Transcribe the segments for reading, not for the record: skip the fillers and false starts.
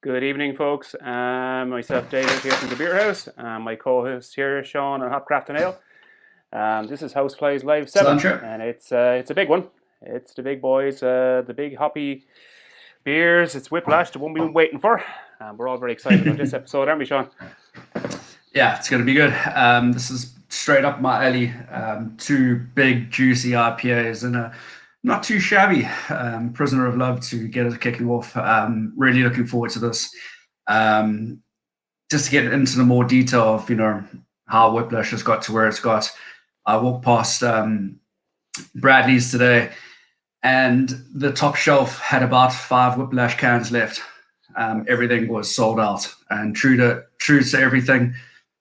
Good evening, folks. Myself, David, here from the Beer House. My co-host here, Sean, and Hopcraft and Ale. This is House Plays Live 7, and it's a big one. It's the big boys, the big hoppy beers. It's Whiplash, the one we've been waiting for. We're all very excited about this episode, aren't we, Sean? Yeah, it's going to be good. This is straight up my alley. Two big, juicy IPAs and a not too shabby Prisoner of Love to get us kicking off. Really looking forward to this. Just to get into the more detail of, how Whiplash has got to where it's got. I walked past Bradley's today, and the top shelf had about 5 Whiplash cans left. Everything was sold out, and true to everything,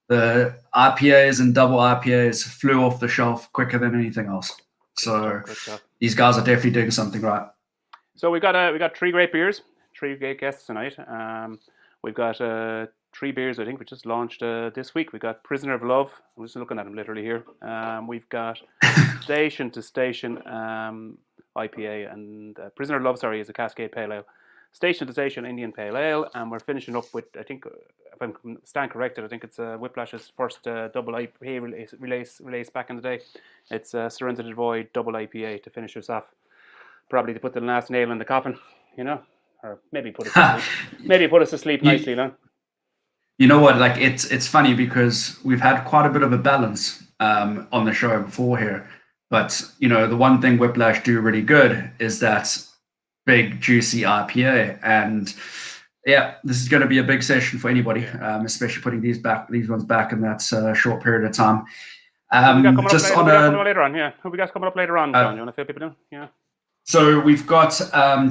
the IPAs and double IPAs flew off the shelf quicker than anything else. So these guys are definitely doing something right. So we got 3 great beers, 3 great guests tonight. We've got 3 beers, I think, we just launched this week. We got Prisoner of Love. I'm just looking at them literally here. We've got Station to Station IPA, and Prisoner of Love, is a Cascade Pale Ale. Station to Station Indian Pale Ale, and we're finishing up with, I think, if I stand corrected, I think it's Whiplash's first double IPA release back in the day. It's Surrender to the Void double IPA to finish us off. Probably to put the last nail in the coffin, or maybe put us to sleep. Maybe put us to sleep nicely, You know what? Like it's funny because we've had quite a bit of a balance on the show before here, but the one thing Whiplash do really good is that big juicy IPA, and yeah, this is going to be a big session for anybody, especially putting these ones back in that short period of time. Who we got coming up later on? Yeah, who we got coming up later on, John? You want to fill people in? Yeah. So we've got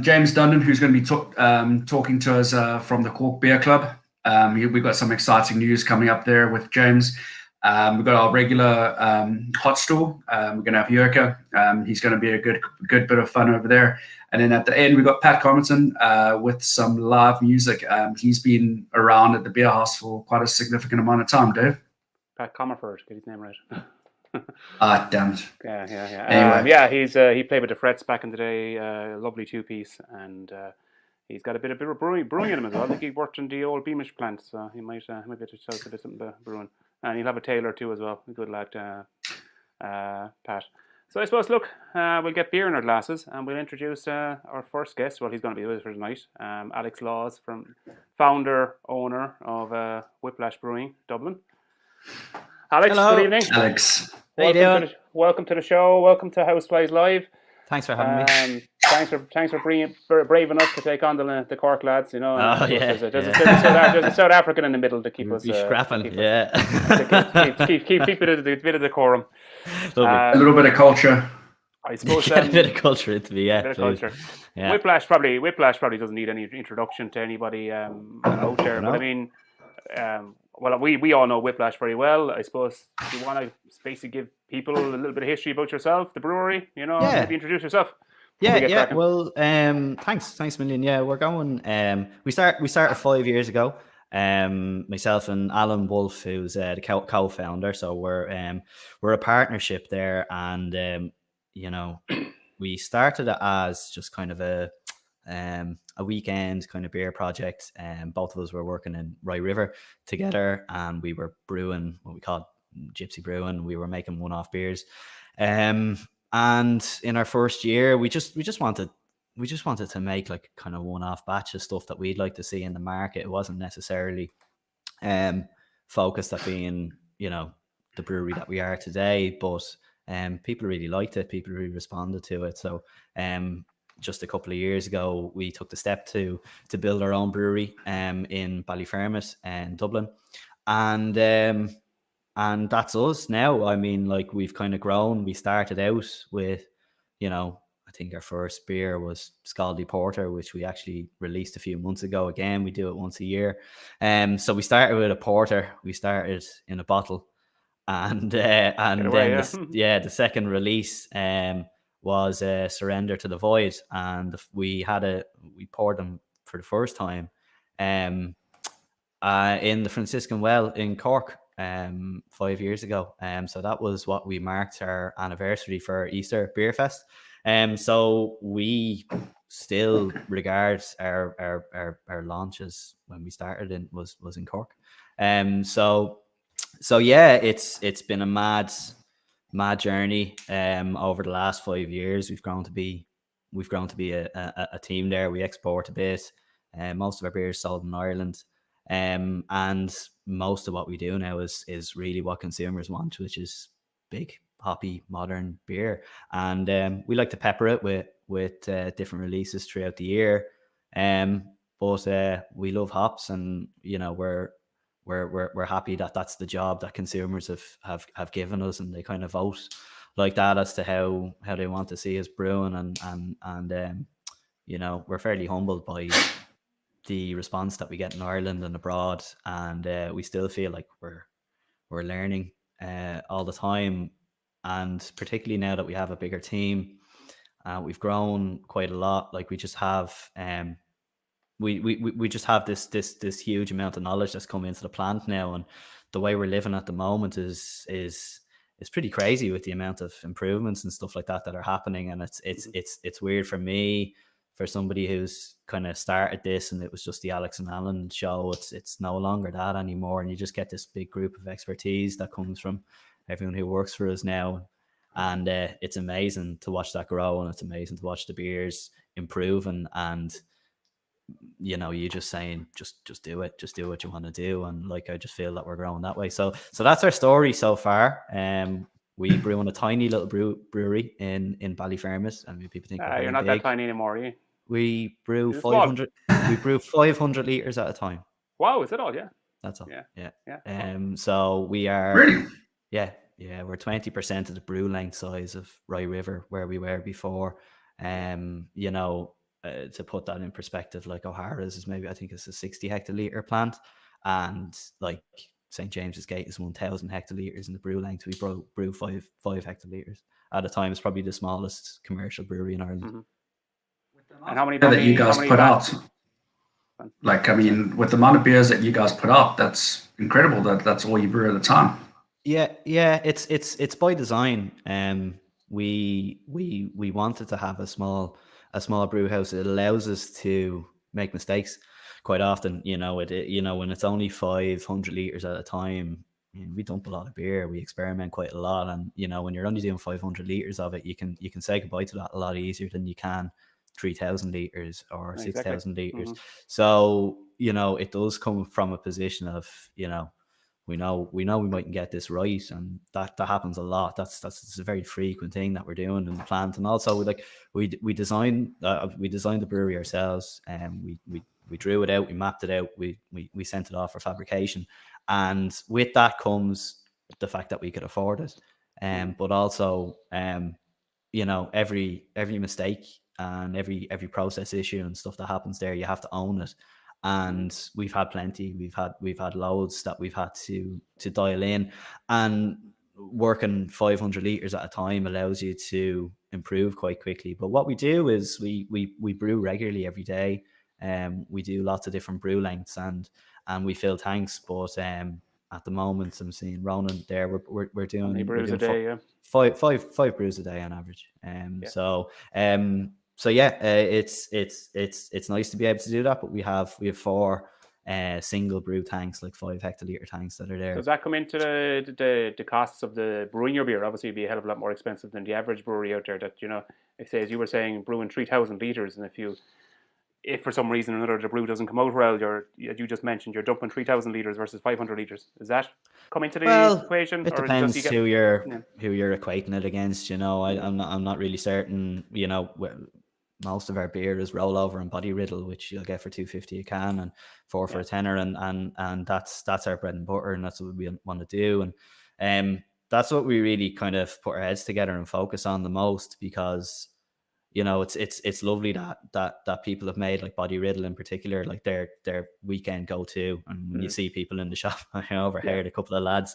James Dundon, who's going to be talking to us from the Cork Beer Club. We've got some exciting news coming up there with James. We've got our regular hot stool. We're going to have Jurka. He's going to be a good bit of fun over there. And then at the end, we've got Pat Comerton with some live music. He's been around at the Beer House for quite a significant amount of time, Dave. Pat Comerford, get his name right. Damn it. Yeah. Anyway. He played with the Frets back in the day. Lovely 2-piece, and he's got a bit of brewing in him as well. I think he worked in the old Beamish plant, so he might be able to tell us a bit something about brewing. And he'll have a tailor too as well. A good lad, Pat. So I suppose, look, we'll get beer in our glasses, and we'll introduce our first guest. Well, he's going to be with us for tonight. Alex Laws, founder, owner of Whiplash Brewing, Dublin. Alex, hello. Good evening. Alex. How you doing? Welcome to the show. Welcome to House Plays Live. Thanks for having me. Thanks for braving us to take on the Cork lads. There's a South African in the middle to keep us scrapping. keep it a bit of decorum. A little bit of culture. I suppose a bit of culture into me, yeah. A bit of culture. Yeah. Whiplash probably doesn't need any introduction to anybody out there. No. But I mean, well, we all know Whiplash very well. I suppose you want to basically give people a little bit of history about yourself, the brewery. Maybe introduce yourself. Yeah. Well, thanks a million. Yeah, we're going. We started 5 years ago. Myself and Alan Wolf, who's the co-founder. So we're a partnership there, and we started it as just kind of a weekend kind of beer project. Both of us were working in Rye River together, and we were brewing what we called gypsy brewing. We were making one-off beers. And in our first year, we just wanted to make like kind of one-off batch of stuff that we'd like to see in the market. It wasn't necessarily focused at being, the brewery that we are today, but people really liked it. People really responded to it. So just a couple of years ago, we took the step to build our own brewery in Ballyfermot in Dublin, and that's us now. I mean, like, we've kind of grown. We started out with, I think our first beer was Scaldy Porter, which we actually released a few months ago. Again, we do it once a year. So we started with a porter. We started in a bottle, and the second release was Surrender to the Void, and we poured them for the first time in the Franciscan Well in Cork 5 years ago. So that was what we marked our anniversary for Easter Beer Fest. So we still regard our launches when we started in was in Cork. So yeah, it's been a mad journey over the last 5 years. We've grown to be a team there. We export a bit. Most of our beer is sold in Ireland. And most of what we do now is really what consumers want, which is big, hoppy, modern beer. And we like to pepper it with different releases throughout the year. But we love hops, and we're happy that that's the job that consumers have given us, and they kind of vote like that as to how they want to see us brewing, and we're fairly humbled by the response that we get in Ireland and abroad, and we still feel like we're learning all the time, and particularly now that we have a bigger team, we've grown quite a lot. Like we just have we just have this huge amount of knowledge that's come into the plant now, and the way we're living at the moment is pretty crazy with the amount of improvements and stuff like that are happening. And it's weird for me, for somebody who's kind of started this and it was just the Alex and Alan show. It's no longer that anymore, and you just get this big group of expertise that comes from everyone who works for us now. And it's amazing to watch that grow, and it's amazing to watch the beers improve, and you just saying just do it, just do what you want to do. And like, I just feel that we're growing that way. So that's our story so far. We brew in a tiny little brewery in Ballyfermot. I mean, people think you're not big. that tiny anymore, are you? We brew 500 we brew 500 liters at a time. Wow, is it all? Yeah, that's all. Yeah. Wow. So we are really, yeah, we're 20% of the brew length size of Rye River, where we were before. To put that in perspective, like O'Hara's is maybe, I think it's a 60 hectoliter plant, and like St. James's Gate is 1,000 hectoliters in the brew length. We brew five hectoliters at a time. It's probably the smallest commercial brewery in Ireland. Mm-hmm. And how many that you guys put out? Like, I mean, with the amount of beers that you guys put out, that's incredible. That's all you brew at a time. Yeah, it's by design. We wanted to have a small brew house. It allows us to make mistakes quite often. When it's only 500 liters at a time, we dump a lot of beer. We experiment quite a lot, and when you're only doing 500 liters of it, you can say goodbye to that a lot easier than you can 3,000 liters or 6,000 liters. Mm-hmm. So it does come from a position of we know we mightn't get this right, and that happens a lot. That's a very frequent thing that we're doing in the plant. And also, we designed the brewery ourselves, and we drew it out, we mapped it out, we sent it off for fabrication, and with that comes the fact that we could afford it, but also every mistake and every process issue and stuff that happens there, you have to own it. And we've had plenty. We've had loads that we've had to dial in, and working 500 liters at a time allows you to improve quite quickly. But what we do is we brew regularly every day. We do lots of different brew lengths, and we fill tanks. But at the moment, I'm seeing Ronan there. We're doing, how many brews a day? Five brews a day on average. So yeah, it's nice to be able to do that. But we have 4 single brew tanks, like 5 hectoliter tanks that are there. Does that come into the costs of the brewing your beer? Obviously, it'd be a hell of a lot more expensive than the average brewery out there. That if say, as you were saying, brewing 3,000 liters, and if for some reason or another the brew doesn't come out well, as you just mentioned, you're dumping 3,000 liters versus 500 liters. Does that come into the equation? It depends who you're equating it against. I'm not really certain. Most of our beer is rollover and body riddle, which you'll get for $2.50 a can and 4 for a tenner, and that's our bread and butter, and that's what we want to do, and that's what we really kind of put our heads together and focus on the most, because it's lovely that people have made like body riddle in particular like their weekend go-to, and when you see people in the shop, I overheard a couple of lads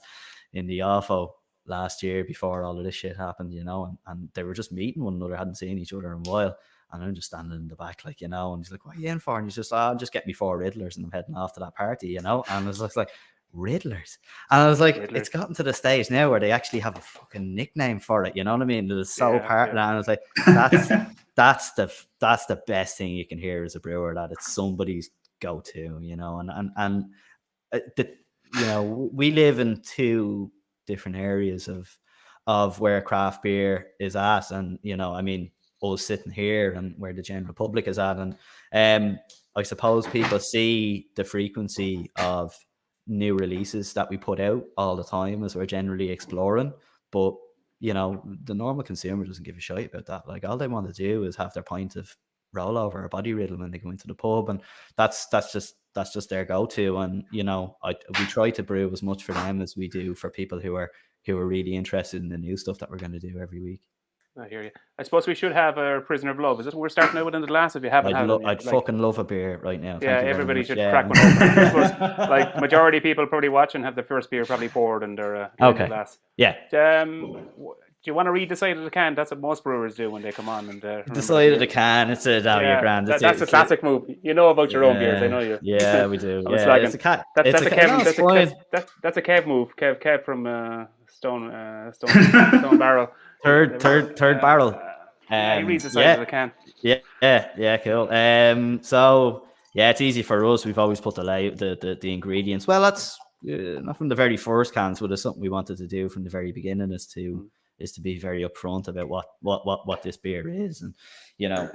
in the AFO last year before all of this shit happened, and they were just meeting one another, hadn't seen each other in a while. And I'm just standing in the back, and he's like, "What are you in for?" And he's just, "I'm just getting me 4 riddlers and I'm heading off to that party," And I was just like, Riddlers. And I was like, Riddlers. it's gotten to the stage now where they actually have a fucking nickname for it. You know what I mean? It is so part of that. And I was like, that's the best thing you can hear as a brewer, that it's somebody's go-to, you know. And you know, we live in two different areas of where craft beer is at, and you know, I mean, us sitting here and where the general public is at, and I suppose people see the frequency of new releases that we put out all the time as we're generally exploring, but you know, the normal consumer doesn't give a shit about that. Like, all they want to do is have their pint of rollover or body riddle when they go into the pub, and that's just their go-to. And you know, we try to brew as much for them as we do for people who are really interested in the new stuff that we're going to do every week. I hear you. I suppose we should have a Prisoner of Love. Is it? We're starting out within the glass if you haven't had it. I'd fucking love a beer right now. Yeah, Thank you everybody very much. should Yeah. crack one open. I suppose, like, majority of people probably watching have the first beer probably poured in their Okay. glass. Yeah. Do you want to read the side of the can? That's what most brewers do when they come on. And The side of the can. It's a grand. That's a classic move. You know about your own beers. I know you. Yeah, we do. I was Yeah, like, it's a cat. That's it's a a Kev. That's a Kev move. Kev from Stone Barrel. Third barrel. He reads the side of the can. Yeah, cool. So yeah, it's easy for us. We've always put the ingredients. Well, that's not from the very first cans, but it's something we wanted to do from the very beginning, is to be very upfront about what this beer is. And you know,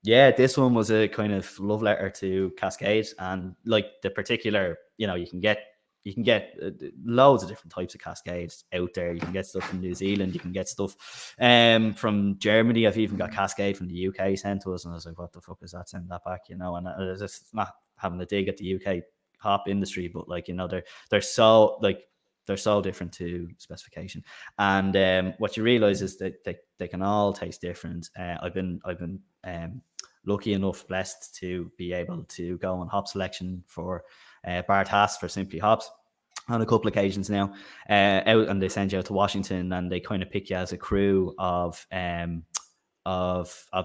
yeah, this one was a kind of love letter to Cascade, and like the particular, you know, you can get loads of different types of Cascades out there. You can get stuff from New Zealand, you can get stuff from Germany. I've even got Cascade from the UK sent to us, and I was like, what the fuck is that? Send that back, you know. And it's not having a dig at the UK hop industry, but like, you know, they're so different to specification. And what you realize is that they can all taste different. I've been lucky enough, blessed to be able to go on hop selection for Bart Haas for Simply Hops on a couple of occasions now, out, and they send you out to Washington, and they kind of pick you as a crew of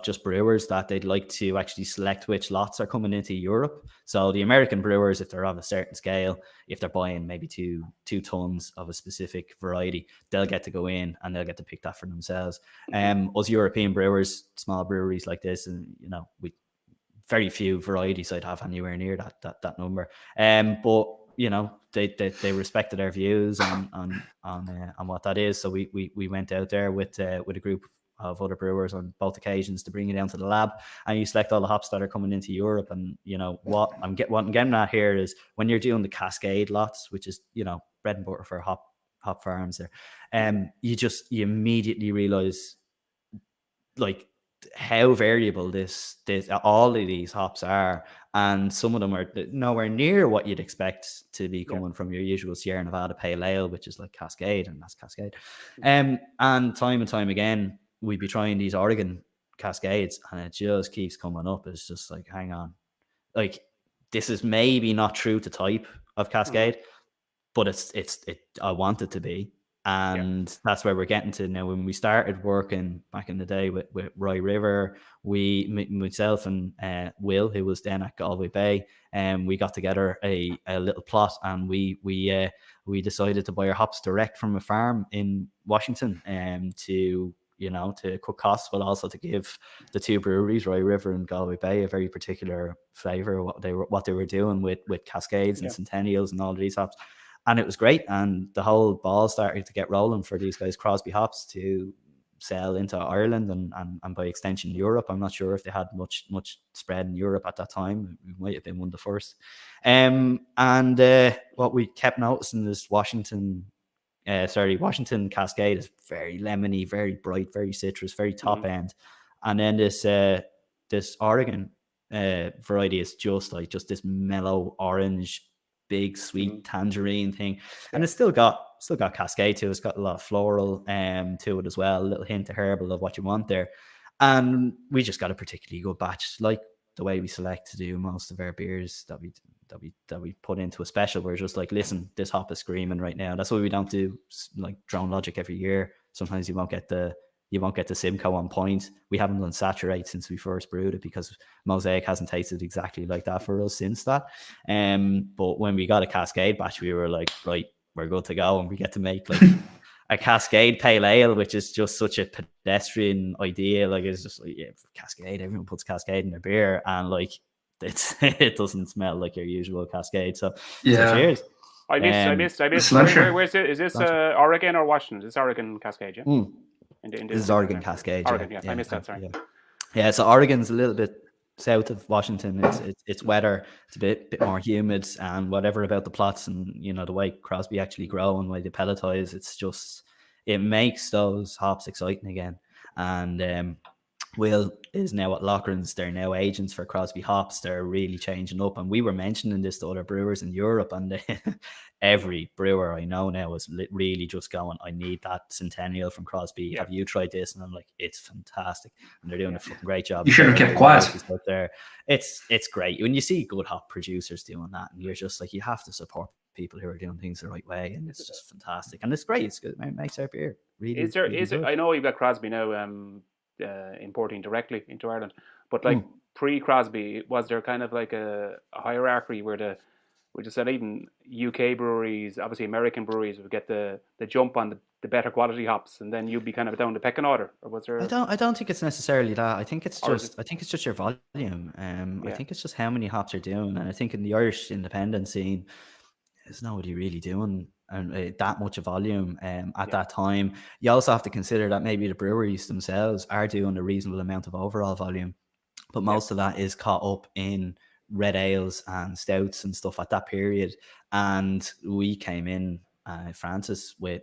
just brewers that they'd like to actually select which lots are coming into Europe. So the American brewers, if they're of a certain scale, if they're buying maybe two tons of a specific variety, they'll get to go in and they'll get to pick that for themselves. Us European brewers, small breweries like this, and you know, we very few varieties I'd have anywhere near that number. But you know, they respected our views on what that is. So we went out there with a group of other brewers on both occasions to bring you down to the lab, and you select all the hops that are coming into Europe. And you know, what I'm getting at here is, when you're doing the Cascade lots, which is, you know, bread and butter for hop farms there, you immediately realize like how variable this all of these hops are, and some of them are nowhere near what you'd expect to be coming from your usual Sierra Nevada Pale Ale, which is like Cascade, and that's Cascade. And time again, we'd be trying these Oregon Cascades, and it just keeps coming up. It's just like, hang on, like, this is maybe not true to type of Cascade, but it's I want it to be. And that's where we're getting to now. When we started working back in the day with Rye River, myself and Will, who was then at Galway Bay, we got together a little plot, and we decided to buy our hops direct from a farm in Washington, to cut costs, but also to give the two breweries, Rye River and Galway Bay, a very particular flavour what they were doing with Cascades and Centennials and all of these hops. And it was great, and the whole ball started to get rolling for these guys, Crosby Hops, to sell into Ireland and by extension Europe. I'm not sure if they had much spread in Europe at that time. We might have been one of the first. And what we kept noticing is Washington Cascade is very lemony, very bright, very citrus, very top end. And then this Oregon variety is just this mellow orange, big sweet tangerine thing, and it's still got Cascade to it. It's got a lot of floral to it as well, a little hint of herbal of what you want there. And we just got a particularly good batch, like the way we select to do most of our beers that we put into a special. We're just like, listen, this hop is screaming right now. That's why we don't do like Drone Logic every year. Sometimes you won't get the You won't get the Simcoe on point. We haven't done Saturate since we first brewed it because Mosaic hasn't tasted exactly like that for us since that. But when we got a Cascade batch, we were like, right, we're good to go, and we get to make like a Cascade Pale Ale, which is just such a pedestrian idea. Like, it's just like, yeah, Cascade. Everyone puts Cascade in their beer, and like it doesn't smell like your usual Cascade. So cheers. I missed. Where's it? Is this Oregon or Washington? Is this Oregon Cascade? Yeah. This is Oregon Cascade. Oregon, yeah. I missed that. Sorry. Yeah. So Oregon's a little bit south of Washington. It's wetter. It's a bit more humid, and whatever about the plots and the way Crosby actually grow and the way they pelletize, it makes those hops exciting again. And Will is now at Loughran's. They're now agents for Crosby hops. They're really changing up. And we were mentioning this to other brewers in Europe, and every brewer I know now is really just going, I need that Centennial from Crosby. Yeah. Have you tried this? And I'm like, it's fantastic. And they're doing a fucking great job. You should have kept quiet. There. It's great. When you see good hop producers doing that, and you're just like, you have to support people who are doing things the right way. And it's just fantastic. And it's great. It's good. It makes our beer really. Is there, I know you've got Crosby now, importing directly into Ireland, but like pre-Crosby, was there kind of like a hierarchy where we just said even UK breweries, obviously American breweries, would get the jump on the better quality hops, and then you'd be kind of down the pecking order? Or was there? I don't think it's necessarily that. I think it's just your volume. I think it's just how many hops are doing, and I think in the Irish independent scene, there's nobody really doing that much of volume at that time. You also have to consider that maybe the breweries themselves are doing a reasonable amount of overall volume, but most of that is caught up in red ales and stouts and stuff at that period. And we came in, Francis, with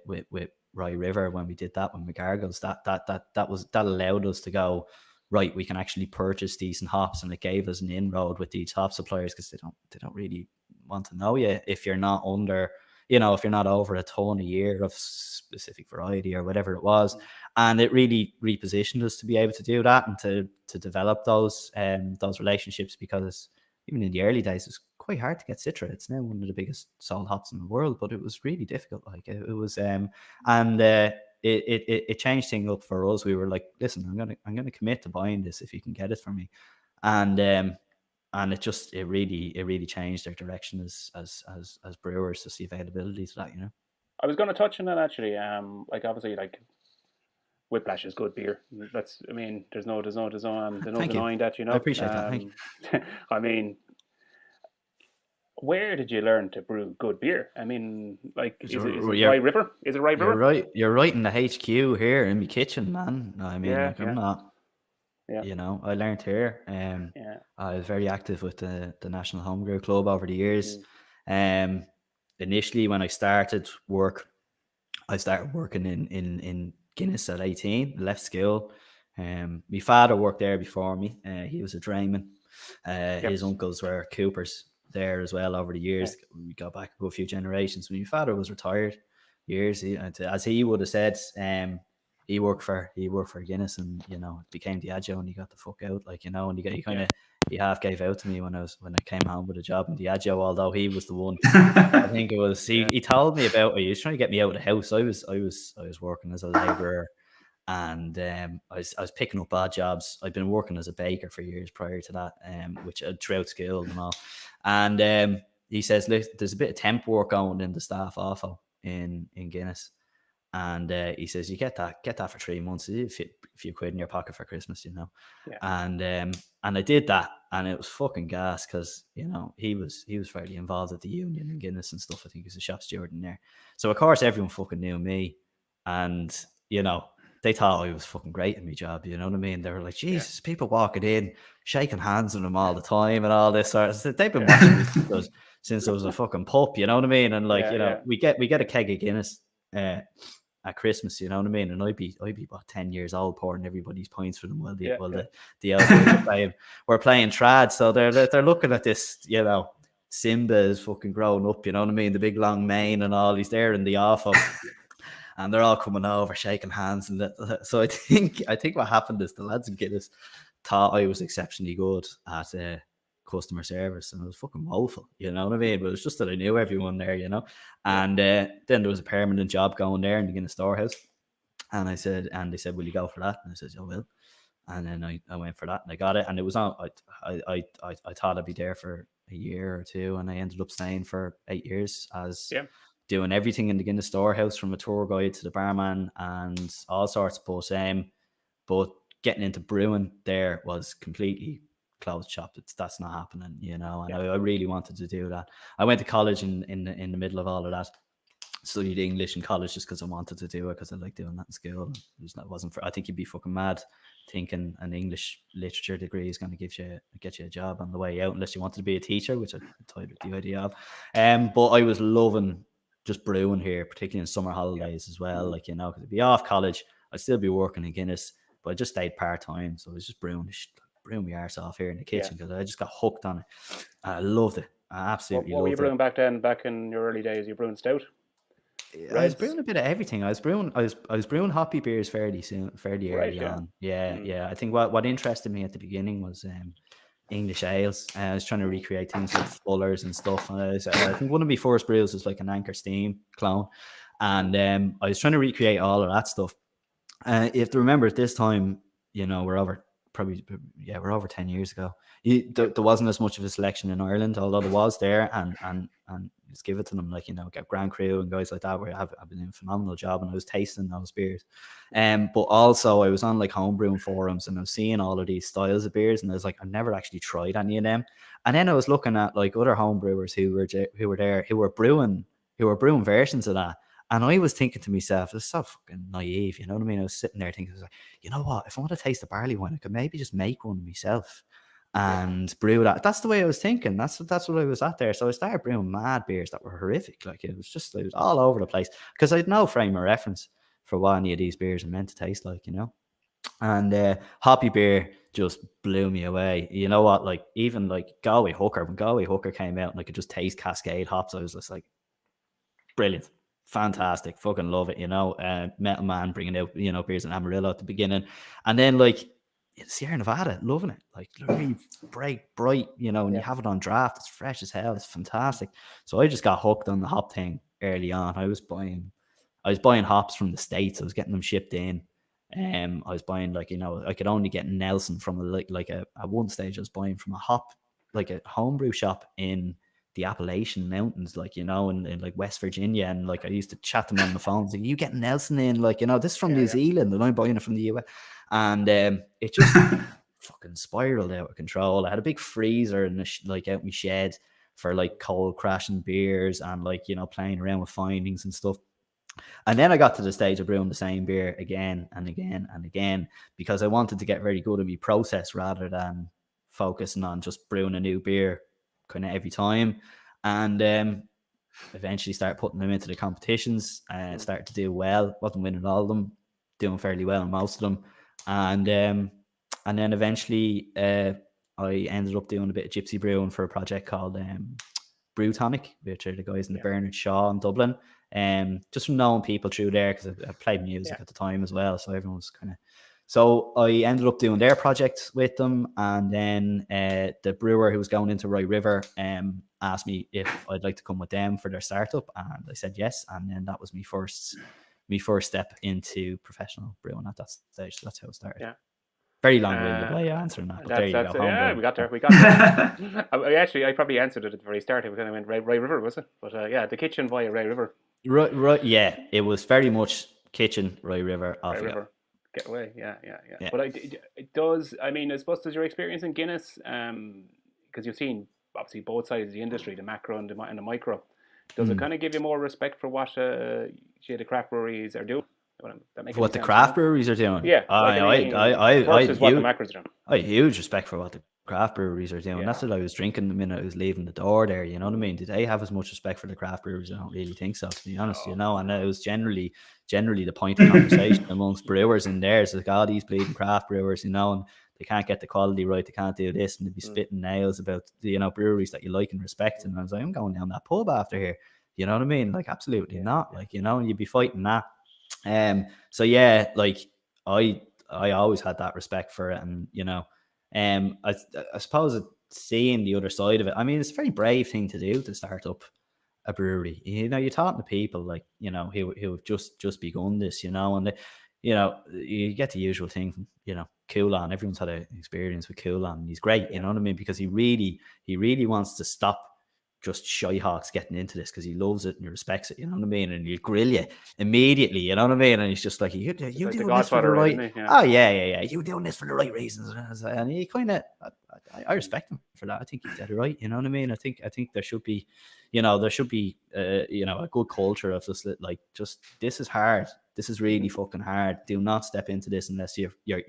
Rye River when we did that, when McGargles, that allowed us to go, right, we can actually purchase decent hops, and it gave us an inroad with these hop suppliers, because they don't really want to know you if you're not under, if you're not over a ton a year of specific variety or whatever it was. And it really repositioned us to be able to do that and to develop those relationships, because even in the early days, it's quite hard to get Citra. It's now one of the biggest sold hops in the world, but it was really difficult. Like it was, it changed things up for us. We were like, listen, I'm gonna commit to buying this if you can get it for me, and it really changed their direction as brewers, to see availability to that. I was going to touch on that actually. Like obviously, like Whiplash is good beer. There's no denying that. I appreciate that. Thank you. I mean, where did you learn to brew good beer? I mean, like, is it Rye River? Is it Rye River? You're right in the HQ here in my kitchen, man. I'm not. Yeah. I learned here. I was very active with the National Homebrew Club over the years. Initially, when I started working in Guinness at 18. Left school. My father worked there before me. He was a drayman. His uncles were coopers there as well over the years. We go back a few generations. My father was retired years. As he would have said, he worked for Guinness, and became Diageo, and he got the fuck out, and he half gave out to me when I came home with a job in Diageo, although he was the one. I think it was he told me about, he was trying to get me out of the house. I was working as a labourer, and I was picking up odd jobs. I'd been working as a baker for years prior to that, which throughout school and all. And he says, look, there's a bit of temp work going in the staff office in Guinness. And he says, you get that for 3 months, a few quid in your pocket for Christmas, And I did that, and it was fucking gas, because he was fairly involved at the union in Guinness and stuff. I think he was a shop steward in there. So of course everyone fucking knew me, and they thought I was fucking great in my job. You know what I mean? They were like, Jesus, people walking in, shaking hands with them all the time and all this sort of stuff. They've been watching me since I was a fucking pup. You know what I mean? And we get a keg of Guinness at Christmas, you know what I mean? And I'd be about 10 years old, pouring everybody's pints for them while the elders are playing. We're playing trad, so they're looking at this, Simba is fucking growing up, you know what I mean? The big long mane and all, he's there in the awful. And they're all coming over, shaking hands, and so I think what happened is the lads in Guinness thought I was exceptionally good at customer service, and it was fucking woeful, you know what I mean? But it was just that I knew everyone there, And then there was a permanent job going there in the Guinness storehouse, And they said, will you go for that? And I said, I will. And then I went for that and I got it. And it was on, I thought I'd be there for a year or two. And I ended up staying for 8 years as doing everything in the Guinness storehouse, from a tour guide to the barman and all sorts. But getting into brewing there was completely closed shop. That's not happening, you know. And I really wanted to do that. I went to college in the middle of all of that. Studied English in college just because I wanted to do it, because I like doing that in school. It wasn't for, I think you'd be fucking mad thinking an English literature degree is going to get you a job on the way out, unless you wanted to be a teacher, which I toyed with the idea of. But I was loving just brewing here, particularly in summer holidays as well. Like, you know, because I'd be off college, I'd still be working in Guinness, but I just stayed part-time. So I was just brewing my arse off here in the kitchen, because I just got hooked on it. I loved it. I absolutely loved it. What were you brewing back then, back in your early days? You brewing stout? I was brewing a bit of everything. I was brewing hoppy beers fairly early on. Yeah. I think what interested me at the beginning was English ales. I was trying to recreate things like Fullers and stuff. And I think one of my first brews was like an Anchor Steam clone, and I was trying to recreate all of that stuff. You have to remember, at this time, you know, we're over 10 years ago. There wasn't as much of a selection in Ireland, although there was there, and just give it to them, like, you know, get Grand Cru and guys like that, where I've been doing a phenomenal job, and I was tasting those beers. But also I was on like homebrewing forums, and I was seeing all of these styles of beers, and I was like, I've never actually tried any of them. And then I was looking at like other homebrewers who were brewing versions of that. And I was thinking to myself, it's so fucking naive, you know what I mean? I was sitting there thinking, I was like, you know what? If I want to taste the barley wine, I could maybe just make one myself and brew that. That's the way I was thinking. That's what I was at there. So I started brewing mad beers that were horrific. Like, it was all over the place, because I had no frame of reference for what any of these beers are meant to taste like, you know? And hoppy beer just blew me away. You know what? Like, even like when Galway Hooker came out and I could just taste Cascade hops, I was just like, brilliant. Fantastic, fucking love it, you know. Metal Man bringing out, you know, beers and Amarillo at the beginning, and then like Sierra Nevada, loving it, like really bright, you know. And you have it on draft, it's fresh as hell, it's fantastic. So I just got hooked on the hop thing early on. I was buying hops from the States. I was getting them shipped in. I was buying, like, you know, I could only get Nelson from at one stage I was buying from a homebrew shop in the Appalachian Mountains, like, you know, in like West Virginia. And like, I used to chat to them on the phone, like, you get Nelson in, like, you know, this is from New Zealand, and I'm buying it from the US. And it just fucking spiraled out of control. I had a big freezer in out in my shed for like cold crashing beers and, like, you know, playing around with findings and stuff. And then I got to the stage of brewing the same beer again and again and again, because I wanted to get very good at my process rather than focusing on just brewing a new beer kind of every time. And eventually started putting them into the competitions and started to do well. Wasn't winning all of them, doing fairly well in most of them. And then eventually I ended up doing a bit of gypsy brewing for a project called Brew Tonic, which are the guys in the Bernard Shaw in Dublin. Just from knowing people through there, because I played music at the time as well, so everyone was kind of. So I ended up doing their project with them, and then the brewer who was going into Rye River asked me if I'd like to come with them for their startup, and I said yes. And then that was my first step into professional brewing at that stage. So that's how it started. Yeah. Very long-winded way of answering that, but there you go. Yeah, we got there. I probably answered it at the very start. We kind of went Rye River, was it? But the kitchen via Rye River. Right, yeah, it was very much kitchen, Rye River, off you go. Get away, yeah. But it does. I mean, I suppose, does your experience in Guinness, because you've seen obviously both sides of the industry, the macro and the micro, does it kind of give you more respect for what the craft breweries are doing? What the craft breweries are doing? Yeah, versus what the macros are doing. I have huge respect for what the craft breweries are doing. That's what I was drinking the minute I was leaving the door there. You know what I mean? Did they have as much respect for the craft breweries? I don't really think so, to be honest. You know, and it was generally the point of conversation amongst brewers in there. So, like, all these bleeding craft brewers, you know, and they can't get the quality right, they can't do this, and they'd be spitting nails about, you know, breweries that you like and respect. And I was like, I'm going down that pub after here. You know what I mean? Like, absolutely not. Like, you know, and you'd be fighting that. So yeah, like I always had that respect for it, and, you know, I suppose seeing the other side of it, I mean, it's a very brave thing to do, to start up a brewery. You know, you're talking to people, like, you know, who have just begun this, you know, and you get the usual thing, Coulon. Everyone's had an experience with Coulon. He's great, you know what I mean? Because he really wants to stop just shy hawks getting into this, because he loves it and he respects it, you know what I mean? And he'll grill you immediately, you know what I mean? And he's just like, you Like doing the this for the Godfather, right? isn't he? Yeah. Oh yeah, you doing this for the right reasons. And he kind of, I respect him for that. I think he's dead right, you know what I mean? I think there should be, a good culture of just like, this is hard. This is really fucking hard. Do not step into this unless you're gonna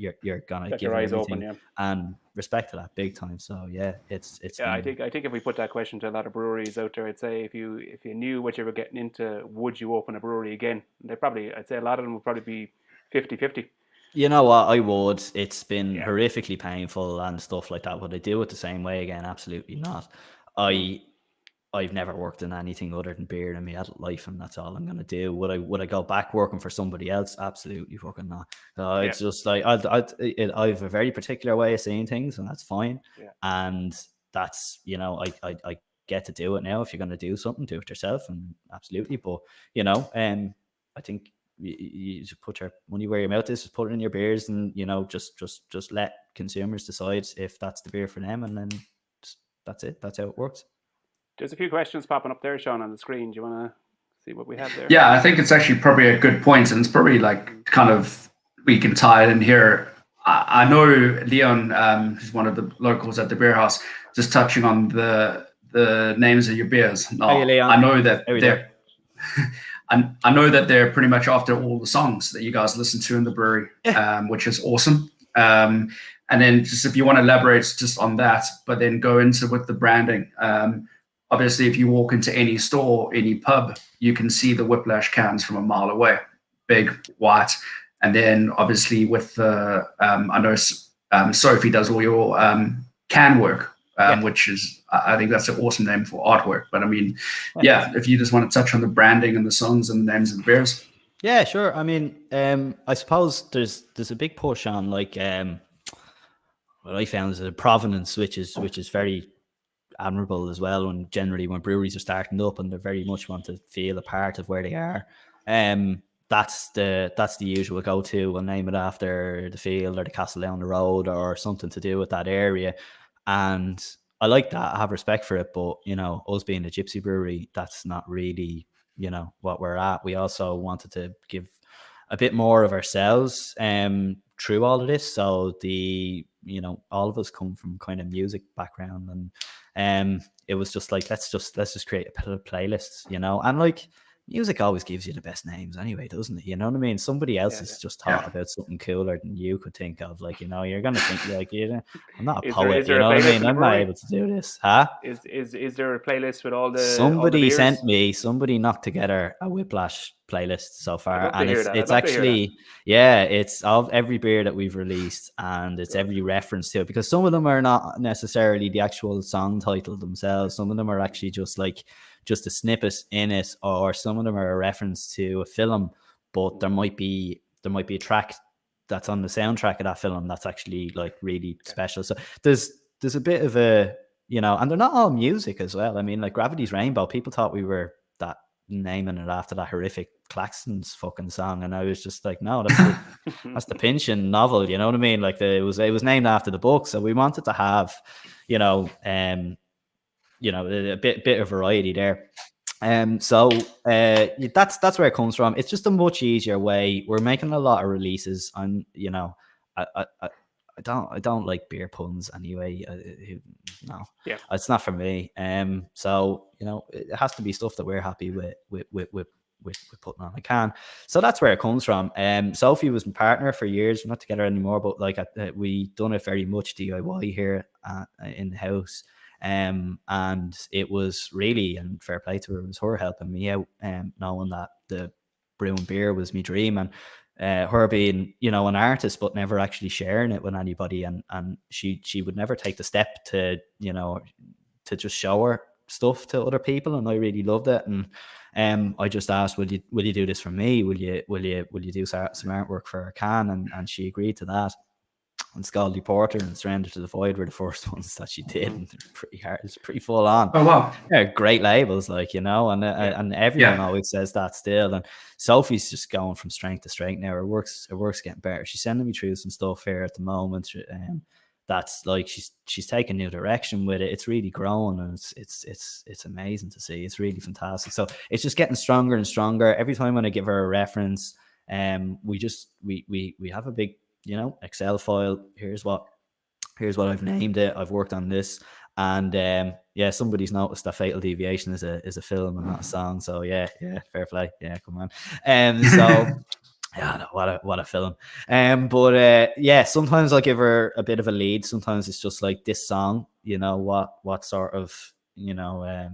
Got give your it eyes everything, open, yeah. and respect to that big time. So yeah, it's Yeah, I think if we put that question to a lot of breweries out there, I'd say if you knew what you were getting into, would you open a brewery again? I'd say a lot of them would probably be 50-50. You know what? I would. It's been Yeah. horrifically painful and stuff like that. Would I do it the same way again? Absolutely not. I've never worked in anything other than beer in my adult life, and that's all I'm gonna do. Would I go back working for somebody else? Absolutely fucking not. Yeah. It's just like I have a very particular way of seeing things, and that's fine. Yeah. And that's I get to do it now. If you're gonna do something, do it yourself, and absolutely. But I think you should put your money where your mouth is. Just put it in your beers, and just let consumers decide if that's the beer for them, and then that's it. That's how it works. There's a few questions popping up there, Sean, on the screen. Do you want to see what we have there? Yeah, I think it's actually probably a good point, and it's probably like kind of we can tie it in here. I know Leon, who's one of the locals at the beer house, just touching on the names of your beers. Now, Hey, Leon. I know that they're I know that they're pretty much after all the songs that you guys listen to in the brewery, which is awesome. And then just if you want to elaborate just on that, but then go into with the branding. Obviously, if you walk into any store, any pub, you can see the Whiplash cans from a mile away, big, white. And then obviously with the, I know Sophie does all your can work, which is, I think that's an awesome name for artwork. But I mean, if you just want to touch on the branding and the songs and the names of the beers. Yeah, sure. I mean, I suppose there's a big push on like what I found is a provenance, which is very admirable as well. When generally when breweries are starting up and they very much want to feel a part of where they are, that's the usual go-to. We'll name it after the field or the castle down the road or something to do with that area, and I like that. I have respect for it, but us being a gypsy brewery, that's not really what we're at. We also wanted to give a bit more of ourselves through all of this. So all of us come from kind of music background, and it was just like let's just create a playlist, and like music always gives you the best names anyway, doesn't it? You know what I mean? Somebody else has just thought about something cooler than you could think of. Like, you're gonna think like, I'm not a poet, is there you know a what I playlist mean? in the I'm not brewery? able to do this. Huh? Is there a playlist with all the Somebody beers? sent me, somebody knocked together a Whiplash playlist so far, and it's actually it's of every beer that we've released, and it's every reference to it, because some of them are not necessarily the actual song title themselves. Some of them are actually just a snippet in it, or some of them are a reference to a film, but there might be a track that's on the soundtrack of that film that's actually like really special. So there's a bit of a and they're not all music as well. I mean, like Gravity's Rainbow, people thought we were that naming it after that horrific Claxton's fucking song, and I was just like, no, that's the Pynchon novel, you know what I mean? Like it was named after the book, so we wanted to have a bit of variety there. So that's where it comes from. It's just a much easier way. We're making a lot of releases, and I don't like beer puns anyway. No, it's not for me. So it has to be stuff that we're happy with putting on a can. So that's where it comes from. Sophie was my partner for years. We're not together anymore, but like we done it very much DIY here in the house. And it was really, and fair play to her, it was her helping me out, knowing that the brewing beer was my dream, and her being an artist but never actually sharing it with anybody, and she would never take the step to to just show her stuff to other people, and I really loved it. And I just asked, will you do this for me? Will you do some artwork for a can? And she agreed to that. and Scaldy Porter and Surrender to the Void were the first ones that she did, and they're pretty hard. It's pretty full on. Oh wow. Yeah, great labels, like, you know, and everyone always says that still. And Sophie's just going from strength to strength now. Her work's getting better. She's sending me through some stuff here at the moment. That's like she's taking new direction with it. It's really growing, and it's amazing to see. It's really fantastic. So it's just getting stronger and stronger every time when I give her a reference. We have a big, you know, Excel file. Here's what I've named it. I've worked on this, and somebody's noticed that Fatal Deviation is a film and not a song. So yeah, fair play. Yeah, come on. So yeah, no, what a film. But sometimes I'll give her a bit of a lead. Sometimes it's just like this song, you know, what sort of, you know,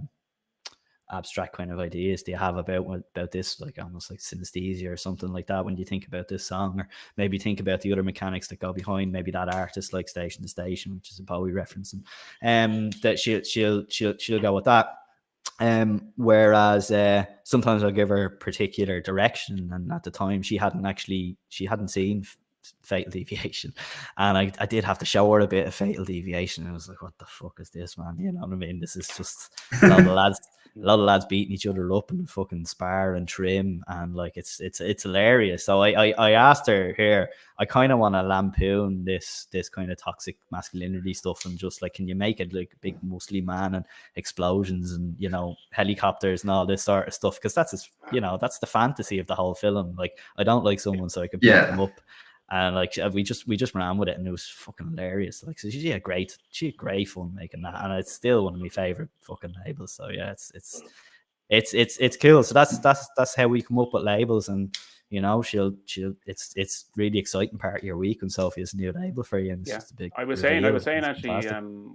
abstract kind of ideas do you have about this, like almost like synesthesia or something like that when you think about this song, or maybe think about the other mechanics that go behind maybe that artist, like Station to Station, which is a Bowie reference, and that she'll go with that. Whereas sometimes I'll give her particular direction, and at the time she hadn't seen Fatal Deviation, and I did have to show her a bit of Fatal Deviation, and I was like, what the fuck is this, man? You know what I mean? This is just a lot of lads beating each other up and fucking spar and trim, and like it's hilarious. So I asked her here, I kind of want to lampoon this kind of toxic masculinity stuff, and just like, can you make it like a big muscly man and explosions and, you know, helicopters and all this sort of stuff, because that's, you know, that's the fantasy of the whole film. Like, I don't like someone so I can beat them up. And like we just ran with it, and it was fucking hilarious. Like, so she had great fun making that, and it's still one of my favorite fucking labels. So yeah, it's cool. So that's how we come up with labels, and you know, it's really exciting part of your week when Sophie has a new label for you. And it's just a big I was saying actually,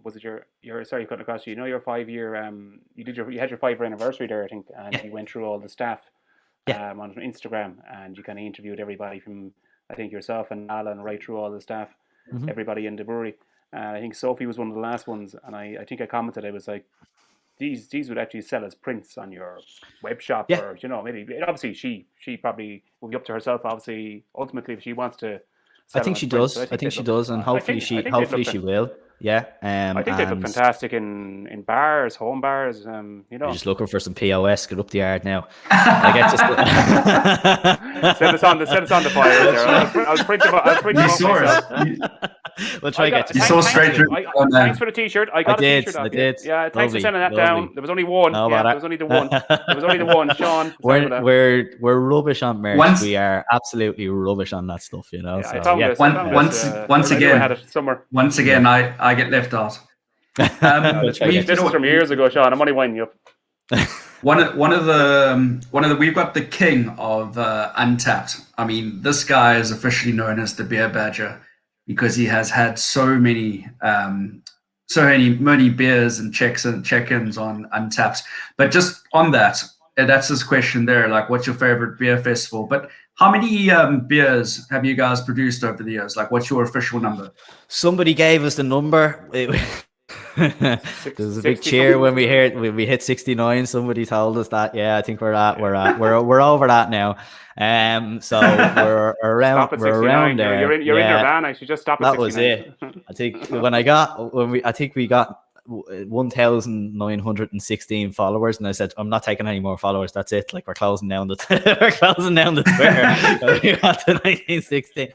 was it your sorry, cutting across you? You know, your 5 year you had your 5 year anniversary there, I think, and you went through all the staff on Instagram, and you kind of interviewed everybody from, I think, yourself and Alan, right through all the staff, everybody in the brewery. And I think Sophie was one of the last ones. And I think I commented, I was like, these would actually sell as prints on your web shop, or, you know, maybe, obviously she probably will be up to herself, obviously, ultimately, if she wants to sell. I think she does. I think she does, and hopefully she will. Yeah. I think they look fantastic in bars, home bars. You know, you're just looking for some POS. Get up the yard now. I get just send us on the fire there. I'll print them up. We'll try to get you so straight through. Thanks for the t-shirt. I got a t-shirt. I did. Yeah, thanks for sending that down. There was only one. There was only the one. There was only the one. Sean, we're rubbish on merch. We are absolutely rubbish on that stuff. You know. Once again, I get left out. This is from years ago, Sean. I'm only winding you up. One of the we've got the king of Untapped. I mean, this guy is officially known as the Beer Badger, because he has had so many beers and check-ins on Untapped. But just on that's his question there. Like, what's your favorite beer festival? But how many beers have you guys produced over the years? Like, what's your official number? Somebody gave us the number. There was a big cheer when we hit 69. Somebody told us that. Yeah, I think we're over that now. So we're around there. You're in your van. I should just stop at 69. That was it. I think we got 1,916 followers, and I said, I'm not taking any more followers. That's it. Like, we're closing down the Twitter. We got to 1916.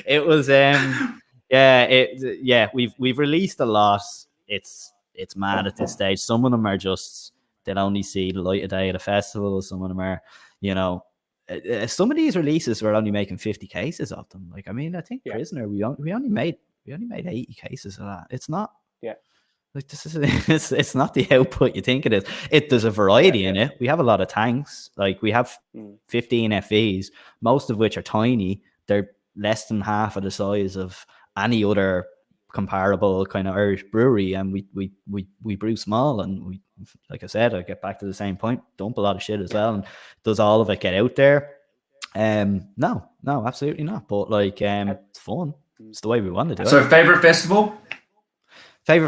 It was we've released a lot. It's mad at this stage. Some of them are just, they'll only see the light of day at a festival. Some of them are, you know, some of these releases we're only making 50 cases of them. Like, I mean, I think Prisoner, we only made 80 cases of that. It's not like this is it's not the output you think it is. There's a variety in it. We have a lot of tanks. Like, we have 15 FEs, most of which are tiny. They're less than half of the size of any other comparable kind of Irish brewery, and we brew small, and we, like I said, I get back to the same point, dump a lot of shit as well. And does all of it get out there? No, absolutely not. But like, it's fun. It's the way we want to do it. So favorite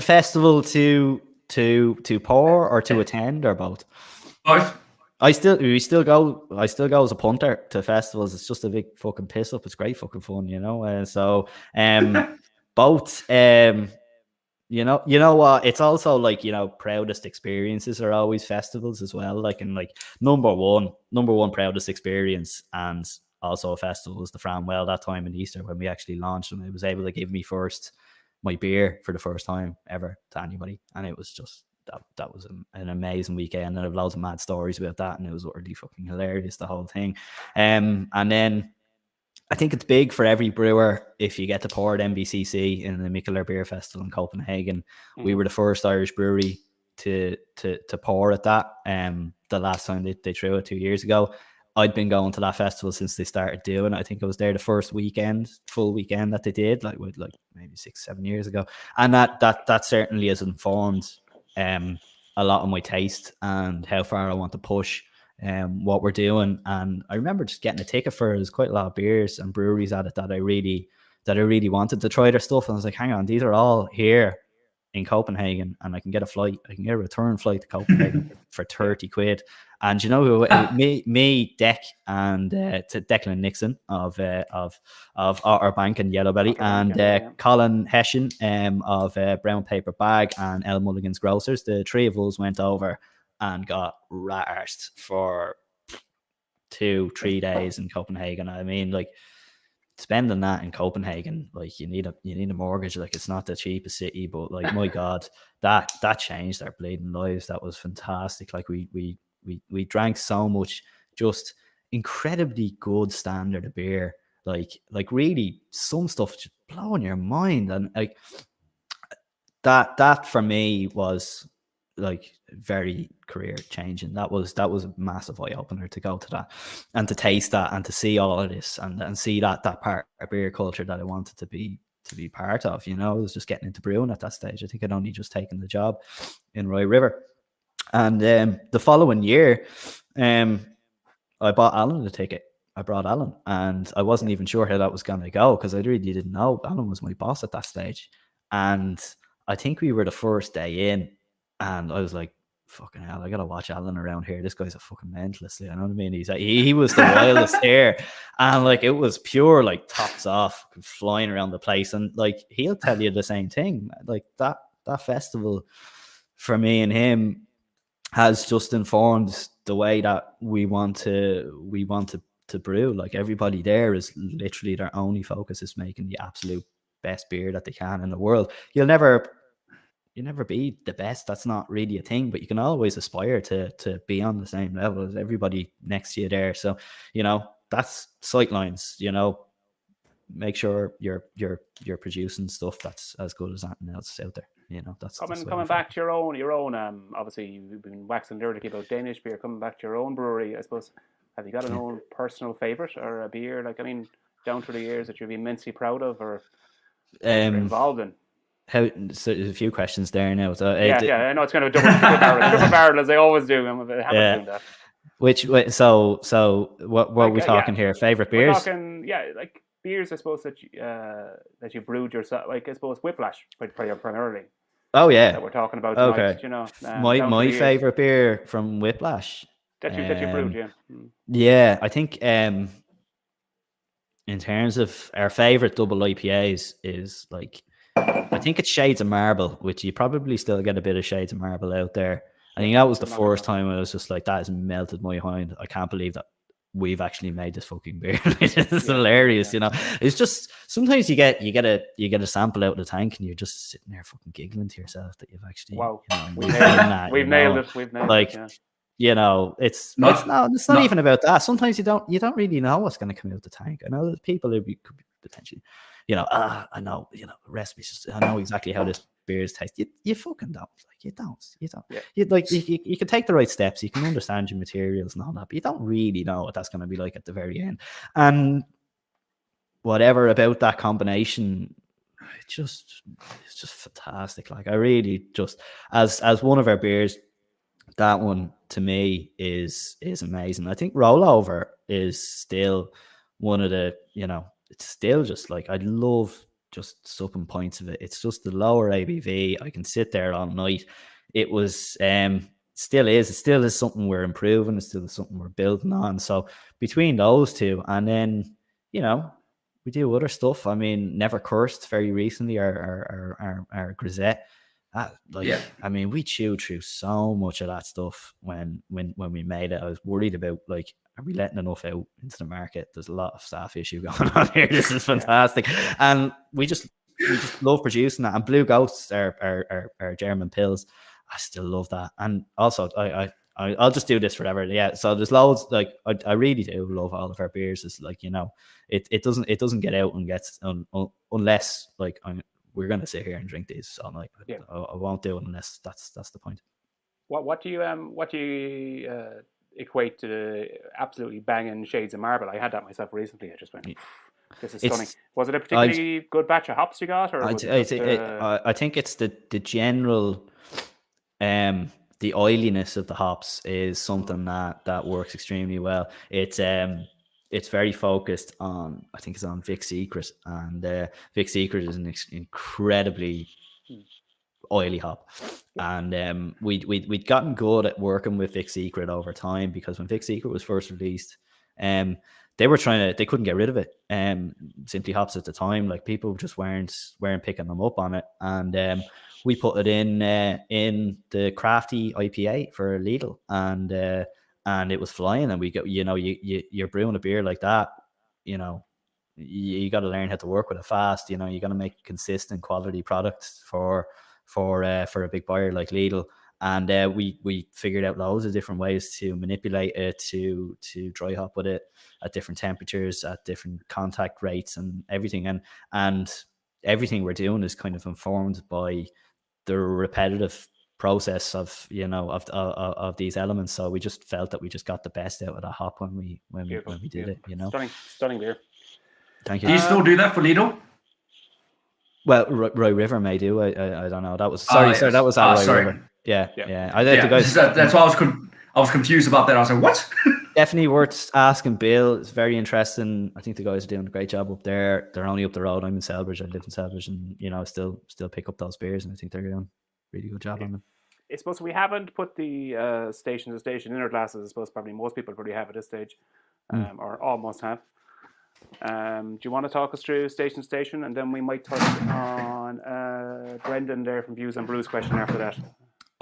festival to pour or to attend, or both? Both. I still go as a punter to festivals. It's just a big fucking piss up. It's great fucking fun, you know. Both. You know what? It's also like, proudest experiences are always festivals as well. Like, and like number one proudest experience, and also a festival was the Framwell that time in Easter when we actually launched them. It was able to give me my beer for the first time ever to anybody, and it was just that was an amazing weekend, and I have loads of mad stories about that, and it was really fucking hilarious, the whole thing. And then I think it's big for every brewer if you get to pour at MBCC in the Mikkeller Beer Festival in Copenhagen. We were the first Irish brewery to pour at that. The last time they threw it 2 years ago. I'd been going to that festival since they started doing it. I think I was there the first full weekend that they did, like maybe 6-7 years ago, and that certainly has informed a lot of my taste and how far I want to push what we're doing. And I remember just getting a ticket for it. There's quite a lot of beers and breweries at it that I really wanted to try their stuff. And I was like, hang on, these are all here in Copenhagen, and I can get a return flight to Copenhagen for 30 quid. And you know who? Me, Deck, and to Declan Nixon of Otter Bank and Yellow Belly, and Colin Hessian of Brown Paper Bag and El Mulligan's Grocers. The three of us went over and got rarsed for 2-3 days in Copenhagen. I mean, like, spending that in Copenhagen, like, you need a mortgage. Like, it's not the cheapest city, but like, my God, that changed our bleeding lives. That was fantastic. Like, we drank so much just incredibly good standard of beer. Like really some stuff just blowing your mind. And like that for me was like very career changing. That was a massive eye opener to go to that and to taste that and to see all of this and see that part of beer culture that I wanted to be part of. I was just getting into brewing at that stage. I think I'd only just taken the job in Roy River. And the following year, I bought Alan a ticket. I brought Alan, and I wasn't even sure how that was going to go because I really didn't know. Alan was my boss at that stage. And I think we were the first day in, and I was like, fucking hell, I got to watch Alan around here. This guy's a fucking mentalist. You know what I mean? He was the wildest here. And like, it was pure, like, tops off, flying around the place. And like, he'll tell you the same thing. Like, that festival for me and him has just informed the way that we want to brew. Like, everybody there is literally, their only focus is making the absolute best beer that they can in the world. You'll never be the best. That's not really a thing, but you can always aspire to be on the same level as everybody next to you there. So, that's sightlines. Make sure you're producing stuff that's as good as anything else out there. That's coming back to your own. Obviously, you've been waxing lyric about Danish beer. Coming back to your own brewery, I suppose. Have you got an own personal favorite or a beer? Like, I mean, down through the years that you've been immensely proud of or involved in. So there's a few questions there now. So yeah, I know it's kind of a triple barrel as they always do. I'm a habit of doing that. So what are we talking here? Favorite beers? We're talking, like beers, I suppose, that you brewed yourself. Like, I suppose Whiplash primarily. Oh yeah, that we're talking about tonight. Okay. My favorite beer from Whiplash that you brewed. Yeah, I think in terms of our favorite double IPAs is, like, I think it's Shades of Marble, which you probably still get a bit of Shades of Marble out there. I think that was the first time I was just like, that has melted my mind. I can't believe that we've actually made this fucking beer. It's hilarious. It's just, sometimes you get a sample out of the tank and you're just sitting there fucking giggling to yourself that you've actually, wow, we've nailed it. It's not even about that. Sometimes you don't really know what's going to come out the tank. I know there's people who could be potentially, I know, recipes. I know exactly how this beers taste. You fucking don't. Like, you don't. Yeah. You can take the right steps. You can understand your materials and all that, but you don't really know what that's going to be like at the very end. And whatever about that combination, it's just fantastic. Like, I really just, as one of our beers, that one to me is amazing. I think Rollover is still one of the, it's still just like, I love just supping points of it. It's just the lower ABV. I can sit there all night. It was still is something we're improving. It's still something we're building on. So between those two, and then we we do other stuff. I mean, Never Cursed very recently, our grisette. I mean, we chewed through so much of that stuff when we made it. I was worried about, like, are we letting enough out into the market? There's a lot of staff issue going on here. This is fantastic, and we just love producing that. And Blue Ghosts are German pills. I still love that, and also I'll just do this forever. Yeah. So there's loads, like, I really do love all of our beers. It's like, it doesn't get out and gets unless, like, we're gonna sit here and drink these. So I'm like, I won't do it unless that's the point. What do you equate to the absolutely banging Shades of Marble? I had that myself recently. I just went, this is stunning. Was it a particularly good batch of hops you got, or I think it's the general, the oiliness of the hops is something that works extremely well. It's very focused on, I think it's on Vic Secret, and Vic Secret is an incredibly oily hop, and we'd gotten good at working with Vic Secret over time, because when Vic Secret was first released, they couldn't get rid of it. Simply Hops at the time, like, people just weren't picking them up on it, and we put it in the crafty IPA for Lidl, and it was flying. And we got, you're brewing a beer like that, you got to learn how to work with it fast. You got to make consistent quality products for a big buyer like Lidl. And we figured out loads of different ways to manipulate it, to dry hop with it at different temperatures, at different contact rates, and everything. And everything we're doing is kind of informed by the repetitive process of these elements. So we just felt that we just got the best out of that hop when we did it. Stunning beer. Thank you. Do you still do that for Lidl? Well, Roy River may do. I don't know. That was sorry. That was Roy River. Yeah. The guys, that's why I was confused about that. I was like, what? Definitely worth asking Bill. It's very interesting. I think the guys are doing a great job up there. They're only up the road. I'm in Selbridge. I live in Selbridge, and still pick up those beers, and I think they're doing a really good job on them. I suppose we haven't put the station to station inner glasses. I suppose probably most people probably have at this stage, or almost have. Do you want to talk us through station to station, and then we might touch on Brendan there from Views and Brews question after that.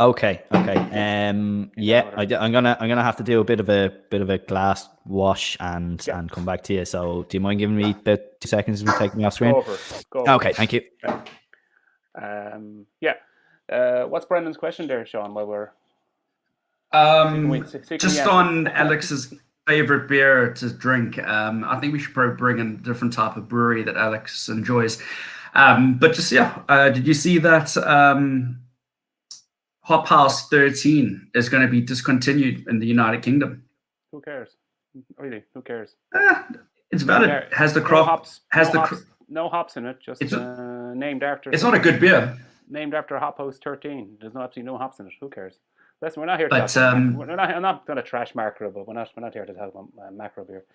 Okay. I'm gonna have to do a bit of a glass wash and come back to you. So do you mind giving me about 2 seconds to take me off screen? Go over. Thank you. What's Brendan's question there, Sean? While we're just on Alex's favorite beer to drink, I think we should probably bring in a different type of brewery that Alex enjoys. But just did you see that Haus 13 is going to be discontinued in the United Kingdom? Who cares? Really, who cares? It's valid. Has the craft no hops in it? Just named after. It's not a good beer. Named after Haus 13. There's absolutely no hops in it. Who cares? Listen, we're not here to but, I'm not going to trash macro, but we're not here to talk about macro beer.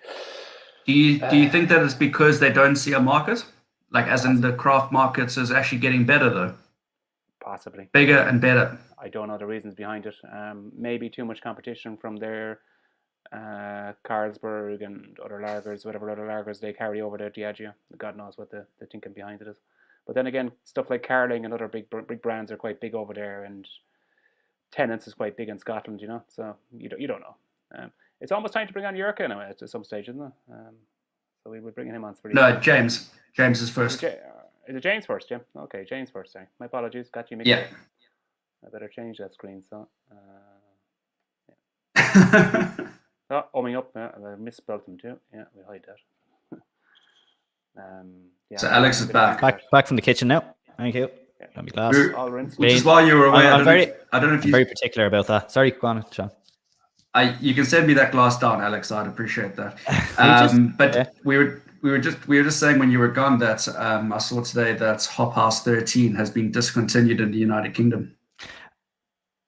Do you think that it's because they don't see a market? Like, as in the craft markets is actually getting better, though? Possibly. Bigger and better. I don't know the reasons behind it. Maybe too much competition from their Carlsberg and other lagers, whatever other lagers they carry over there, Diageo. God knows what the thinking behind it is. But then again, stuff like Carling and other big brands are quite big over there, and Tennent's is quite big in Scotland, so you don't know. It's almost time to bring on Jurka now at some stage, isn't it? So we would bring him on. No, James is first. Is it James first, Jim? Okay, James first. Sorry. My apologies. Got you mixed up. I better change that screen. So, umming up. I misspelled him too. Yeah, we'll hide that. So Alex is back from the kitchen now. Thank you. Let me glass. Which is why you were away. I'm very particular about that. Sorry, go on, Sean. You can send me that glass down, Alex. I'd appreciate that. We were just saying when you were gone that I saw today that Haus 13 has been discontinued in the United Kingdom.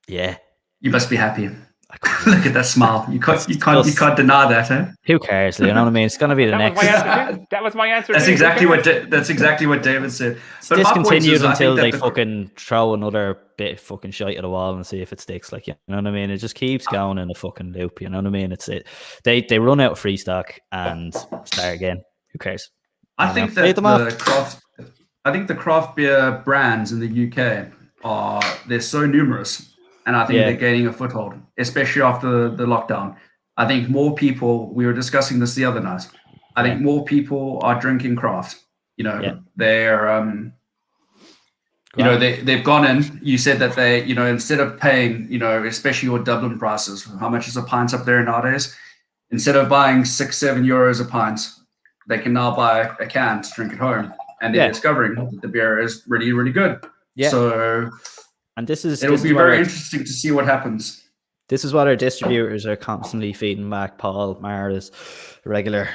Yeah, you must be happy. Look at that smile. You can't deny that, huh? Who cares? You know what I mean? It's going to be the next. That was my answer. That's exactly what David said. It's discontinued until they fucking throw another bit of fucking shite at the wall and see if it sticks. Like, you know what I mean? It just keeps going in a fucking loop. You know what I mean? They run out of free stock and start again. Who cares? I You know, think trade that them off. I think the craft beer brands in the UK they're so numerous, and I think Yeah, they're gaining a foothold, especially after the lockdown. I think more people. We were discussing this the other night. I yeah, think more people are drinking craft. yeah. They're Grant. they've gone in. You said that they, instead of paying, especially your Dublin prices, how much is a pint up there nowadays? Instead of buying €6-7 a pint, they can now buy a can to drink at home, and they're Yeah, discovering that the beer is really, really good. yeah. So And this is it'll this is be what very our interesting to see what happens. distributors are constantly feeding back. Paul Maher is regular,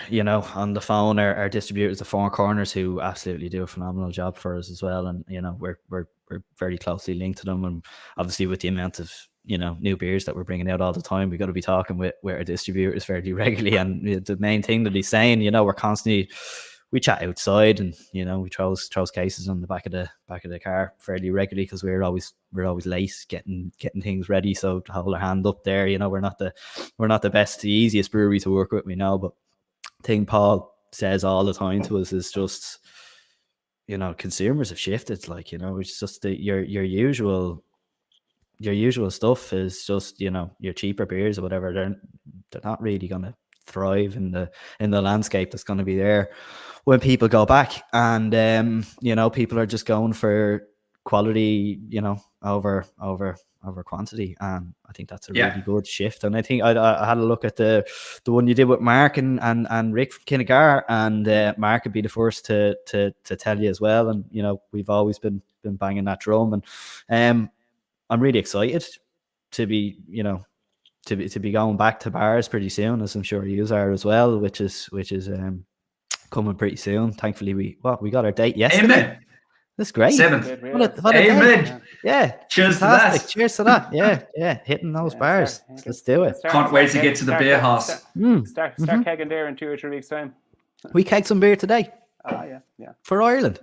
on the phone. Our distributors, the Four Corners, who absolutely do a phenomenal job for us as well. And we're very closely linked to them. And obviously, with the amount of new beers that we're bringing out all the time, we got to be talking with our distributors fairly regularly. And the main thing that he's saying, we're constantly. We chat outside, and we throws cases on the back of the car fairly regularly, because we're always late getting things ready. So to hold our hand up there, we're not the best, the easiest brewery to work with, we know. But thing Paul says all the time to us is just, consumers have shifted. Like, it's just your usual stuff is just, your cheaper beers or whatever. They're not really gonna thrive in the landscape that's going to be there when people go back. And people are just going for quality, over quantity. And I think that's a Yeah. really good shift. And I think I had a look at the one you did with Mark and Rick from Kinnegar, and Mark would be the first to tell you as well. And we've always been banging that drum. And I'm really excited to be to be going back to bars pretty soon, as I'm sure you are as well, which is coming pretty soon. Thankfully, we got our date yesterday. Amen. That's great. 7th. What a Amen. day. Yeah. Cheers Fantastic. to that. Cheers to that. Yeah. Hitting those bars. Let's do it. Can't wait to get to the beer house. Start kegging there in 2 or 3 weeks' time. We kegged some beer today. Yeah. For Ireland.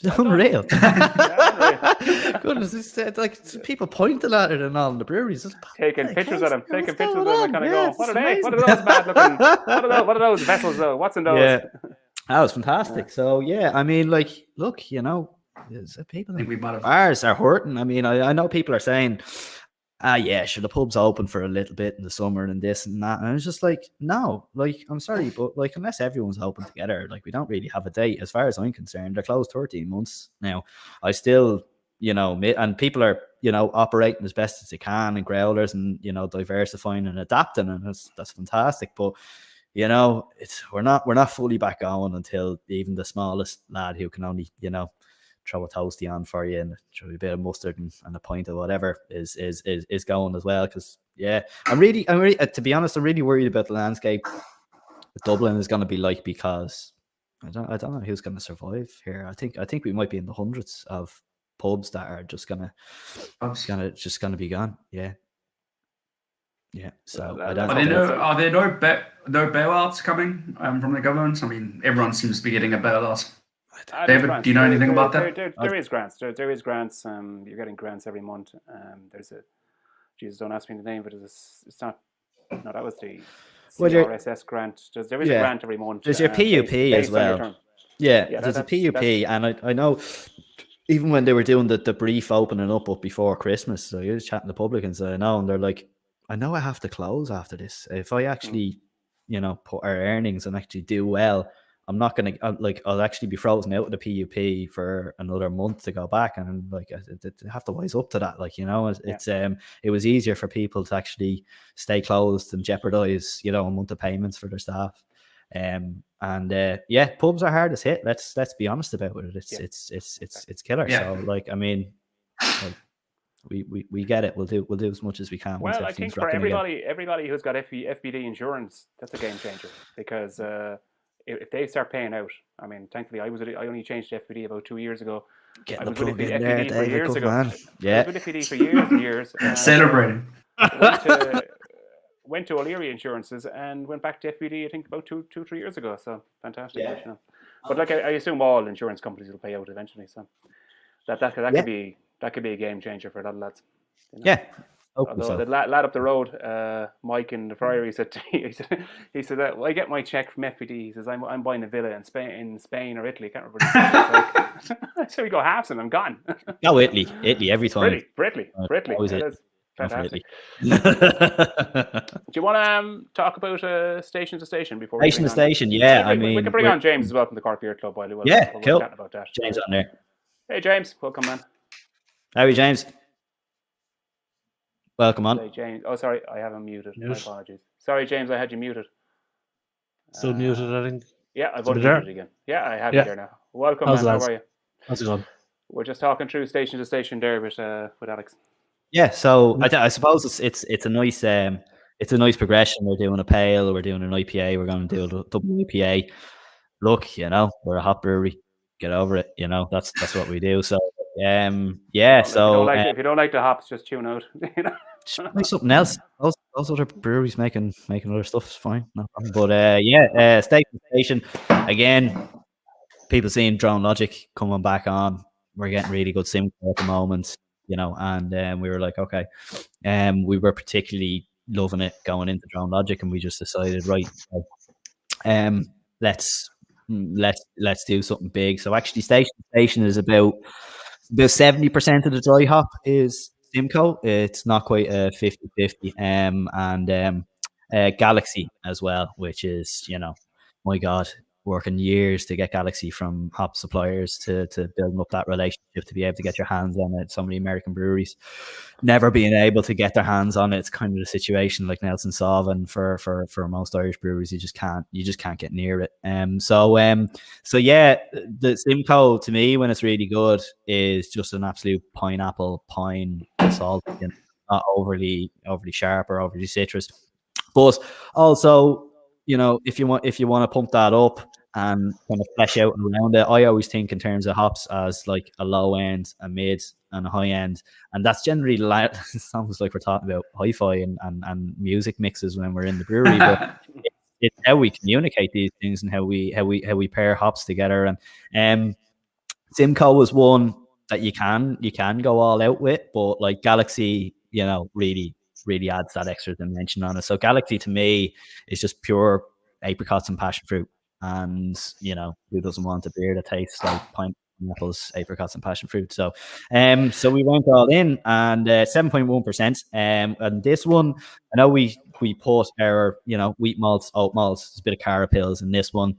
It's unreal. Unreal. Goodness, it's like people pointing at it and all in the breweries. Taking pictures of them. Taking pictures of them. on? And kind of Yeah, go, it's what are they? amazing. What are those bad looking? What are those vessels though? What's in those? Yeah. That was fantastic. So yeah, I mean, like, look, people I think we might have. bars are hurting. I mean, I know people are saying, yeah, sure, the pub's open for a little bit in the summer and this and that. And I was just like, no, like, I'm sorry, but like, unless everyone's open together, like, we don't really have a date. As far as I'm concerned, they're closed 13 months now. I still, and people are, operating as best as they can in growlers and, diversifying and adapting, and that's fantastic. But we're not fully back on until even the smallest lad who can only, throw a toasty on for you and throw a bit of mustard and a pint of whatever is going as well. Because I'm really to be honest, I'm really worried about the landscape that Dublin is going to be like, because I don't know who's going to survive here. I think we might be in the hundreds of pubs that are just gonna be gone. Yeah. So Well, I don't. Are there no bailouts coming from the government? I mean, everyone seems to be getting a bailout. David, do you know anything about that? There is grants. There is grants. You're getting grants every month. There's a, Jesus, don't ask me the name, but it's not. No, that was the CRSS grant. There is a grant every month. There's your PUP as well. Yeah, there's a PUP, and I know even when they were doing the brief opening up before Christmas, so you was chatting to publicans, I know, and they're like, I know I have to close after this. If I actually, put our earnings and actually do well, I'm not going to, I'll actually be frozen out of the PUP for another month to go back. And I have to wise up to that. It was easier for people to actually stay closed and jeopardize, a month of payments for their staff. Pubs are hardest hit. Let's be honest about it. It's killer. Yeah. So I mean, we get it. We'll do as much as we can. Well, I think for everybody who's got FBD insurance, that's a game changer, because if they start paying out, I mean, thankfully I only changed FBD about 2 years ago. Getting I was the with plug in there, FBD for David, years good ago. man. Yeah. I was with FBD for years and years. Celebrating. Went to O'Leary Insurances and went back to FBD, I think about 2-3 years ago. So fantastic. Yeah. But I assume all insurance companies will pay out eventually. So that could be a game changer for a lot of lads. Yeah, Hopefully Although so. the lad up the road, Mike in the Friary, said to me, he said well, I get my check from FPD. He says I'm buying a villa in Spain or Italy. I can't remember what he said. So we go halves and I'm gone. No, Italy every time. Britley. Always That Italy. is Not for fantastic. Italy. Do you want to talk about station to station before we Station bring to on? station, yeah. I We mean, can bring on James as well from the Cork Beer Club while yeah, we're cool. chatting about that. James Right. on there. Hey James, welcome man. How are you, James? Welcome on. Say James. Oh, sorry, I have him muted. Mute. My apologies. Sorry, James, I had you muted. Still muted, I think. Yeah, I've Still be unmuted there? it again. Yeah, I have you Yeah. there now. Welcome, How's man. lads? How are you? How's it going? We're just talking through station to station there with Alex. Yeah, so I suppose it's a nice progression. We're doing a pale, we're doing an IPA, we're going to do a double IPA. Look, we're a hop brewery. Get over it. That's what we do. So yeah. So if you don't like the hops, just tune out. try something else. Those other breweries making other stuff is fine. No problem. But station to station again. People seeing Drone Logic coming back on. We're getting really good sim at the moment, and we were like, okay. We were particularly loving it going into Drone Logic, and we just decided, right, let's do something big. So actually, Station to Station is about 70% of the dry hop is Simcoe. It's not quite a 50-50. And Galaxy as well, which is, my God, working years to get Galaxy from hop suppliers to building up that relationship to be able to get your hands on it. So many American breweries never being able to get their hands on it. It's kind of the situation like Nelson Sauvin for most Irish breweries. You just can't get near it. So yeah, the Simcoe to me when it's really good is just an absolute pineapple pine salt, not overly sharp or overly citrus. But also, if you want to pump that up and kind of flesh out around it, I always think in terms of hops as like a low end, a mid, and a high end, and that's generally it sounds like we're talking about hi-fi and music mixes when we're in the brewery, but it's how we communicate these things and how we pair hops together. And Simcoe was one that you can go all out with, but like Galaxy, really adds that extra dimension on it. So Galaxy to me is just pure apricots and passion fruit. And who doesn't want a beer that tastes like pineapples, apricots, and passion fruit? So we went all in, and 7.1%. And this one, I know we put our wheat malts, oat malts, a bit of cara pills in this one.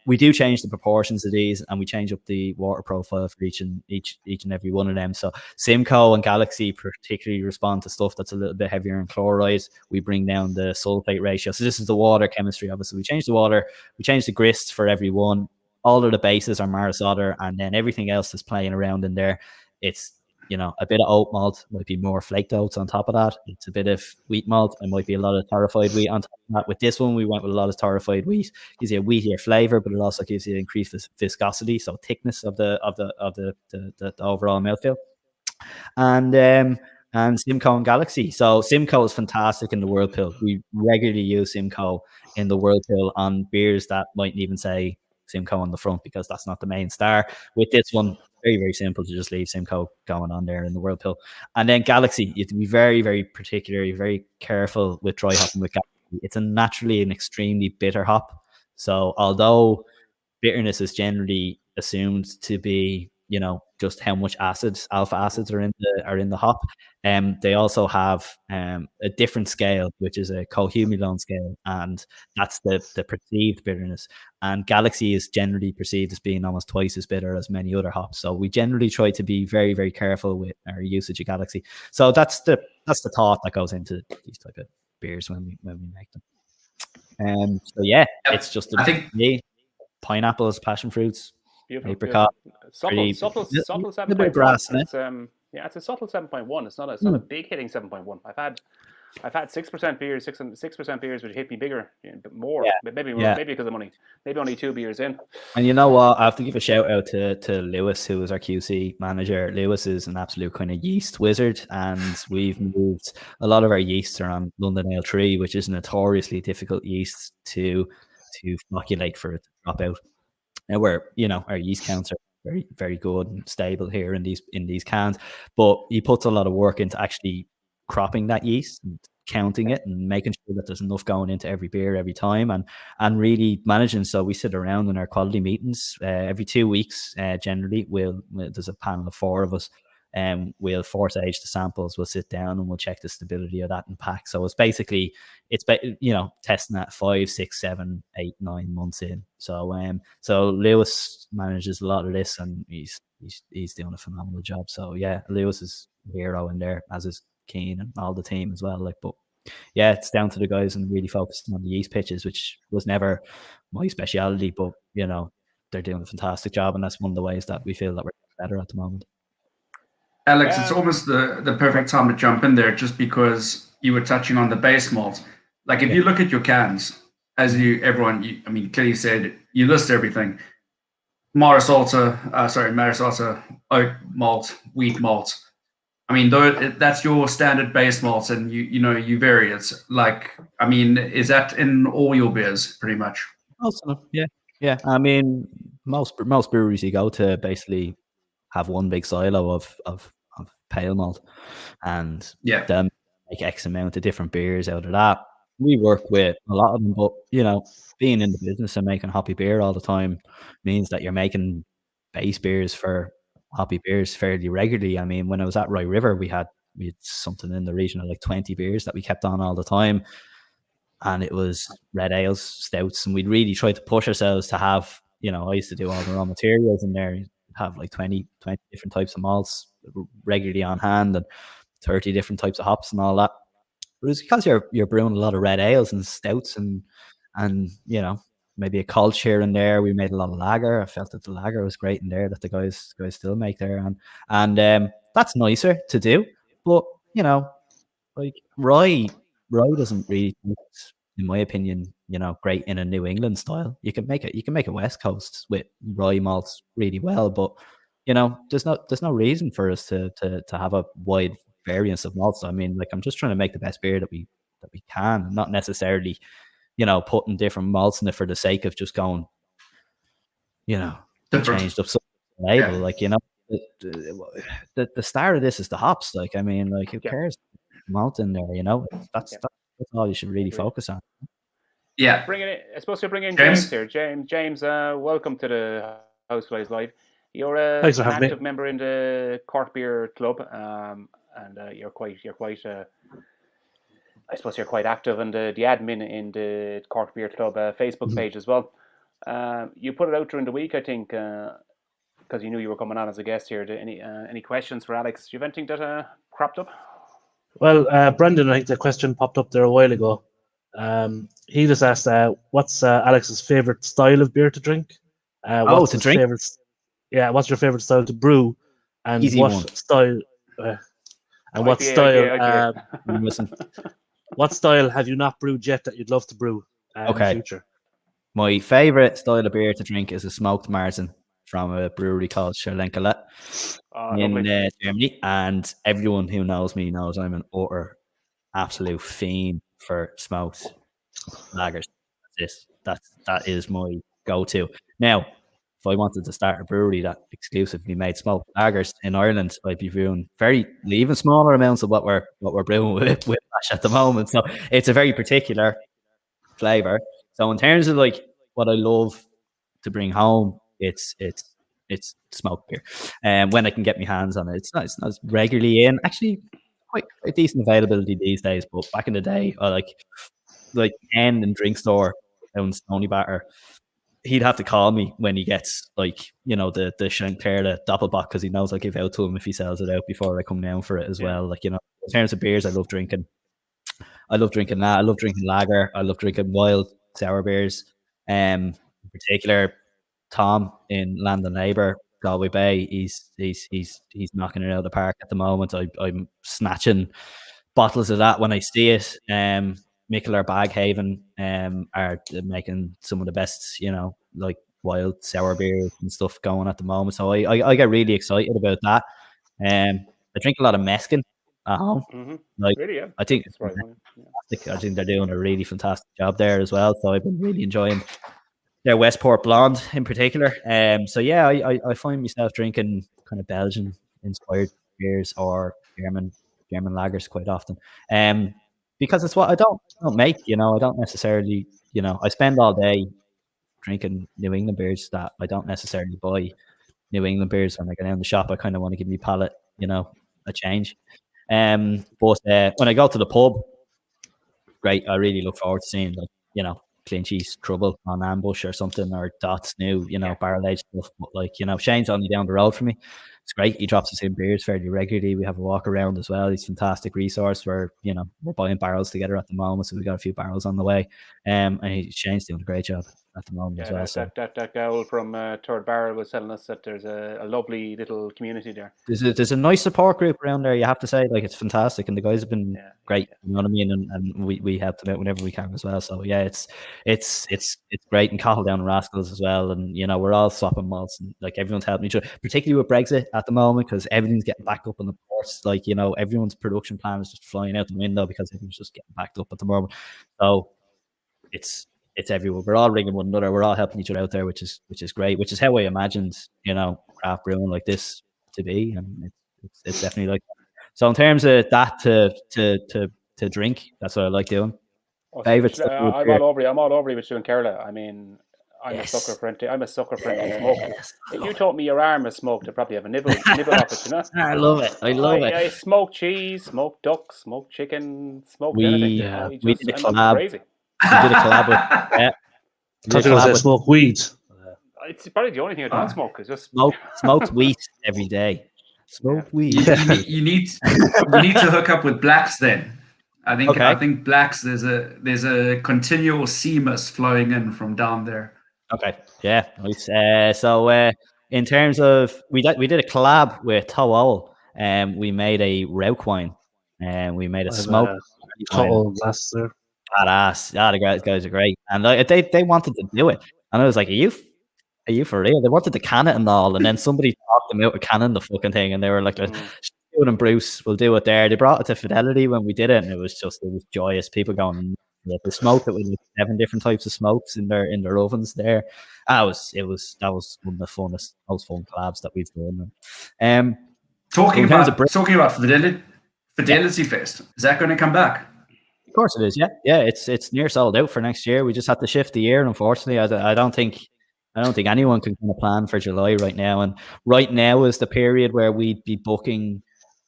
We do change the proportions of these, and we change up the water profile for each and every one of them. So Simcoe and Galaxy particularly respond to stuff that's a little bit heavier in chloride. We bring down the sulfate ratio. So this is the water chemistry. Obviously, we change the water, we change the grist for every one. All of the bases are Maris Otter, and then everything else is playing around in there. It's a bit of oat malt, might be more flaked oats on top of that. It's a bit of wheat malt, and might be a lot of torrefied wheat on top of that. With this one, we went with a lot of torrefied wheat. Gives you a wheatier flavor, but it also gives you increased viscosity, so thickness of the overall mouthfeel. And Simcoe and Galaxy. So Simcoe is fantastic in the Whirlpool. We regularly use Simcoe in the Whirlpool on beers that mightn't even say Simcoe on the front because that's not the main star. With this one, very, very simple to just leave Simcoe going on there in the Whirlpool. And then Galaxy, you have to be very, very particular, very careful with dry hopping with Galaxy. It's naturally an extremely bitter hop. So although bitterness is generally assumed to be, just how much alpha acids are in the hop. They also have a different scale, which is a cohumulone scale, and that's the perceived bitterness. And Galaxy is generally perceived as being almost twice as bitter as many other hops. So we generally try to be very, very careful with our usage of Galaxy. So that's the thought that goes into these type of beers when we make them. So yeah, it's just pineapples, passion fruits, apricot. Subtle 7.1. It's a subtle 7.1. It's not a big hitting 7.1. I've had 6% beers, 6% beers which hit me bigger, more. Yeah. Maybe because I'm only 2 beers in. And you know what? I have to give a shout out to Lewis, who is our QC manager. Lewis is an absolute kind of yeast wizard, and we've moved a lot of our yeasts are on London Ale 3, which is a notoriously difficult yeast to flocculate for it to drop out. Now our yeast counts are very, very good and stable here in these cans, but he puts a lot of work into actually cropping that yeast and counting it and making sure that there's enough going into every beer every time, and really managing. So we sit around in our quality meetings every 2 weeks. Generally, there's a panel of 4 of us. We'll force age the samples. We'll sit down and we'll check the stability of that in pack. So it's basically testing that 5, 6, 7, 8, 9 months in. So Lewis manages a lot of this, and he's doing a phenomenal job. So yeah, Lewis is a hero in there, as is Keane and all the team as well. But yeah, it's down to the guys and really focusing on the yeast pitches, which was never my speciality. But they're doing a fantastic job, and that's one of the ways that we feel that we're better at the moment. Alex, it's almost the perfect time to jump in there, just because you were touching on the base malt. Like if you look at your cans, as clearly said, you list everything. Maris Alta, oat malt, wheat malt. I mean, that's your standard base malt, and you vary it. Is that in all your beers pretty much? Also, yeah. I mean, most breweries you go to basically have one big silo of pale malt, and them make X amount of different beers out of that. We work with a lot of them, but being in the business and making hoppy beer all the time means that you're making base beers for hoppy beers fairly regularly. I mean, when I was at Rye River, we had something in the region of like 20 beers that we kept on all the time, and it was red ales, stouts, and we'd really try to push ourselves to have. I used to do all the raw materials in there. Have like 20 different types of malts regularly on hand, and 30 different types of hops and all that. But it's because you're brewing a lot of red ales and stouts and maybe a Kolsch here and there. We made a lot of lager. I felt that the lager was great in there that the guys still make there, and that's nicer to do. But like rye doesn't really, in my opinion, great in a New England style. You can make a West Coast with rye malts really well, but there's no reason for us to have a wide variance of malts. I mean, like, I'm just trying to make the best beer that we can, not necessarily putting different malts in it for the sake of just going changed up label. Yeah. Like the start of this is the hops. Like, I mean, like, who cares? Malt in there, that's all you should really focus on. Yeah. I suppose you're bringing James here. James, welcome to the Haus Live. You're an active member in the Cork Beer Club, and you're quite. I suppose you're quite active in the admin in the Cork Beer Club Facebook page as well. You put it out during the week, I think, because you knew you were coming on as a guest here. Any questions for Alex? Do you have anything that cropped up? Well, Brendan, I think the question popped up there a while ago. He just asked, what's Alex's favorite style of beer to drink? What's to drink? What's your favorite style to brew? And Easy what one. style? And what style? What style have you not brewed yet that you'd love to brew in the future? My favorite style of beer to drink is a smoked Marzen from a brewery called Scherlenkelet in Germany. And everyone who knows me knows I'm an utter absolute fiend for smoked lagers. That is my go-to. Now, if I wanted to start a brewery that exclusively made smoked lagers in Ireland, I'd be brewing even smaller amounts of what we're brewing with Whiplash at the moment. So it's a very particular flavor. So in terms of like what I love to bring home, it's smoked beer, and when I can get my hands on it, it's not regularly in. Actually, quite decent availability these days. But back in the day, I like Ken and Drink Store down Stony Batter. He'd have to call me when he gets the Scherlenkelet Doppelbock, because he knows I'll give out to him if he sells it out before I come down for it as well. Like, in terms of beers, I love drinking that. I love drinking lager. I love drinking wild sour beers. In particular, Tom in Land and Labour, Galway Bay, he's knocking it out of the park at the moment. I'm snatching bottles of that when I see it. Mickle or Baghaven are making some of the best, like wild sour beers and stuff going at the moment. So I get really excited about that. I drink a lot of Meskin at home. Mm-hmm. Like, really, yeah. I think That's right. I think they're doing a really fantastic job there as well. So I've been really enjoying their Westport Blonde in particular. So yeah, I find myself drinking kind of Belgian inspired beers or German German lagers quite often. Because it's what I don't make. I don't necessarily. I spend all day drinking New England beers that I don't necessarily buy New England beers when I go down the shop. I kind of want to give my palate, a change. But when I go to the pub, great. I really look forward to seeing Clean Cheese Trouble on Ambush or something, or Dots new, barrel aged stuff. But Shane's only down the road from me. It's great. He drops us in beers fairly regularly. We have a walk around as well. He's a fantastic resource. We're buying barrels together at the moment, so we've got a few barrels on the way. And Shane's doing a great job at the moment as well. That gal from Third Barrel was telling us that there's a lovely little community there. There's a nice support group around there. You have to say, it's fantastic, and the guys have been great. You know what I mean? And we help them out whenever we can as well. So yeah, it's great. And Cahill down in Rascals as well, and we're all swapping malts, and everyone's helping each other, particularly with Brexit at the moment, because everything's getting backed up in the ports. Everyone's production plan is just flying out the window because everything's just getting backed up at the moment. So it's everywhere. We're all ringing one another. We're all helping each other out there, which is great. Which is how I imagined, craft brewing like this to be, and it's definitely like that. So in terms of that to drink, that's what I like doing. Favorite stuff. I'm all over you with you and Kerala. I mean, I'm a sucker for smoking. If you told me your arm is smoked, I'd probably have a nibble off it, I love it. I smoke cheese, smoke duck, smoke chicken, smoke anything. We did a collab. Crazy. We did a collab with. I smoke weed. It's probably the only thing I don't smoke is just smoked wheat every day. Smoke weed. You need to hook up with Blacks then. I think Blacks there's a continual seamus flowing in from down there. Okay. Yeah. Nice. So in terms of we did a collab with Towel, and we made a Rauk wine, and we made a smoke. Last there. Badass. The guys are great, and they wanted to do it, and I was like, Are you for real? They wanted to can it and all, and then somebody talked them out of canning the fucking thing, and they were like, Stuart and Bruce will do it there. They brought it to Fidelity when we did it, and it was joyous. People going, the smoke that we did 7 different types of smokes in their ovens there. That was one of the most fun collabs that we've done. Talking about Fidelity Fest, is that going to come back? Of course it is. Yeah. It's near sold out for next year. We just had to shift the year, unfortunately. I don't think anyone can kind of plan for July right now. And right now is the period where we'd be booking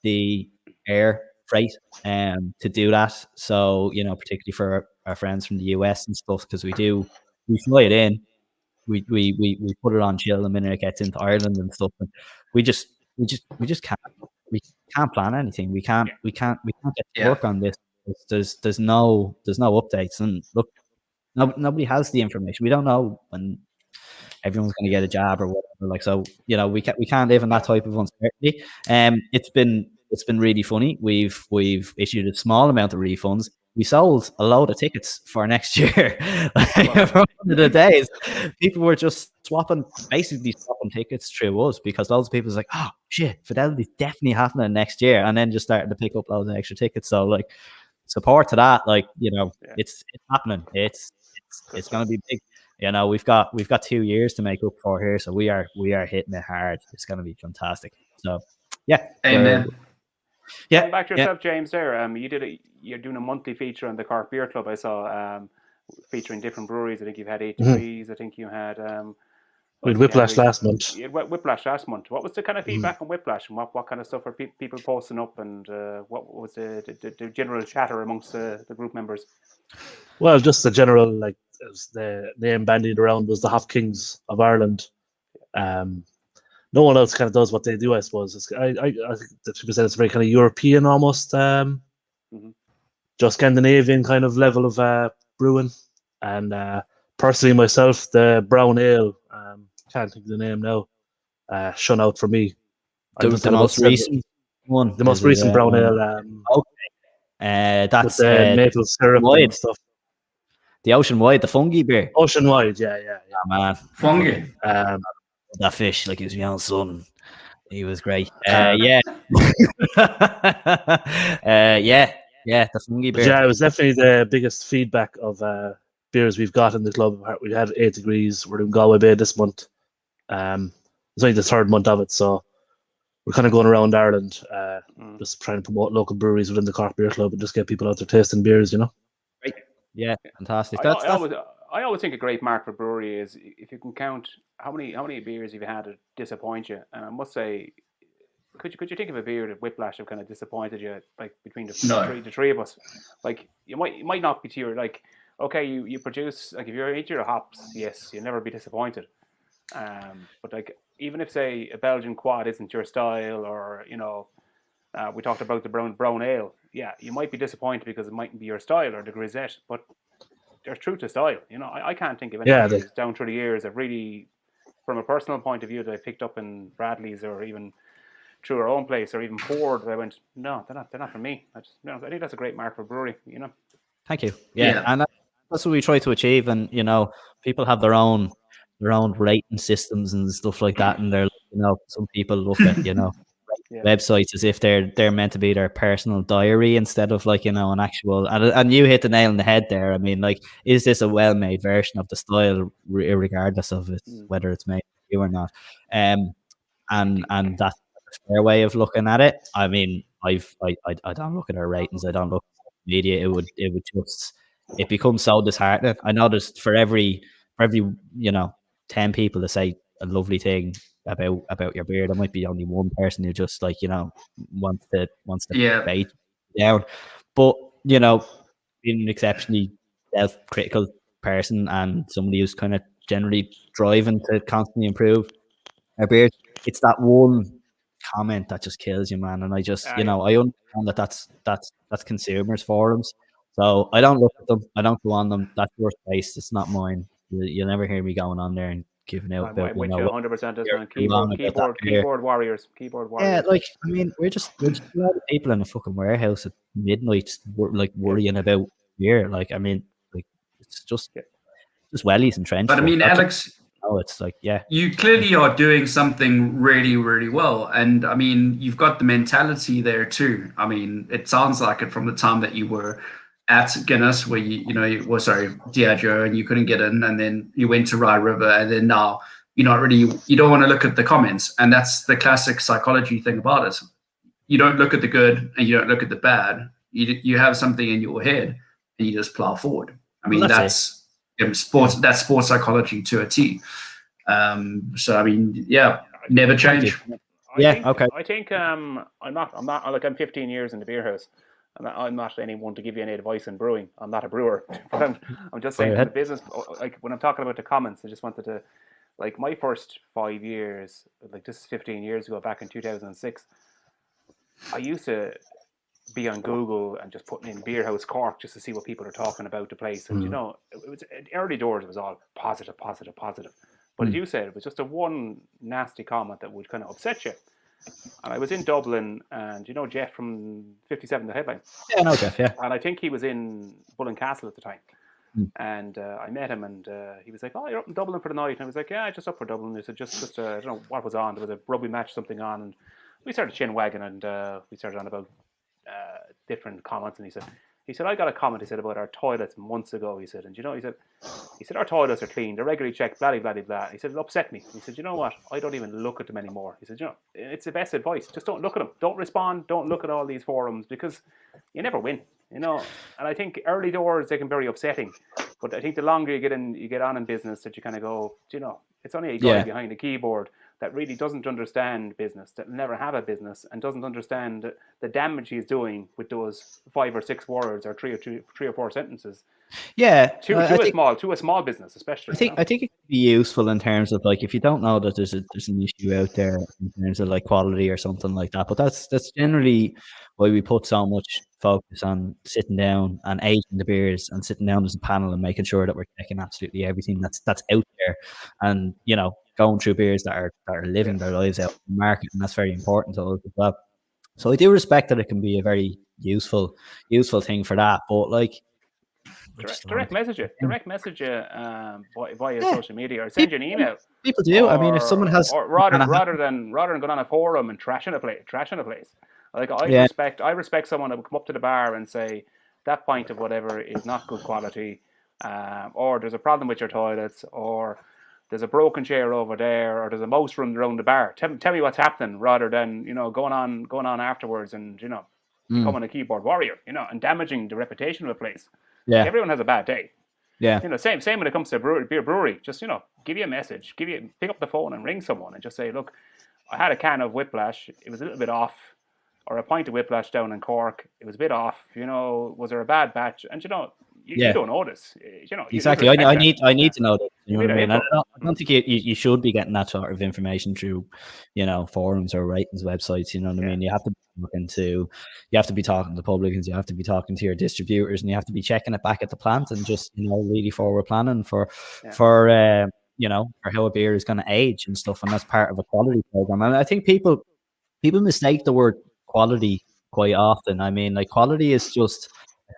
the air freight to do that. So, particularly for our friends from the US and stuff, because we fly it in, we put it on chill the minute it gets into Ireland and stuff. And we just can't plan anything. We can't get to work on this. There's no updates. And look, nobody has the information. We don't know when everyone's going to get a jab or whatever. So we can't live in that type of uncertainty. It's been really funny. We've issued a small amount of refunds. We sold a load of tickets for next year. For one of the days, people were just swapping tickets through us, because loads of people was like, oh shit, Fidelity's definitely happening next year, and then just started to pick up loads of extra tickets. So support to that, it's happening. It's going to be big. We've got 2 years to make up for here, so we are hitting it hard. It's going to be fantastic. So, yeah. Amen. Yeah. Back to yourself, James. There, you're doing a monthly feature on the Cork Beer Club. I saw featuring different breweries. I think you've had 8 Degrees. I think you had. We had Whiplash last month. Whiplash last month. What was the kind of feedback on Whiplash, and what kind of stuff are people posting up, and what was the general chatter amongst the group members? Well, just the general, the name bandied around was the Hop Kings of Ireland. No one else kind of does what they do, I suppose. I think that people said it's very kind of European almost, just Scandinavian kind of level of brewing. And personally myself, the brown ale, can't think of the name now, shone out for me. The most recent one. The most recent brown ale. Okay. That's maple syrup and stuff. The Ocean Wide, the fungi beer. Ocean Wide, yeah. Oh, man. Fungi. That fish, like he was my own son. He was great. Yeah. The fungi beer. Yeah, it was definitely the biggest feedback of beers we've got in the club. We had 8 Degrees. We're doing Galway Bay this month. It's only the 3rd month of it, so we're kind of going around Ireland, Mm. just trying to promote local breweries within the Cork Beer Club and just get people out there tasting beers, you know. Great. Yeah, fantastic. I, I always I always think a great mark for brewery is if you can count how many beers you've had that disappoint you. And I must say, could you think of a beer that Whiplash have kind of disappointed you, like between No. the three of us? Like you might not be to your like, okay, you produce, like if you're into your hops, yes, you'll never be disappointed. But like even if say a Belgian quad isn't your style, or we talked about the brown ale, yeah, you might be disappointed because it mightn't be your style, or the grisette, but they're true to style. I can't think of any Yeah, beers down through the years that really, from a personal point of view, that I picked up in Bradley's or even through our own place or even poured, I went, no, they're not for me. I think that's a great mark for brewery. Thank you. Yeah, Yeah. and that's what we try to achieve. And people have their own rating systems and stuff like that, and they're some people look at Yeah. websites as if they're meant to be their personal diary instead of an actual. And you hit the nail on the head there. I mean, like, is this a well-made version of the style, regardless of whether it's made for you or not? And that's a fair way of looking at it. I mean, I don't look at our ratings. I don't look at social media. It becomes so disheartening. I noticed for every 10 people to say a lovely thing about your beer, there might be only one person who just wants to Yeah. bait you down. But being an exceptionally self-critical person and somebody who's kind of generally driving to constantly improve our beers, it's that one comment that just kills you, man. And I just, Yeah. I understand that's consumers forums. So I don't look at them. I don't go on them. That's your space. It's not mine. You'll never hear me going on there and giving out about, I'm with you 100% this you're man. wrong about that beer. Keyboard warriors. Yeah, like, I mean, we're just a lot of people in a fucking warehouse at midnight, worrying about beer. Like, I mean, like, it's just wellies and trench But I foot. mean, Alex, It's like, yeah. you clearly are doing something really, really well. And I mean, you've got the mentality there too. I mean, it sounds like it from the time that you were at Guinness, where Diageo, and you couldn't get in, and then you went to Rye River, and then now you don't want to look at the comments. And that's the classic psychology thing about it. You don't look at the good and you don't look at the bad. You have something in your head and you just plow forward. I mean, that's sports. That's sports psychology to a T. So I mean, yeah, never change. I think I'm not like, I'm 15 years in the beer house. I'm not anyone to give you any advice on brewing. I'm not a brewer, but I'm just saying from the business. Like when I'm talking about the comments, I just wanted to, like, my first 5 years, like this is 15 years ago, back in 2006. I used to be on Google and just putting in Beer House Cork just to see what people are talking about the place. And it was early doors. It was all positive. But as you said, it was just a one nasty comment that would kind of upset you. And I was in Dublin, and Jeff from 57 The Headline. Yeah, I know Jeff. Yeah. And I think he was in Castle at the time. And I met him, and he was like, "Oh, you're up in Dublin for the night?" And I was like, "Yeah, just up for Dublin." He said, "Just I don't know what was on. There was a rugby match, something on." And we started chin wagging, and we started on about different comments. And he said, "I got a comment," he said, "about our toilets months ago." He said, "And he said our toilets are clean, they're regularly checked, blah blah blah blah." He said, "It upset me." He said, "You know what? I don't even look at them anymore." He said, "It's the best advice. Just don't look at them. Don't respond. Don't look at all these forums, because you never win." And I think early doors, they can be very upsetting. But I think the longer you get on in business, that you kind of go, it's only a guy behind a keyboard that really doesn't understand business, that will never have a business, and doesn't understand the damage he's doing with those 5 or 6 words or 3 or 4 sentences. Yeah, to a small business, especially. I think it could be useful in terms of, like, if you don't know that there's an issue out there in terms of like quality or something like that. But that's generally why we put so much focus on sitting down and aging the beers and sitting down as a panel and making sure that we're checking absolutely everything that's out there, and going through beers that are living their lives out in the market, and that's very important to us as well. So I do respect that it can be a very useful thing for that, but like. Direct message you via social media, or send you an email. People do. I mean, if someone has, or rather than going on a forum and trashing a place. Like I respect someone that would come up to the bar and say that pint of whatever is not good quality, or there's a problem with your toilets, or there's a broken chair over there, or there's a mouse running around the bar. Tell me what's happening, rather than going on afterwards and becoming a keyboard warrior, and damaging the reputation of a place. Yeah. Like, everyone has a bad day. Yeah. Same when it comes to beer brewery. Just give you a message, pick up the phone and ring someone and just say, look, I had a can of Whiplash. It was a little bit off, or a pint of Whiplash down in Cork. It was a bit off. Was there a bad batch? And you don't know this. Exactly. I need to know that. You know what I mean? I don't think you should be getting that sort of information through, forums or ratings websites. You know what I mean? You have to be talking to publicans. You have to be talking to your distributors, and you have to be checking it back at the plant, and just really forward planning for how a beer is going to age and stuff. And that's part of a quality program. And I think people mistake the word quality quite often. I mean, like, quality is just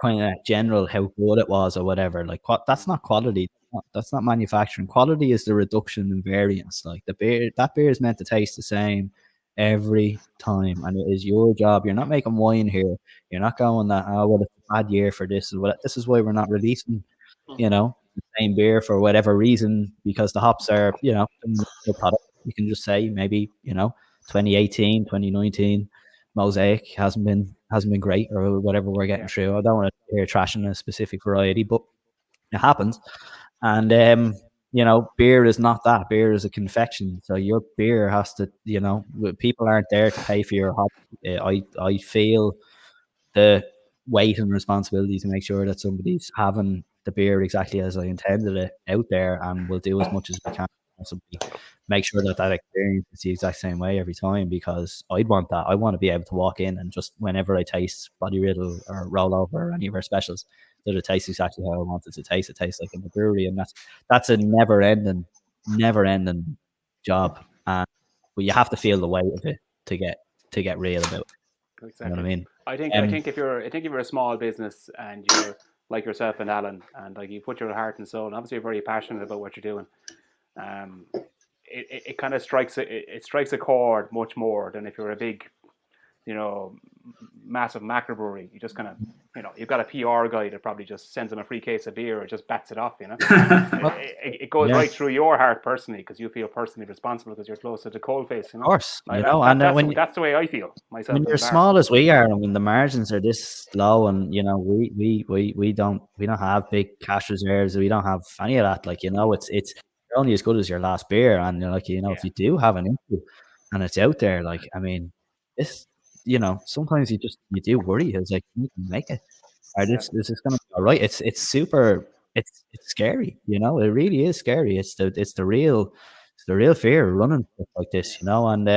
kind of general how good it was or whatever. Like, that's not quality. That's not manufacturing. Quality is the reduction in variance. Like, that beer is meant to taste the same every time, and it is your job. You're not making wine here. You're not going that, well, it's a bad year for this. This is why we're not releasing the same beer for whatever reason, because the hops are the product. You can just say maybe 2018, 2019 Mosaic hasn't been great, or whatever we're getting through. I don't want to hear trashing a specific variety, but it happens. And beer is not that. Beer is a confection. So your beer has to, people aren't there to pay for your hobby. I feel the weight and responsibility to make sure that somebody's having the beer exactly as I intended it out there, and we'll do as much as we can possibly make sure that experience is the exact same way every time, because I'd want that. I want to be able to walk in and just, whenever I taste Body Riddle or Rollover or any of our specials, that it tastes exactly how I want it to taste. It tastes like in the brewery, and that's a never ending job. But you have to feel the weight of it to get real about it. Exactly. You know what I mean? I think if you're a small business, and you're like yourself and Alan, and like you put your heart and soul, and obviously you're very passionate about what you're doing, it kind of strikes a chord much more than if you're a big, massive macro brewery. You just kind of, you've got a PR guy that probably just sends them a free case of beer or just bats it off. It goes right through your heart personally, because you feel personally responsible because you're close to the coalface. Of course, that's the way I feel myself. When you're as small as we are, and when the margins are this low, and we don't have big cash reserves, we don't have any of that. Like, it's you're only as good as your last beer, and if you do have an issue and it's out there, like, I mean, this, sometimes you do worry. It's like, you can make it. This is going to be all right. It's super. It's scary. It really is scary. It's the real fear running stuff like this. And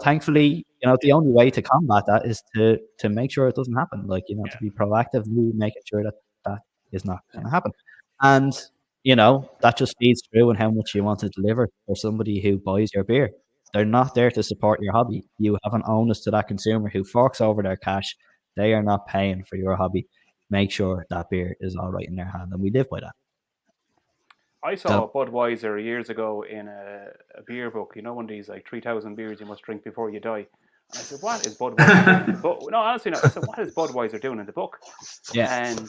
thankfully, the only way to combat that is to make sure it doesn't happen. Like, to be proactively making sure that is not going to happen. And that just feeds through in how much you want to deliver for somebody who buys your beer. They're not there to support your hobby. You have an onus to that consumer who forks over their cash. They are not paying for your hobby. Make sure that beer is all right in their hand, and we live by that. I saw Budweiser years ago in a beer book. One of these, like, 3,000 beers you must drink before you die. And I said, what is Budweiser doing in the book? No, honestly, no. I said, what is Budweiser doing in the book? Yeah. And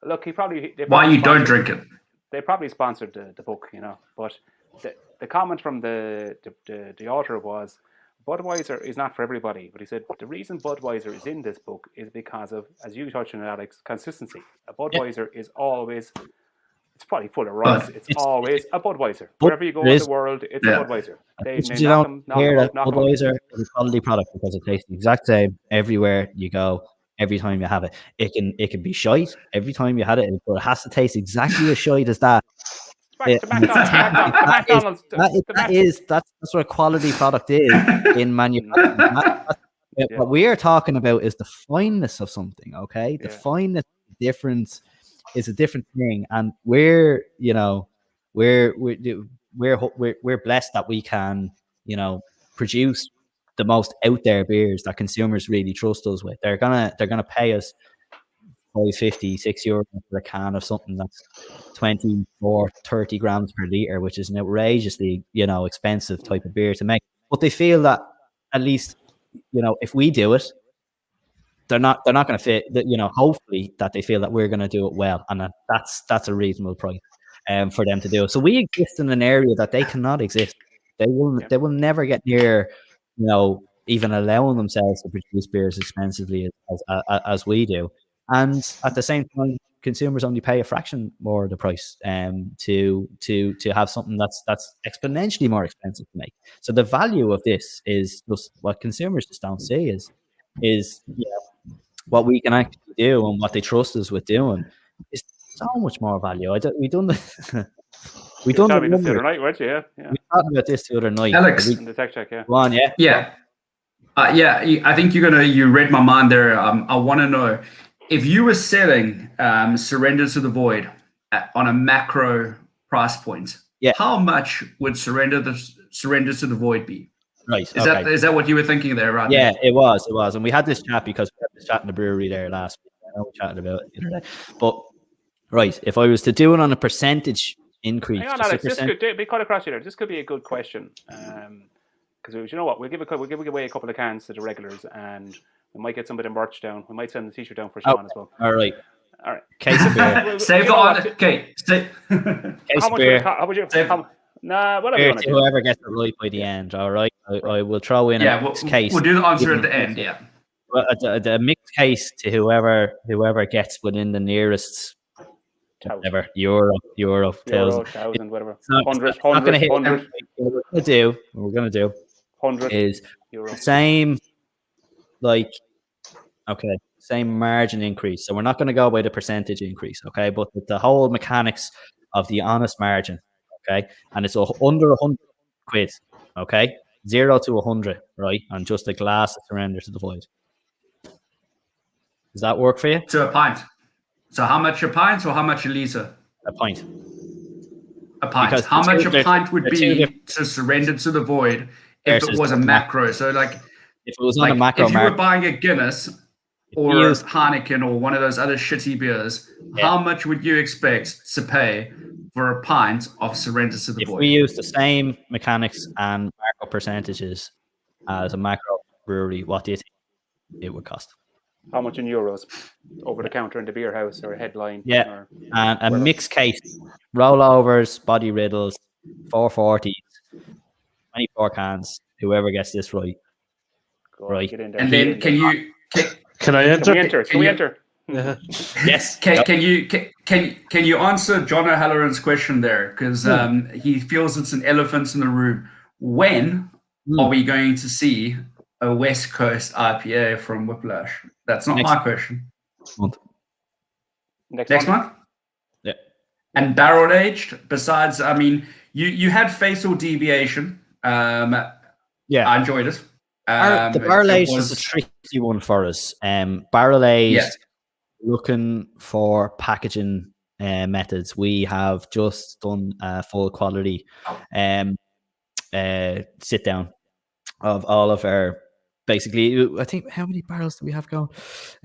look, why you don't drink it. They probably sponsored the book, but the comment from the author was, Budweiser is not for everybody. But he said, the reason Budweiser is in this book is because of, as you touched on, Alex, consistency. A Budweiser is always, it's probably full of rice. It's always a Budweiser. Wherever you go in the world, it's a Budweiser. You don't hear that Budweiser is a quality product because it tastes the exact same everywhere you go. Every time you have it, it can be shite every time you had it, but it has to taste exactly as shite as that. That's what a quality product is in manufacturing. What we are talking about is the fineness of something. Okay, the fineness difference is a different thing, and we're blessed that we can produce the most out there beers that consumers really trust us with. They're gonna pay us €5.50, €6 for a can of something that's 24, 30 grams per liter, which is an outrageously expensive type of beer to make. But they feel that at least if we do it, they're not going to fit. Hopefully that they feel that we're going to do it well, and that's a reasonable price. for them to do. So we exist in an area that they cannot exist. They will never get near, even allowing themselves to produce beers expensively as we do. And at the same time, consumers only pay a fraction more of the price to have something that's exponentially more expensive to make. So the value of this is just what consumers just don't see is what we can actually do and what they trust us with doing is so much more value. We done the we done the this the other night, weren't you? Yeah. We talked about this the other night. Alex, in the tech check, yeah. Go on, yeah. Yeah. I think you read my mind there. I want to know if you were selling Surrender to the Void on a macro price point. Yeah. How much would Surrender to the Void be? Right. Is that what you were thinking there, right? Yeah, it was, and we had this chat because we had this chat in the brewery there last week. I know we chatted about it the other day, but right, if I was to do it on a percentage increase, hang on, Alex, this could be cut across you there. This could be a good question. Because you know what, we'll give away a couple of cans to the regulars, and we might get some of the merch down. We might send the t-shirt down for Sean as well. All right. Case of beer. Save the on. Okay. Case of beer. How would you? Whatever you want to do. Whoever gets it right by the end. All right. I will throw in a mixed case. We'll do the answer at the end. Yeah. The mixed case to whoever gets within the nearest. Whatever, euro, thousand, whatever. 100. Not going to hit. What we're going to do 100 is euro. Same margin increase. So we're not going to go by the percentage increase, okay? But the whole mechanics of the honest margin, okay? And it's under 100 quid, okay? 0 to 100, right? On just a glass of Surrender to the Void. Does that work for you? To a pint. So how much a pint or how much a litre? A pint. A pint. Because how much a pint would be to Surrender to the Void if it was a macro? So if it was on a macro, if you were buying a Guinness or Heineken or one of those other shitty beers, how much would you expect to pay for a pint of Surrender to the Void? If we use the same mechanics and macro percentages as a macro brewery, what do you think it would cost? How much in euros? Over the counter in the beer house or a headline? Yeah, and a mixed case, rollovers, body riddles, 440s, 24 cans. Whoever gets this right. Right. And then can I enter? Can we enter? Yes. Can you answer John O'Halloran's question there? Because he feels it's an elephant in the room. When are we going to see a West Coast IPA from Whiplash? That's not my question. Next month? Yeah. And barrel aged, besides, I mean, you had Fatal Deviation. I enjoyed it. The barrel aged is a tricky one for us. Barrel aged, looking for packaging methods. We have just done a full quality sit down of all of our. Basically, I think, how many barrels do we have going?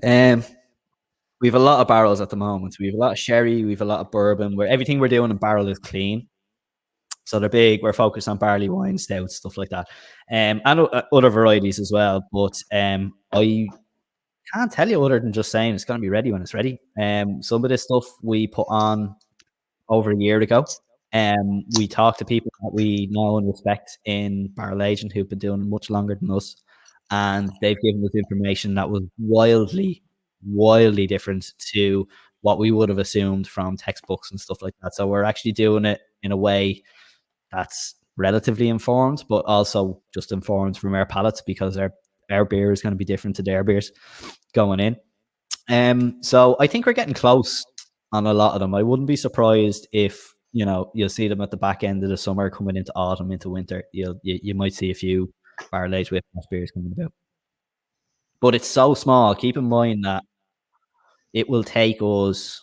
We have a lot of barrels at the moment. We have a lot of sherry. We have a lot of bourbon. Where everything we're doing in barrel is clean. So they're big. We're focused on barley wine, stouts, stuff like that, and other varieties as well. But I can't tell you other than just saying it's going to be ready when it's ready. Some of this stuff we put on over a year ago. We talked to people that we know and respect in barrel aging who've been doing it much longer than us. And they've given us information that was wildly different to what we would have assumed from textbooks and stuff like that. So we're actually doing it in a way that's relatively informed, but also just informed from our palates, because our beer is going to be different to their beers going in. So I think we're getting close on a lot of them. I wouldn't be surprised if, you'll see them at the back end of the summer, coming into autumn, into winter. You might see a few barrel aged Whiplash beers coming about, but it's so small. Keep in mind that it will take us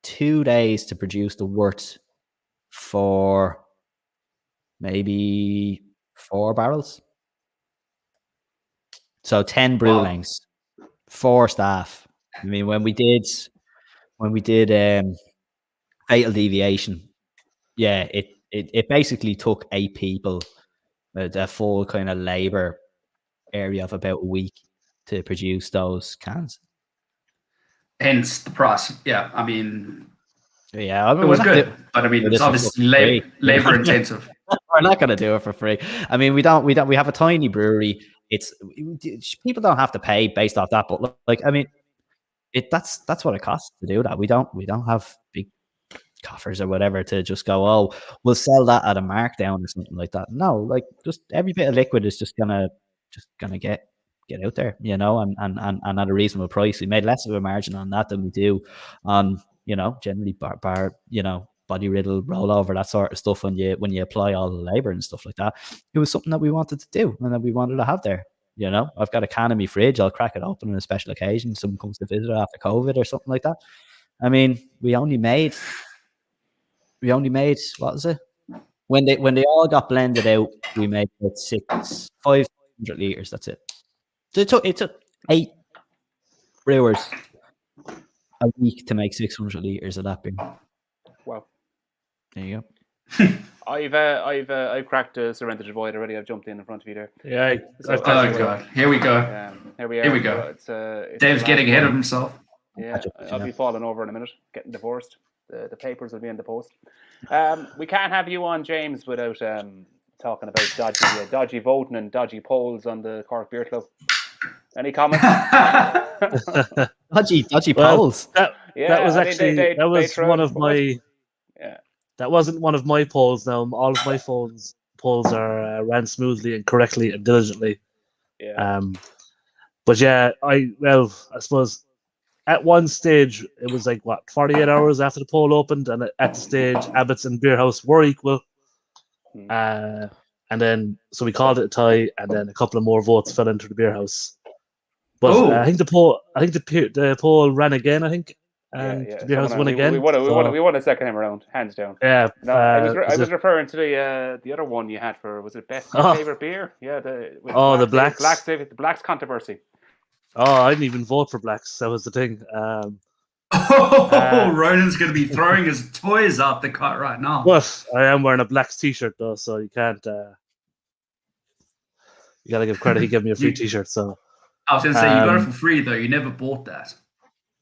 2 days to produce the wort for maybe 4 barrels. So 10 brew lengths, 4 staff. I mean, when we did Fatal Deviation, it basically took 8 people, the full kind of labor area of about a week to produce those cans. hence the price. Yeah, I mean, Yeah, I mean, it was we're not good, do- but I mean, do it's this for obviously fucking free. labor intensive. We're not going to do it for free. I mean, we have a tiny brewery. People don't have to pay based off that, but like, I mean, that's what it costs to do that. We don't have big coffers or whatever to just go, oh, we'll sell that at a markdown or something like that. No, like, just every bit of liquid is just gonna get out there, you know, and at a reasonable price. We made less of a margin on that than we do on, you know, generally bar you know, body riddle, rollover, that sort of stuff. When you apply all the labor and stuff like that, it was something that we wanted to do and that we wanted to have there. You know, I've got a can in my fridge. I'll crack it open on a special occasion. Someone comes to visit after COVID or something like that. I mean, we only made what is it? When they all got blended out, we made about 500 liters. That's it. So it took 8 brewers a week to make 600 liters of that beer. Wow. There you go. I've cracked a Serenity Void already. I've jumped in front of you there. Yeah, So, Oh God, here we go. Here we are. Here we go. It's Dave's the getting last ahead one. of himself. Yeah, I'll be falling over in a minute, getting divorced. The papers will be in the post. We can't have you on, James, without talking about dodgy voting and dodgy polls on the Cork Beer Club. Any comments? Dodgy polls. That was actually that was one of my. Yeah. That wasn't one of my polls. Now all of my polls are ran smoothly and correctly and diligently. Yeah. But yeah, I suppose at one stage it was like 48 hours after the poll opened, and at the stage Abbott's and Beer House were equal. And then so we called it a tie, and then a couple of more votes fell into the Beer House. But I think the poll ran again. I think, and the Beer House won again. We won a second time around, hands down. Yeah. No, I was referring to the other one you had for, was it best favorite beer? Yeah. The Blacks. The Blacks controversy. Oh, I didn't even vote for Blacks. That was the thing. Ronan's going to be throwing his toys out the cart right now. But I am wearing a Blacks t-shirt though, so you can't. You gotta give credit. He gave me a free t-shirt, so. I was going to say, you got it for free though. You never bought that.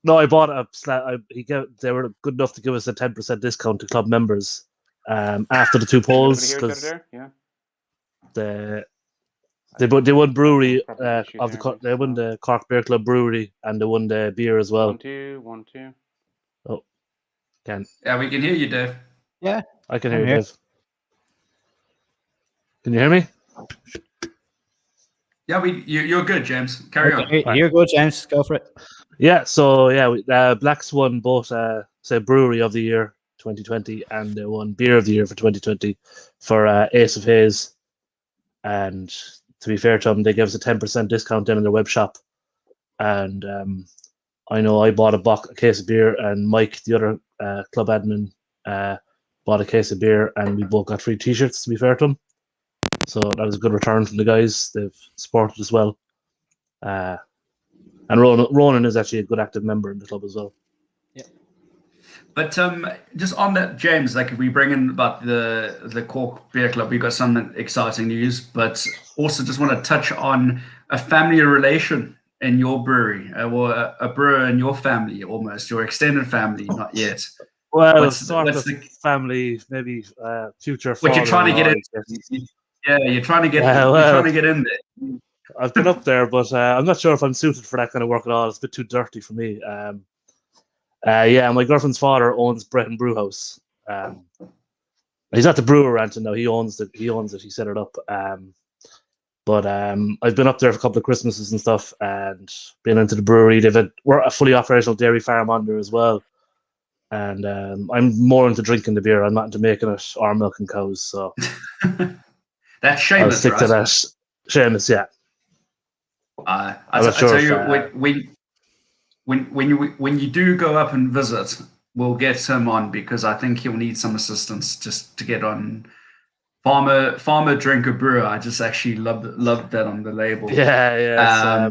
No, I bought they were good enough to give us a 10% discount to club members after the 2 polls, because they won brewery they won the Cork Beer Club brewery, and they won the beer as well. 1 2. Oh, can Yeah, we can hear you, Dave. Yeah, I can hear you, Dave. Can you hear me? Yeah, you're good, James. Carry on. You're good, James. Go for it. Yeah, so yeah, Blacks won both Brewery of the Year 2020, and they won Beer of the Year for 2020 for Ace of Haze. And to be fair to them, they gave us a 10% discount in their web shop. And I know I bought a case of beer, and Mike, the other club admin, bought a case of beer, and we both got free t-shirts, to be fair to them. So that was a good return from the guys. They've supported as well. And Ronan is actually a good active member in the club as well. Yeah. But just on that, James, like if we bring in about the Cork Beer Club, we've got some exciting news, but also just want to touch on a family relation in your brewery, or a brewer in your family, almost your extended family, not yet. Well, what's the family, maybe future. What you're trying to get in? Yeah, you're trying to get. You're trying to get in there. I've been up there, but I'm not sure if I'm suited for that kind of work at all. It's a bit too dirty for me. Yeah, my girlfriend's father owns Breton Brew House. He's not the brewer ranting now. He owns it. He set it up. But I've been up there for a couple of Christmases and stuff, and been into the brewery. We're a fully operational dairy farm on there as well. And I'm more into drinking the beer. I'm not into making it or milking cows. So that's Seamus, I'll stick to that. Seamus, yeah. I tell you, when you do go up and visit, we'll get him on, because I think he'll need some assistance just to get on. Farmer drinker brewer. I just actually loved that on the label. Yeah.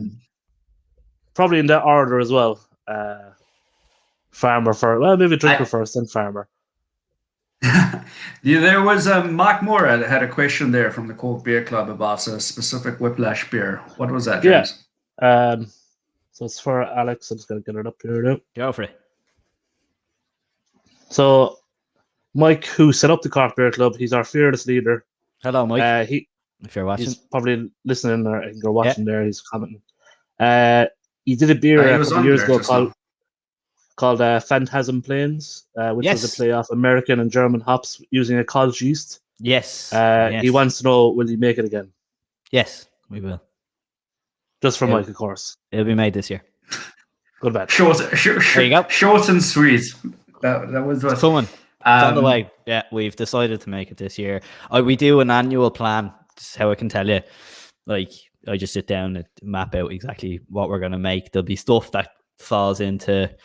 Probably in that order as well. Farmer first. Well, maybe drinker first, then farmer. Yeah, there was Mike Moore had a question there from the Cork Beer Club about a specific Whiplash beer. What was that, James? Yeah. So it's for Alex. I'm just gonna get it up here now. Go for it. So Mike, who set up the Cork Beer Club, he's our fearless leader. Hello, Mike. If you're watching, He's probably listening or watching there. He's commenting. He did a beer He a was couple on years there ago just now. called Phantasm Plains, which was Yes. a play off American and German hops using a college yeast. yes, He wants to know, will he make it again? yes, we will. Just for Yeah. Mike, of course. It'll be made this year. Good bet. Short, There you go. short and sweet. That was what. It's coming. It's on the way. Yeah, we've decided to make it this year. We do an annual plan. This is how I can tell you. Like, I just sit down and map out exactly what we're going to make. There'll be stuff that falls into,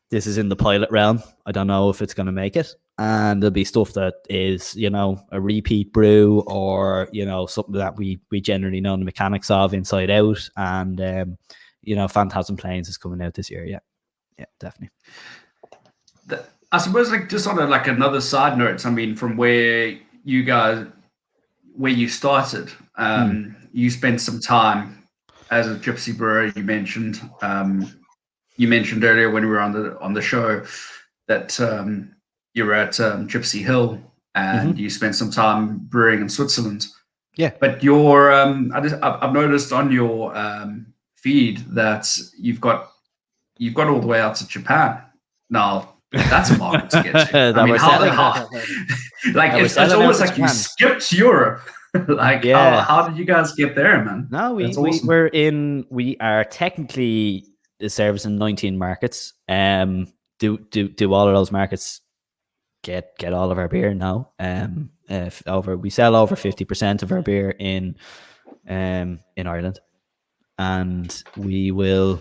this is in the pilot realm. I don't know if it's going to make it. And there'll be stuff that is, a repeat brew, or, something that we generally know the mechanics of inside out. And, Phantasm Plains is coming out this year. Yeah, definitely. I suppose, like, just on another side note, I mean, from where you started, you spent some time as a gypsy brewer. You mentioned earlier when we were on the show that you were at Gypsy Hill, and you spent some time brewing in Switzerland. Yeah, but your I've noticed on your feed that you've got all the way out to Japan now. That's a market to get to. I mean, it's almost like you skipped Europe. How did you guys get there, man? No, awesome. we are technically servicing 19 markets. Do all of those markets get all of our beer now? We sell over 50% of our beer in Ireland, and we will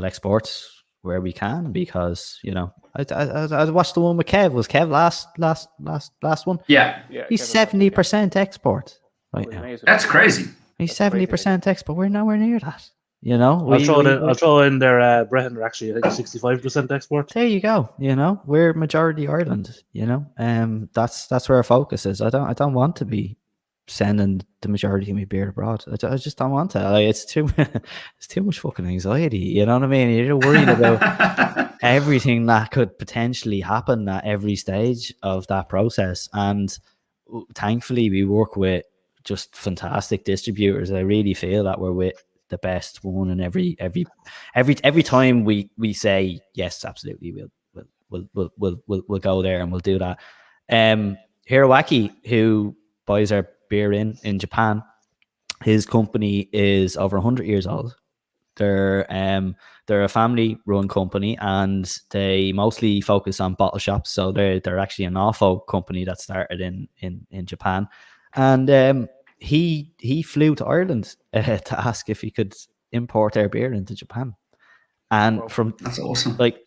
export where we can, because I watched the one with Kev. Was Kev last one? Yeah. He's 70% export right now. That's crazy. He's 70% export. We're nowhere near that. I'll throw in there. Breton are actually, I think, 65% export. There you go. We're majority Ireland. That's where our focus is. I don't want to be sending the majority of my beer abroad. I just don't want to. It's too much fucking anxiety. You know what I mean? You're worried about everything that could potentially happen at every stage of that process. And thankfully, we work with just fantastic distributors. I really feel that we're with the best one, and every time we say yes, absolutely, we'll go there and we'll do that. Hiroaki, who buys our beer in Japan, his company is over 100 years old. They're a family-run company, and they mostly focus on bottle shops. So they're actually an AFO company that started in Japan, and he flew to Ireland to ask if he could import our beer into Japan. And that's awesome. Like,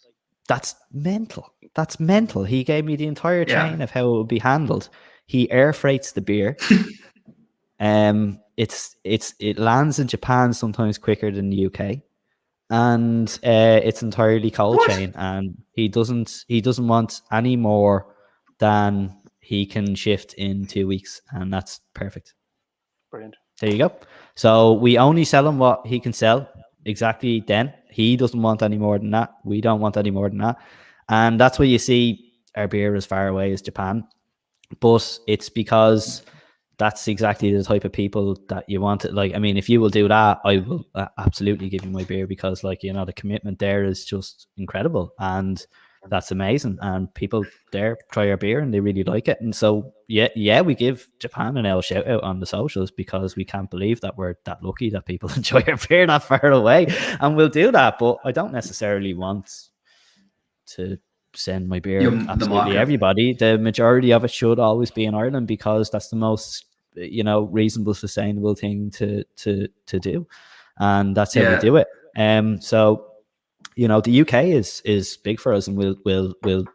that's mental. That's mental. He gave me the entire chain of how it would be handled. He air freights the beer. It lands in Japan sometimes quicker than the UK, and it's entirely cold chain. And he doesn't want any more than he can shift in 2 weeks, and that's perfect. Brilliant. There you go. So we only sell him what he can sell exactly then. He doesn't want any more than that. We don't want any more than that. And that's why you see our beer as far away as Japan. But it's because that's exactly the type of people that you want to, like. I mean, if you will do that, I will absolutely give you my beer, because, like, the commitment there is just incredible, and that's amazing. And people there try our beer and they really like it. And so we give Japan an L shout out on the socials, because we can't believe that we're that lucky that people enjoy our beer that far away, and we'll do that. But I don't necessarily want to send my beer absolutely everybody. The majority of it should always be in Ireland, because that's the most reasonable, sustainable thing to do, and that's how we do it. So the UK is big for us, and will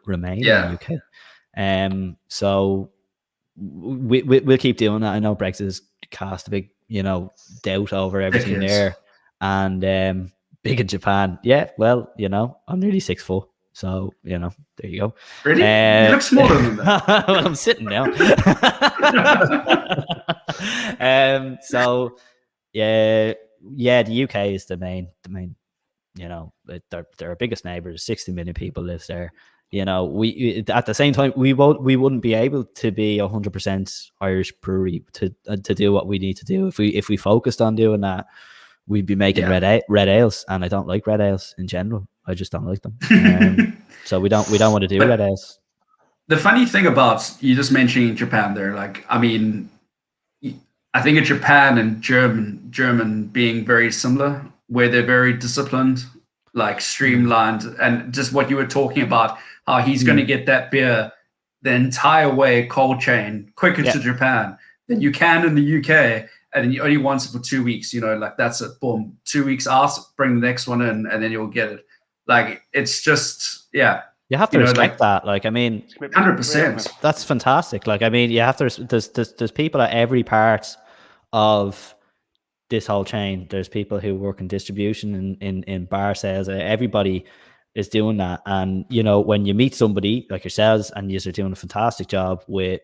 remain in the UK. So we'll keep doing that. I know Brexit has cast a big doubt over everything there, and big in Japan. Yeah, well, I'm nearly 6 foot. So, there you go. Really? You look smaller than that. Well, I'm sitting now. So, yeah, the UK is the main. You know, they're our biggest neighbors. 60 million people live there. You know, we at the same time we wouldn't be able to be 100% Irish brewery to do what we need to do if we focused on doing that. We'd be making red ales, and I don't like red ales in general. I just don't like them. So we don't want to do red ales. The funny thing about you just mentioning Japan there, like, I mean, I think of Japan and German being very similar, where they're very disciplined, like streamlined, and just what you were talking about, how he's going to get that beer the entire way cold chain quicker to Japan than you can in the UK, and then you only want it for 2 weeks. You know, like that's it. Boom, 2 weeks out, bring the next one in, and then you'll get it. Like it's just You have to respect that. Like, I mean, 100%. That's fantastic. Like, I mean, you have to. There's people at every part of this whole chain. There's people who work in distribution, in bar sales. Everybody is doing that. And you know, when you meet somebody like yourselves, and you're doing a fantastic job with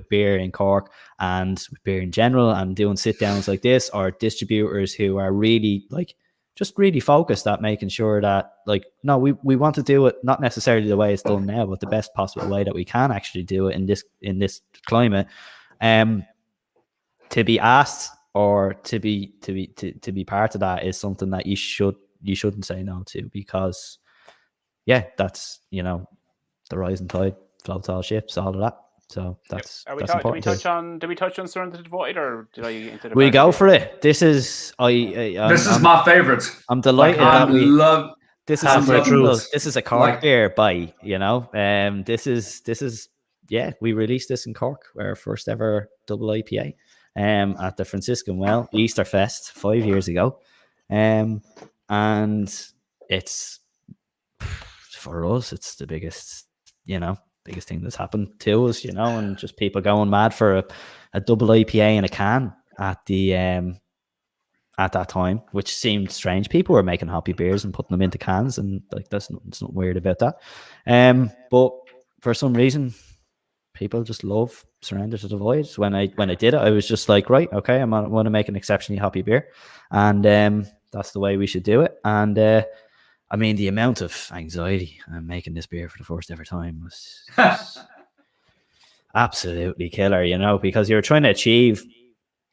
beer in Cork and with beer in general, and doing sit downs like this, or distributors who are really like, just really focused at making sure that, like, no, we want to do it not necessarily the way it's done now, but the best possible way that we can actually do it in this climate. To be asked or to be part of that is something that you shouldn't say no to, because that's, you know, the rising tide floats all ships, all of that. So that's important. Did we touch on Surrender to the Void, or did I into the? We go for it. This is this is my favorite. I'm delighted that this is a Cork beer by, you know. This is we released this in Cork, our first ever double IPA, at the Franciscan Well Easter Fest 5 years ago, and it's, for us, it's the biggest thing that's happened to us, you know, and just people going mad for a double IPA in a can at that time, which seemed strange. People were making hoppy beers and putting them into cans, and like there's nothing weird about that. But for some reason, people just love Surrender to the Void. When I did it, I was just like, right, okay, I want to make an exceptionally hoppy beer, and that's the way we should do it. And I mean, the amount of anxiety making this beer for the first ever time was absolutely killer, you know, because you're trying to achieve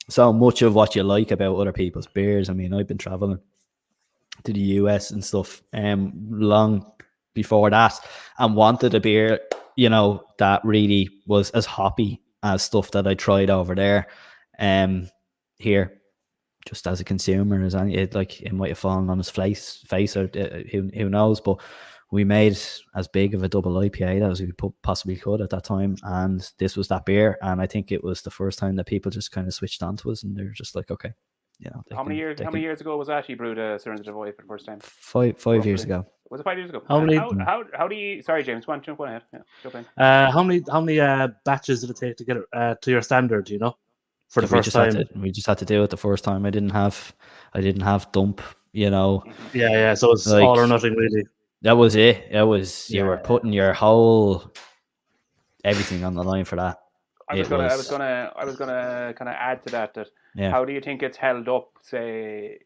so much of what you like about other people's beers. I mean, I've been traveling to the US and stuff long before that, and wanted a beer, you know, that really was as hoppy as stuff that I tried over there. Here, just as a consumer, as it might have fallen on his face, or who knows. But we made as big of a double IPA as we possibly could at that time, and this was that beer. And I think it was the first time that people just kind of switched on to us, and they're just like, okay, you know. How many years ago was that you brewed Surrender to the Void for the first time? Five years ago. Was it 5 years ago? How many? How do you? Sorry, James. Go ahead. Yeah, jump in. How many batches did it take to get it to your standard? You know, for the first time. We just had to do it the first time. I didn't have dump. You know. Yeah. So it's like, all or nothing, really. That was it. It was you were putting your whole everything on the line for that. I was gonna kind of add to that. How do you think it's held up, say,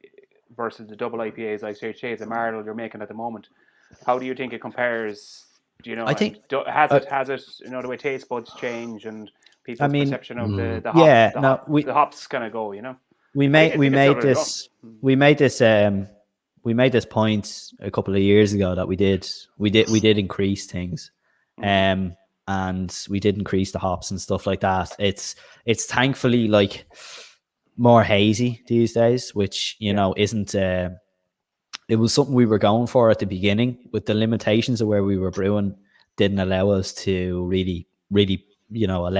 versus the double IPAs like Shades of Marlow you're making at the moment? How do you think it compares? Do you know? I think has it you know, the way taste buds change and people's perception of the hops kind of go, you know? We made this point a couple of years ago that we did increase things, and we did increase the hops and stuff like that. It's thankfully like more hazy these days, which, you know, isn't it was something we were going for at the beginning, with the limitations of where we were brewing didn't allow us to really let all of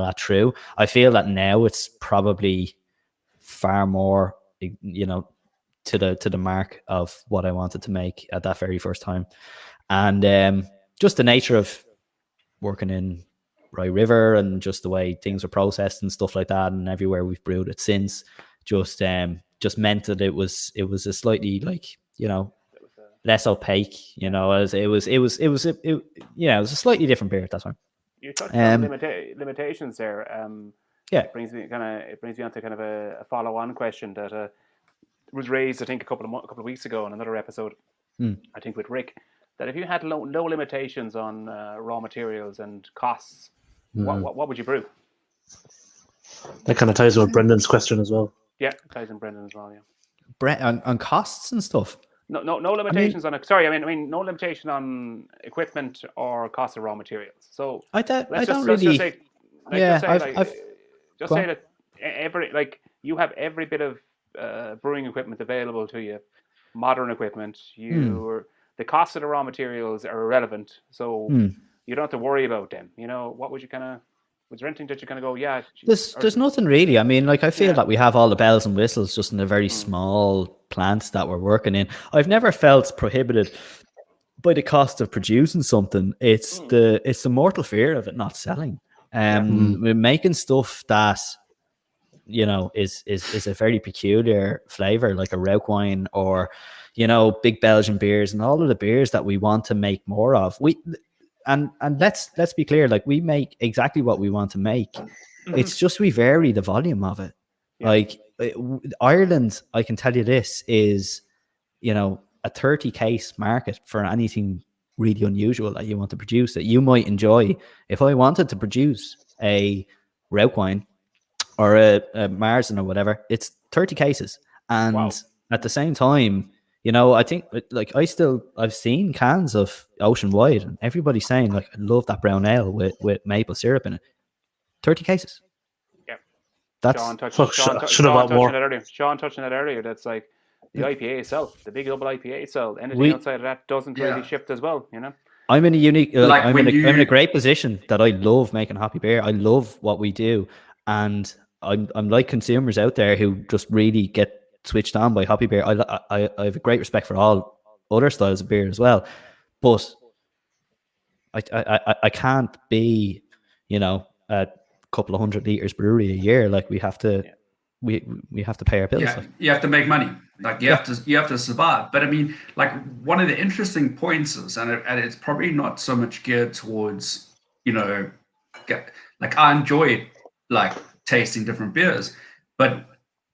that through. I feel that now it's probably far more, you know, to the mark of what I wanted to make at that very first time. And just the nature of working in Rye River and just the way things are processed and stuff like that, and everywhere we've brewed it since, just meant that it was a slightly, like, you know, less opaque, you know, as it was a slightly different beer at that time. You touched on limitations there. It brings me on to kind of a follow-on question that was raised, I think, a couple of weeks ago in another episode, I think with Rick, that if you had no limitations on raw materials and costs, what would you brew? That kind of ties with Brendan's question as well. Yeah, ties in Brendan as well. Yeah. On costs and stuff. No limitations on it. Sorry, I mean no limitation on equipment or cost of raw materials. So let's just say that you have every bit of brewing equipment available to you, modern equipment. The cost of the raw materials are irrelevant, so you don't have to worry about them. What would you kind of? Was there anything that you kind of go, yeah? There's nothing really. I mean, like I feel that we have all the bells and whistles just in a very small plant that we're working in. I've never felt prohibited by the cost of producing something. It's the mortal fear of it not selling. We're making stuff that is a very peculiar flavor, like a Rauch wine or big Belgian beers and all of the beers that we want to make more of. And let's be clear, like we make exactly what we want to make. It's just we vary the volume of it. Yeah. Like Ireland, I can tell you this is, a 30 case market for anything really unusual that you want to produce that you might enjoy. If I wanted to produce a Rauch wine or a Marzen or whatever, it's 30 cases. And at the same time, I think like I've seen cans of Ocean Wide and everybody's saying like, I love that brown ale with maple syrup in it. 30 cases. Yeah. That's Sean touching that earlier. That's like the IPA itself, the big double IPA itself. Anything outside of that doesn't really shift as well, I'm in a unique, I'm in a great position that I love making hoppy beer. I love what we do. And I'm like consumers out there who just really get switched on by hoppy beer. I have a great respect for all other styles of beer as well, but I can't be a couple of 100 liters brewery a year. Like we have to we have to pay our bills. You have to make money, like you have to survive. But I mean, like one of the interesting points is, and it's probably not so much geared towards like I enjoy like tasting different beers, but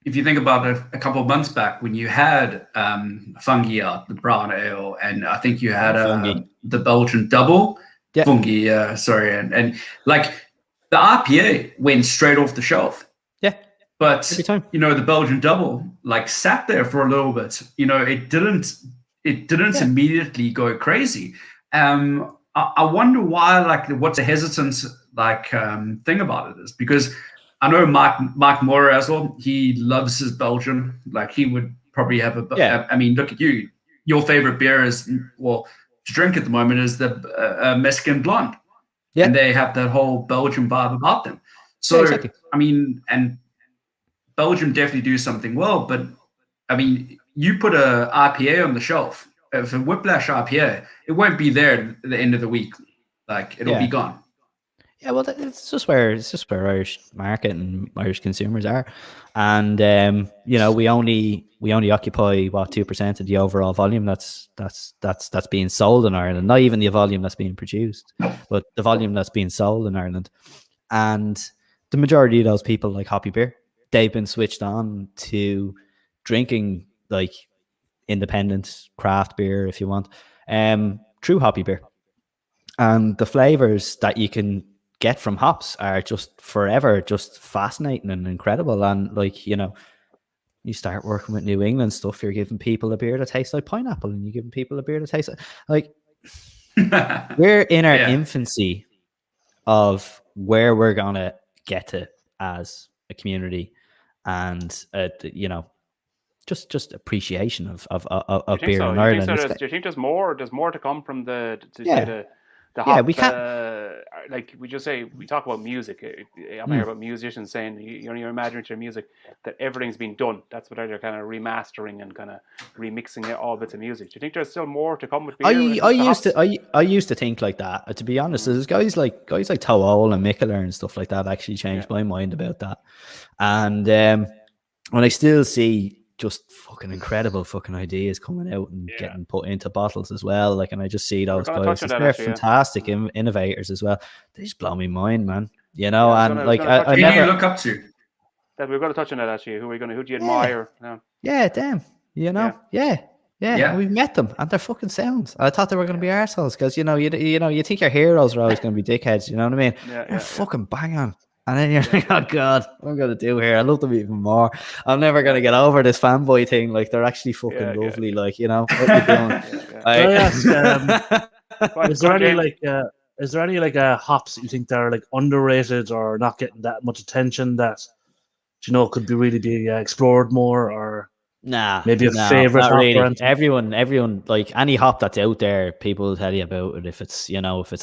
if you think about it, a couple of months back when you had Fungi out, the brown ale, and I think you had the Belgian double, Fungi, and like the IPA went straight off the shelf. Yeah. But the Belgian double like sat there for a little bit. It didn't immediately go crazy. I wonder why, like what's the hesitance thing about it is, because I know Mark Moore as well. He loves his Belgian. Like he would probably have I mean, look at you. Your favorite beer is, to drink at the moment is the Mexican Blonde. Yeah. And they have that whole Belgian vibe about them. So, exactly. I mean, and Belgium definitely do something well. But, I mean, you put a IPA on the shelf. If a Whiplash IPA, it won't be there at the end of the week. Like, it'll be gone. Yeah, well, it's just where Irish market and Irish consumers are, and we only occupy 2% of the overall volume that's being sold in Ireland. Not even the volume that's being produced, but the volume that's being sold in Ireland. And the majority of those people like hoppy beer. They've been switched on to drinking like independent craft beer, if you want, true hoppy beer, and the flavors that you can get from hops are just forever just fascinating and incredible. And like you start working with New England stuff, you're giving people a beer that tastes like pineapple, and you're giving people a beer that tastes like we're in our infancy of where we're gonna get to as a community, and just appreciation of beer in Ireland. Do you think there's more to come from the hop, we can't. Like we just say, we talk about music. I'm hear about musicians saying, you're imagining your music that everything's been done. That's what they're kind of remastering and kind of remixing all bits of music. Do you think there's still more to come with beer? I used to think like that. To be honest, there's guys like Toall and Mikkeller and stuff like that actually changed my mind about that. And when I still see just fucking incredible fucking ideas coming out and getting put into bottles as well. Like, and I just see those guys. They're fantastic innovators as well. They just blow me mind, man. And I never. Who do you look up to? That we're going to touch on that actually. Who do you Yeah. admire? No. Yeah, damn. You know, yeah. Yeah. We've met them, and they're fucking sounds. I thought they were going to be arseholes because you think your heroes are always going to be dickheads. You know what I mean? They're fucking bang on. And then you're like, oh god, what am I going to do here? I love them even more. I'm never going to get over this fanboy thing. Like they're actually fucking lovely. Like what you doing? Is there any like hops that you think that are like underrated or not getting that much attention that could be really explored more, or maybe a favorite not hop really. or anything? Everyone, like any hop that's out there, people will tell you about it if it's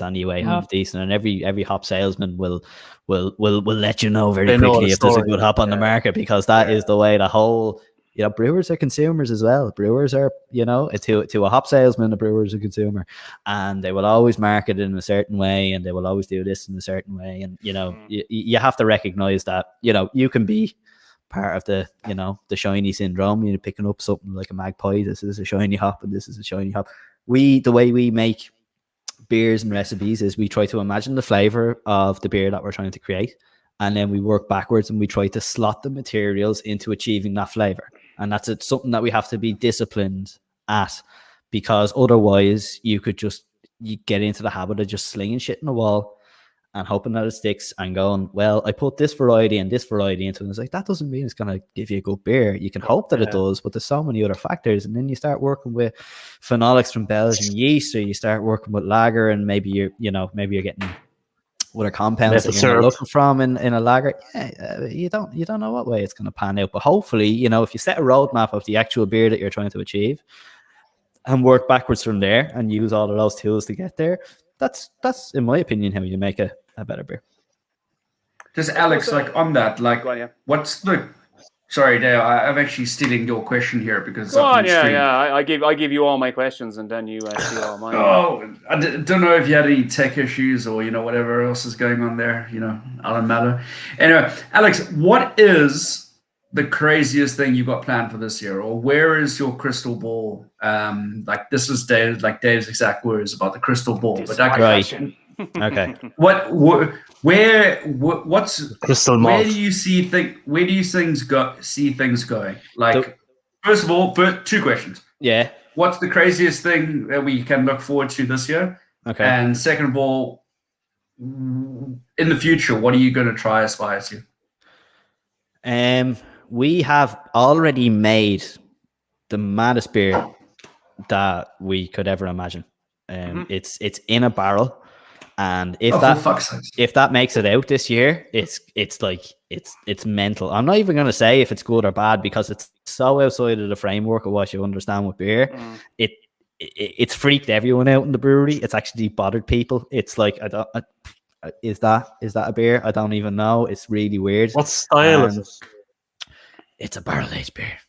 anyway half decent, and every hop salesman will let you know very quickly if there's a good hop on the market, because that is the way the whole. Brewers are consumers as well. Brewers are, to a hop salesman, a brewer is a consumer, and they will always market it in a certain way, and they will always do this in a certain way. And you have to recognize that you can be part of the the shiny syndrome. You're picking up something like a magpie. This is a shiny hop, and this is a shiny hop. The way we make beers and recipes is we try to imagine the flavor of the beer that we're trying to create, and then we work backwards and we try to slot the materials into achieving that flavor. And that's something that we have to be disciplined at, because otherwise you get into the habit of just slinging shit in the wall and hoping that it sticks and going, well, I put this variety and this variety into it. And it's like, that doesn't mean it's going to give you a good beer. You can hope that it does, but there's so many other factors. And then you start working with phenolics from Belgian yeast, or you start working with lager, and maybe you're getting what are compounds that you're looking from in a lager. You don't know what way it's going to pan out. But hopefully, if you set a roadmap of the actual beer that you're trying to achieve and work backwards from there and use all of those tools to get there, that's in my opinion how you make a better beer. Just Alex, like on that, like what's the Sorry, Dale, I'm actually stealing your question here because I give you all my questions and then you steal all mine. Oh, I don't know if you had any tech issues or whatever else is going on there. Alan Mallow. Anyway, Alex, what is the craziest thing you got planned for this year, or where is your crystal ball? This is Dave's exact words about the crystal ball. But that right. Okay. What's crystal malt? Where do you see things going? First of all, two questions. Yeah. What's the craziest thing that we can look forward to this year? Okay. And second of all, in the future, what are you going to aspire to? We have already made the maddest beer that we could ever imagine. It's in a barrel. And if that makes it out this year, it's mental. I'm not even going to say if it's good or bad because it's so outside of the framework of what you understand with beer. It's freaked everyone out in the brewery. It's actually bothered people. It's like, is that a beer? I don't even know. It's really weird. What style is it? It's a barrel aged beer.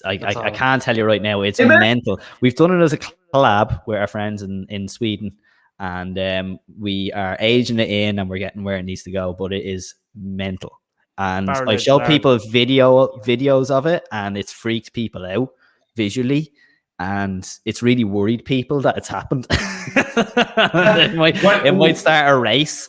I can't tell you right now. It's mental. We've done it as a collab with our friends in Sweden. And we are aging it in and we're getting where it needs to go, but it is mental. And I've showed people videos of it, and it's freaked people out visually, and it's really worried people that it's happened. it might start a race.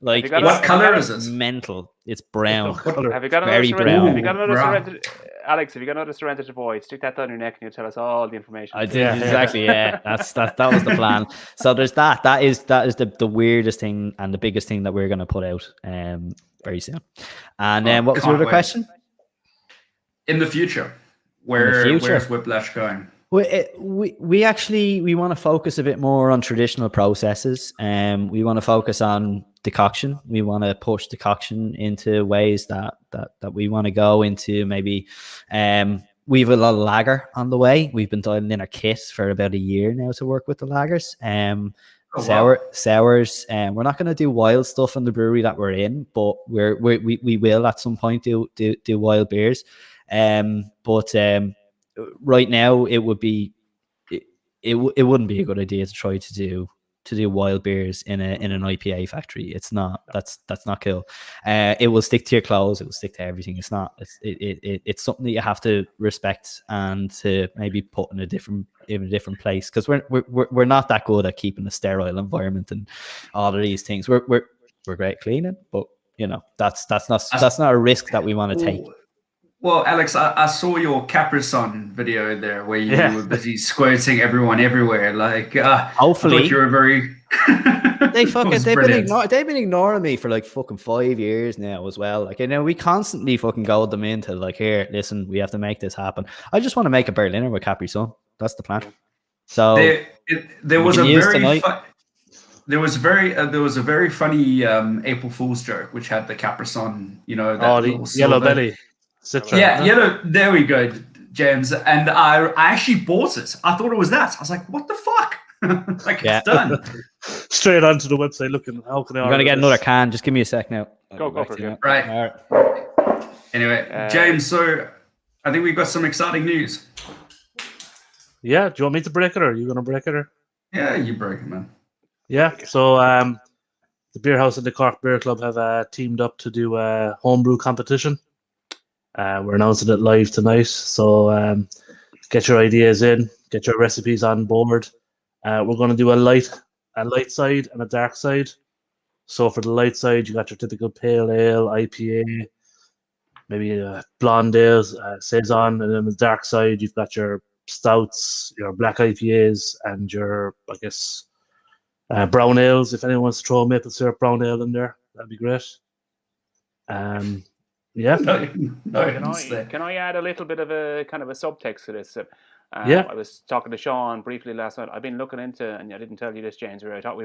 Like, what color is it? Mental. It's brown. Have you got very brown? Have you got another surrendered, Alex? Have you got another surrendered void? Stick that down your neck and you'll tell us all the information. I did exactly. Yeah, that was the plan. So there's that. That is the weirdest thing and the biggest thing that we're going to put out very soon. And then what was your other question? In the future, where's Whiplash going? We actually want to focus a bit more on traditional processes. We want to focus on decoction. We want to push decoction into ways that we want to go into. Maybe we have a lot of lager on the way. We've been dialing in our kit for about a year now to work with the lagers. Sours. We're not going to do wild stuff in the brewery that we're in, but we will at some point do wild beers. But right now it wouldn't be a good idea to try to do wild beers in an IPA factory. It's not. That's not cool. It will stick to your clothes. It will stick to everything. It's not. It's something that you have to respect and to maybe put in a different place, because we're not that good at keeping a sterile environment and all of these things. We're great at cleaning, but that's not a risk that we want to take. Well, Alex, I saw your Capri-Sun video there where you were busy squirting everyone everywhere. Like, hopefully, I thought you were very. they've been ignoring me for like fucking 5 years now as well. Like, we constantly fucking goad them into like, here, listen, we have to make this happen. I just want to make a Berliner with Capri-Sun. That's the plan. So there was a very funny April Fool's joke which had the Capri-Sun, that little the yellow belly. Citra, yellow. There we go, James. And I actually bought it. I thought it was that. I was like, what the fuck? It's done. Straight onto the website looking. How can I? I'm gonna get another can. Just give me a sec now. Go for it. Right. All right. Anyway, James. So I think we've got some exciting news. Yeah. Do you want me to break it, or are you gonna break it? Or? Yeah, you break it, man. Yeah. So the Beer House and the Cork Beer Club have teamed up to do a homebrew competition. We're announcing it live tonight, so get your ideas in, get your recipes on board. We're going to do a light side and a dark side. So for the light side, you got your typical pale ale, IPA, maybe blonde ales, saison, and then the dark side, you've got your stouts, your black IPAs, and your, I guess, brown ales. If anyone wants to throw a maple syrup brown ale in there, that'd be great. Yeah. Can I add a little bit of a kind of a subtext to this? I was talking to Sean briefly last night. I've been looking into, and I didn't tell you this, James. I thought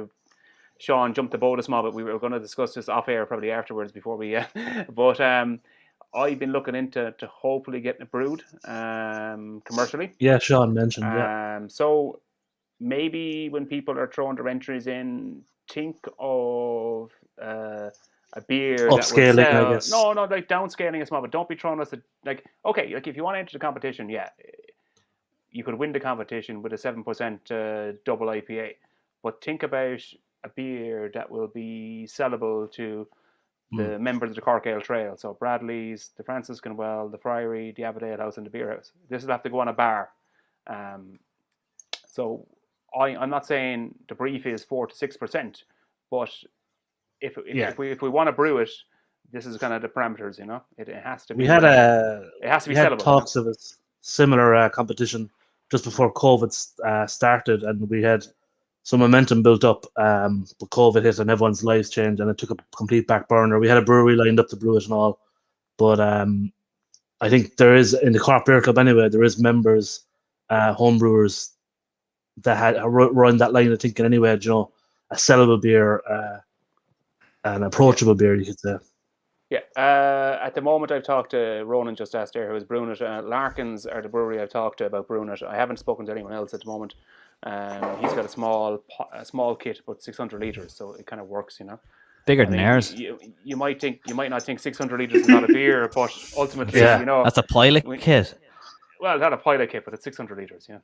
Sean jumped the boat a small, but we were going to discuss this off air probably afterwards before we. But I've been looking into to hopefully getting it brewed commercially. Yeah, Sean mentioned. So maybe when people are throwing their entries in, think of. A beer upscaling, that would sell. I guess. No, like downscaling is small, but don't be throwing us like if you want to enter the competition, you could win the competition with a 7% double IPA, but think about a beer that will be sellable to the members of the Cork Ale Trail. So Bradley's, the Franciscan Well, the Friary, the Abbot Ale House, and the Beer House. This will have to go on a bar. So I'm not saying the brief is 4 to 6%, but if we want to brew it, this is kind of the parameters, It has to be. It has to be sellable. Talks of a similar competition just before COVID started, and we had some momentum built up. But COVID hit and everyone's lives changed, and it took a complete back burner. We had a brewery lined up to brew it and all, but I think there is in the Cork Beer Club anyway. There is members, home brewers that run that line of thinking anyway. A sellable beer. An approachable beer, you could say. Yeah. At the moment, I've talked to Ronan just asked there who is brewing it. Larkins are the brewery I've talked to about brewing it. I haven't spoken to anyone else at the moment. He's got a small kit, but 600 liters, so it kind of works, Bigger than ours. You might not think 600 liters is not a beer, but ultimately, that's a pilot kit. Well, not a pilot kit, but it's 600 liters. Yeah.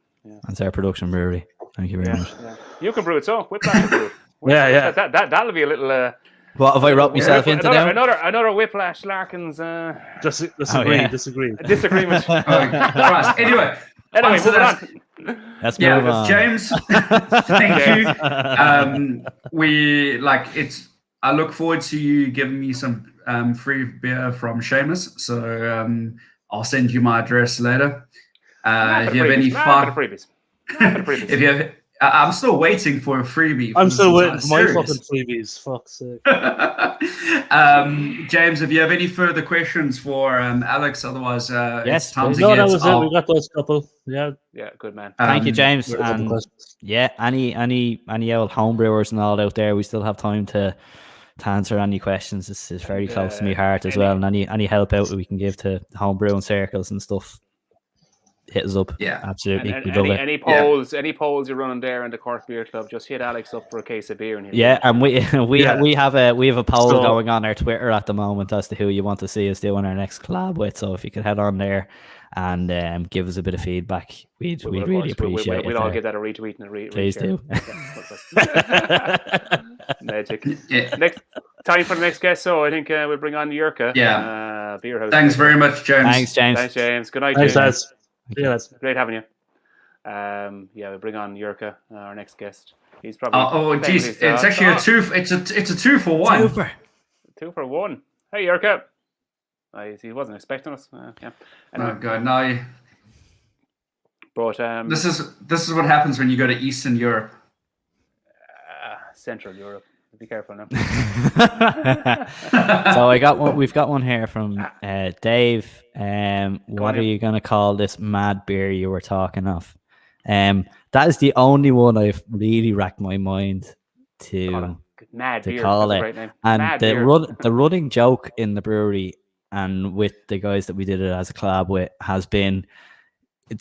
That's our production brewery. Thank you very much. Yeah. You can brew it, so Whiplash brew it. Yeah. That'll be a little. What have I wrote myself into now? Another Whiplash Larkins. Disagree. Disagreement. Right. Anyway, moving on. Let's move on. James, thank you. I look forward to you giving me some free beer from Seamus. So I'll send you my address later. If you have any freebies. If you have. I'm still waiting for a freebie. I'm still waiting for my fucking freebies. Fuck's sake. James, if you have any further questions for Alex, otherwise, yes, time to that was it. We got those couple. Yeah, good man. Thank you, James. And any old homebrewers and all out there, we still have time to answer any questions. This is very close to my heart as well. And any help out we can give to homebrewing circles and stuff. Hit us up. Yeah, absolutely. Any polls you're running there in the Cork Beer Club, just hit Alex up for a case of beer. And and we have a poll going on our Twitter at the moment as to who you want to see us doing our next collab with. So if you could head on there and give us a bit of feedback, we'd really appreciate it. We'll all give that a retweet and a retweet. Please do. Magic. Yeah. Next time for the next guest. So I think we'll bring on Yurka. Yeah. Beer House. Thanks very much, James. Thanks, James. Good night, James. James. Yeah, that's great having you. We'll bring on Yurka, our next guest. He's probably geez, it's actually a two. It's a 2 for 1. 2 for 1. Hey, Jurka. He wasn't expecting us. Yeah. No, good. No, But this is what happens when you go to Eastern Europe. Central Europe. Be careful now. So we've got one here from Dave. What are you gonna call this mad beer you were talking of? That is the only one I've really racked my mind to Mad beer. call That's it. a great name. And Mad the beer. the running joke in the brewery and with the guys that we did it as a collab with has been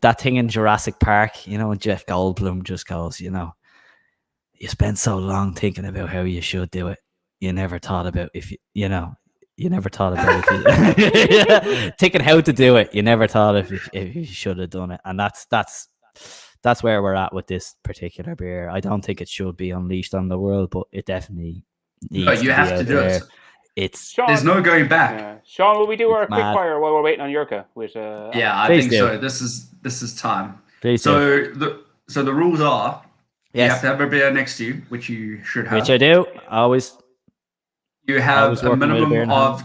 that thing in Jurassic Park, you know, when Jeff Goldblum just goes, you know, you spent so long thinking about how you should do it. You never thought about you never thought about thinking how to do it. You never thought if you should have done it. And that's where we're at with this particular beer. I don't think it should be unleashed on the world, but it definitely needs But you to have be to out do there. it. It's There's no going back. Sean, will we do our quick mad. fire while we're waiting on Jurka? With I Please think do. so. This is time. Please so the rules are you Yes. have to have a beer next to you, which you should have. which I do always. You have always a working with a beer minimum in hand. of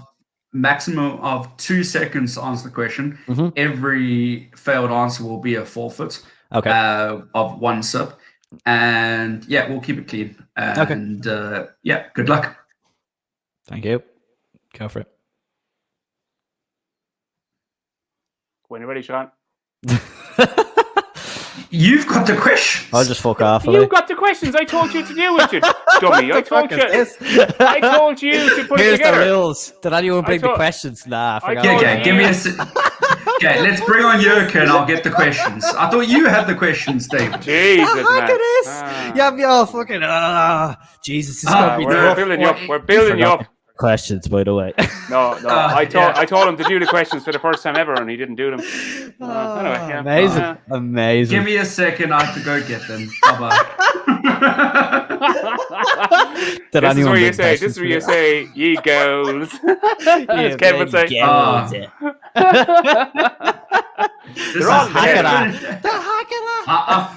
maximum of 2 seconds to answer the question. Mhm. Every failed answer will be a forfeit Okay. of 1 sip. And yeah, we'll keep it clean. And good luck. Thank you. Go for it. when you're ready, Sean. You've got the questions. I'll just fuck off. You got the questions. I told you to do it, you dummy. I told you. I told you to put Here's it together. the rules. Did anyone bring the told- questions? Nah, I forgot. Okay, give me a Okay, let's bring on Jurka and I'll get the questions. I thought you had the questions, David. Jesus, Look man. at this. You have me all fucking. Jesus, it's gonna be We're tough. building you up. We're building you up. Questions, by the way. No. I told him to do the questions for the first time ever, and he didn't do them. Anyway, yeah. Amazing, amazing. Give me a second, I have to go get them. Bye-bye. This is where you say. This is where you say, "Ye goals." As Kevin would say. This all is Hackala.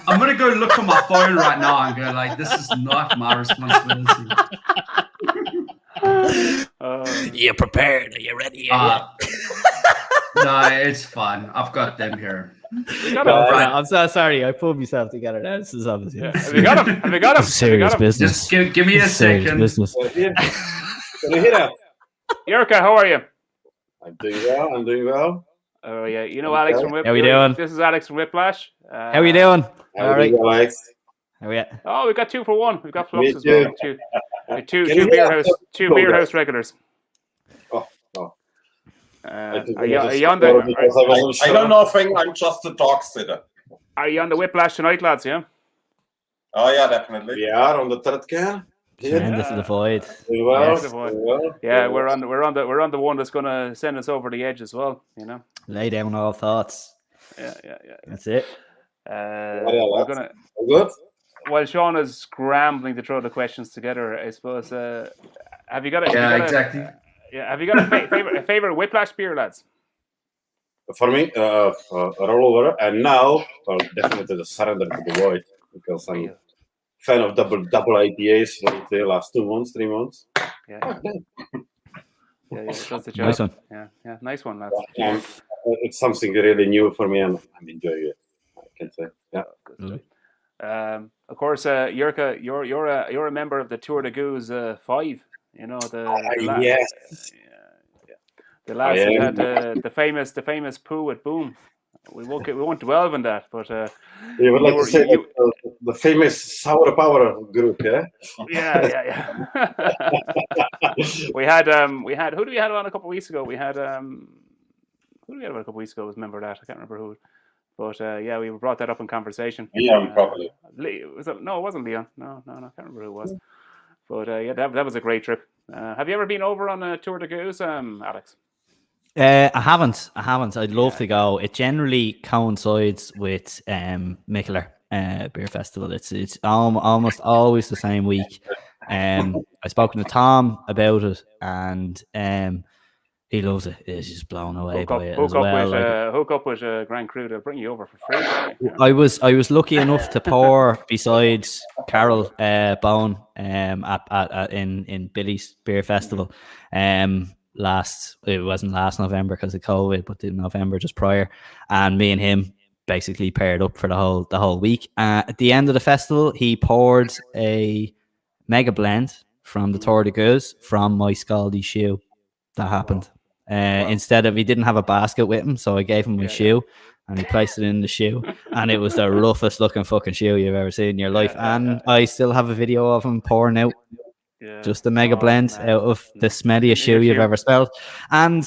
I'm gonna go look on my phone right now and go like, this is not my responsibility. You're prepared. Are you ready? No, it's fine. I've got them here. I'm so sorry. I pulled myself together. Now. This is obviously Have you got him? Have you got him? serious business. Just give me a Serious second. business. Can you hear that? Jurka, how are you? I'm doing well. Oh yeah, you know Alex from Whiplash. How we doing? This is Alex from Whiplash. How you doing? How All right. are you, Alex? How are you? Oh, we got 2 for 1. We've got Me flux as well. too. Two Can you beer hear house, us? 2 beer house regulars. Oh. Are you on the? I don't know thing. I'm just a dog sitter. Are you on the Whiplash tonight, lads? Yeah. Oh yeah, definitely. We are on the third can. Send us to the void. Doing well. Yes. Doing well. Yeah, we're on the one that's gonna send us over the edge as well. You know. Lay down all thoughts. Yeah. That's it. We're gonna. Good. While Sean is scrambling to throw the questions together, I suppose. Have you got a? Exactly. Have you got a favorite Whiplash beer, lads? For me, rollover, and now definitely the surrender to the void because I'm fan of double IPAs for the last 2 months, 3 months. Yeah, that's the job. Nice one. Yeah, nice one, lads. It's something really new for me, and I'm enjoying it. I can say, yeah. Of course, Jurka, you're a member of the Tour de Goose 5. You know Yes. The lads who had the famous poo at Boom. We won't dwell on that, but you would like to say the famous Sour Power group, yeah? Yeah. we had who do we have on a couple of weeks ago? We had who do we have on a couple of weeks ago? Was a member of that? I can't remember who. But we brought that up in conversation. Leon, probably. No, it wasn't Leon. No, I can't remember who it was. But that was a great trip. Have you ever been over on a Tour de Goose, Alex? I haven't. I'd love to go. It generally coincides with Mikkeller Beer Festival. It's almost always the same week. I've spoken to Tom about it, and He loves it. He's just blown away Hook by up, it hook as up well. with, hook up with Grand Cru. They'll bring you over for free. I was lucky enough to pour beside Carol Bone in Billy's Beer Festival. It wasn't last November because of COVID, but in November just prior, and me and him basically paired up for the whole week. At the end of the festival, he poured a mega blend from the Tour de Gueuze from my Scaldi shoe. That happened. Instead of, he didn't have a basket with him, so I gave him my shoe, and he placed it in the shoe, and it was the roughest looking fucking shoe you've ever seen in your life. And I still have a video of him pouring out just a mega blend out of the smelliest shoe you've ever smelled. And